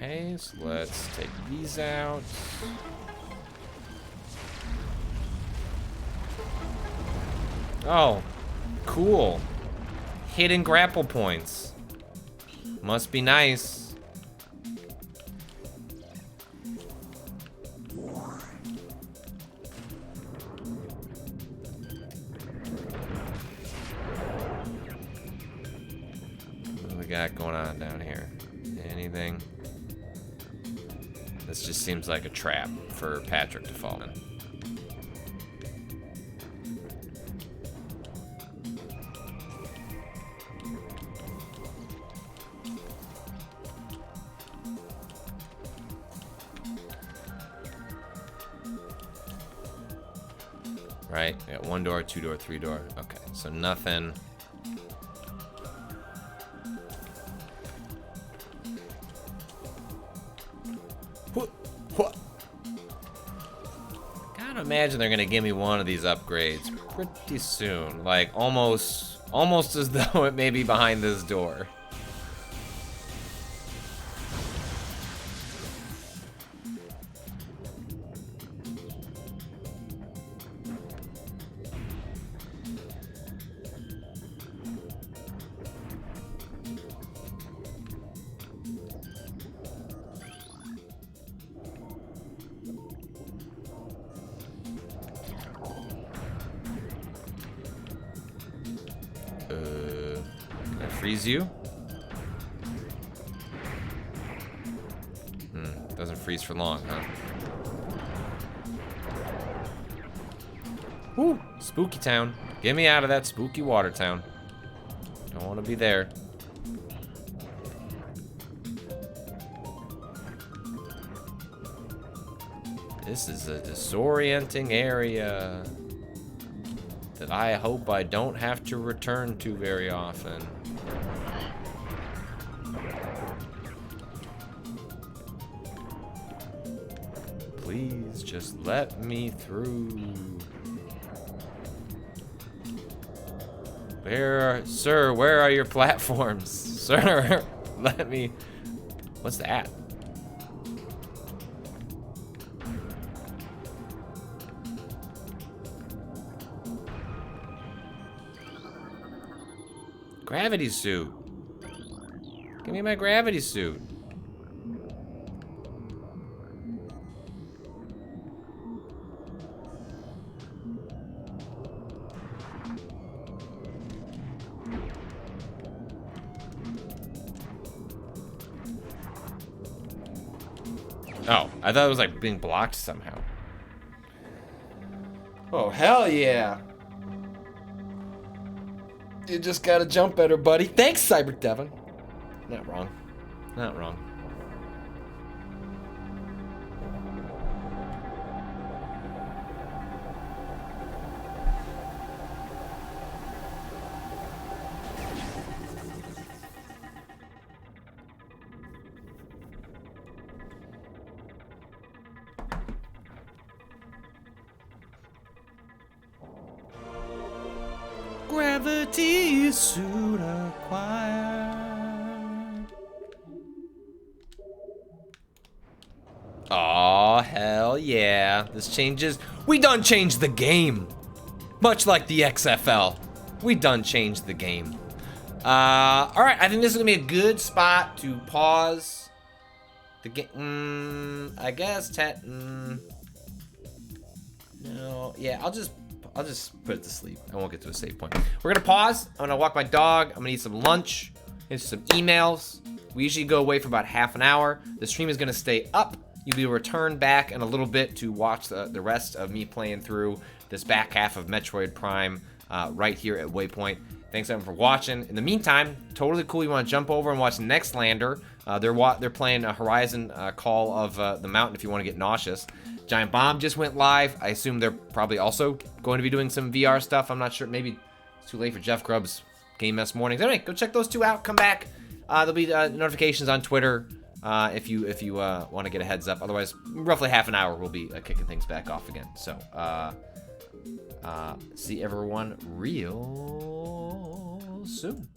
Okay, so let's take these out. Oh, cool. Hidden grapple points. Must be nice. What do we got going on down here? Anything? This just seems like a trap for Patrick to fall in. Right, we got 1 door, 2 door, 3 door. Okay, so nothing. Gotta imagine they're gonna give me one of these upgrades pretty soon. Like almost as though it may be behind this door. Can I freeze you? Doesn't freeze for long, huh? Woo! Spooky town. Get me out of that spooky water town. Don't want to be there. This is a disorienting area that I hope I don't have to return to very often. Please just let me through. Sir, where are your platforms? Sir, let me. What's that? Gravity suit. Give me my gravity suit. Oh, I thought it was like being blocked somehow. Oh, hell yeah. You just gotta jump better, buddy. Thanks, Cyber Devon. Not wrong. Not wrong. Gravity suit acquired. Aw, hell yeah. This changes. We done changed the game. Much like the XFL. We done changed the game. Alright, I think this is gonna be a good spot to pause the game. I guess no, yeah, I'll just put it to sleep. I won't get to a save point. We're gonna pause. I'm gonna walk my dog. I'm gonna eat some lunch. Get some emails. We usually go away for about half an hour. The stream is gonna stay up. You'll be returned back in a little bit to watch the rest of me playing through this back half of Metroid Prime right here at Waypoint. Thanks everyone for watching. In the meantime, totally cool. You want to jump over and watch Next Lander. They're playing a Horizon Call of the Mountain if you want to get nauseous. Giant Bomb just went live. I assume they're probably also going to be doing some VR stuff. I'm not sure. Maybe it's too late for Jeff Grubb's Game Mess Mornings. Anyway, go check those two out. Come back. There'll be notifications on Twitter if you want to get a heads up. Otherwise, roughly half an hour, we'll be kicking things back off again. So, see everyone real soon.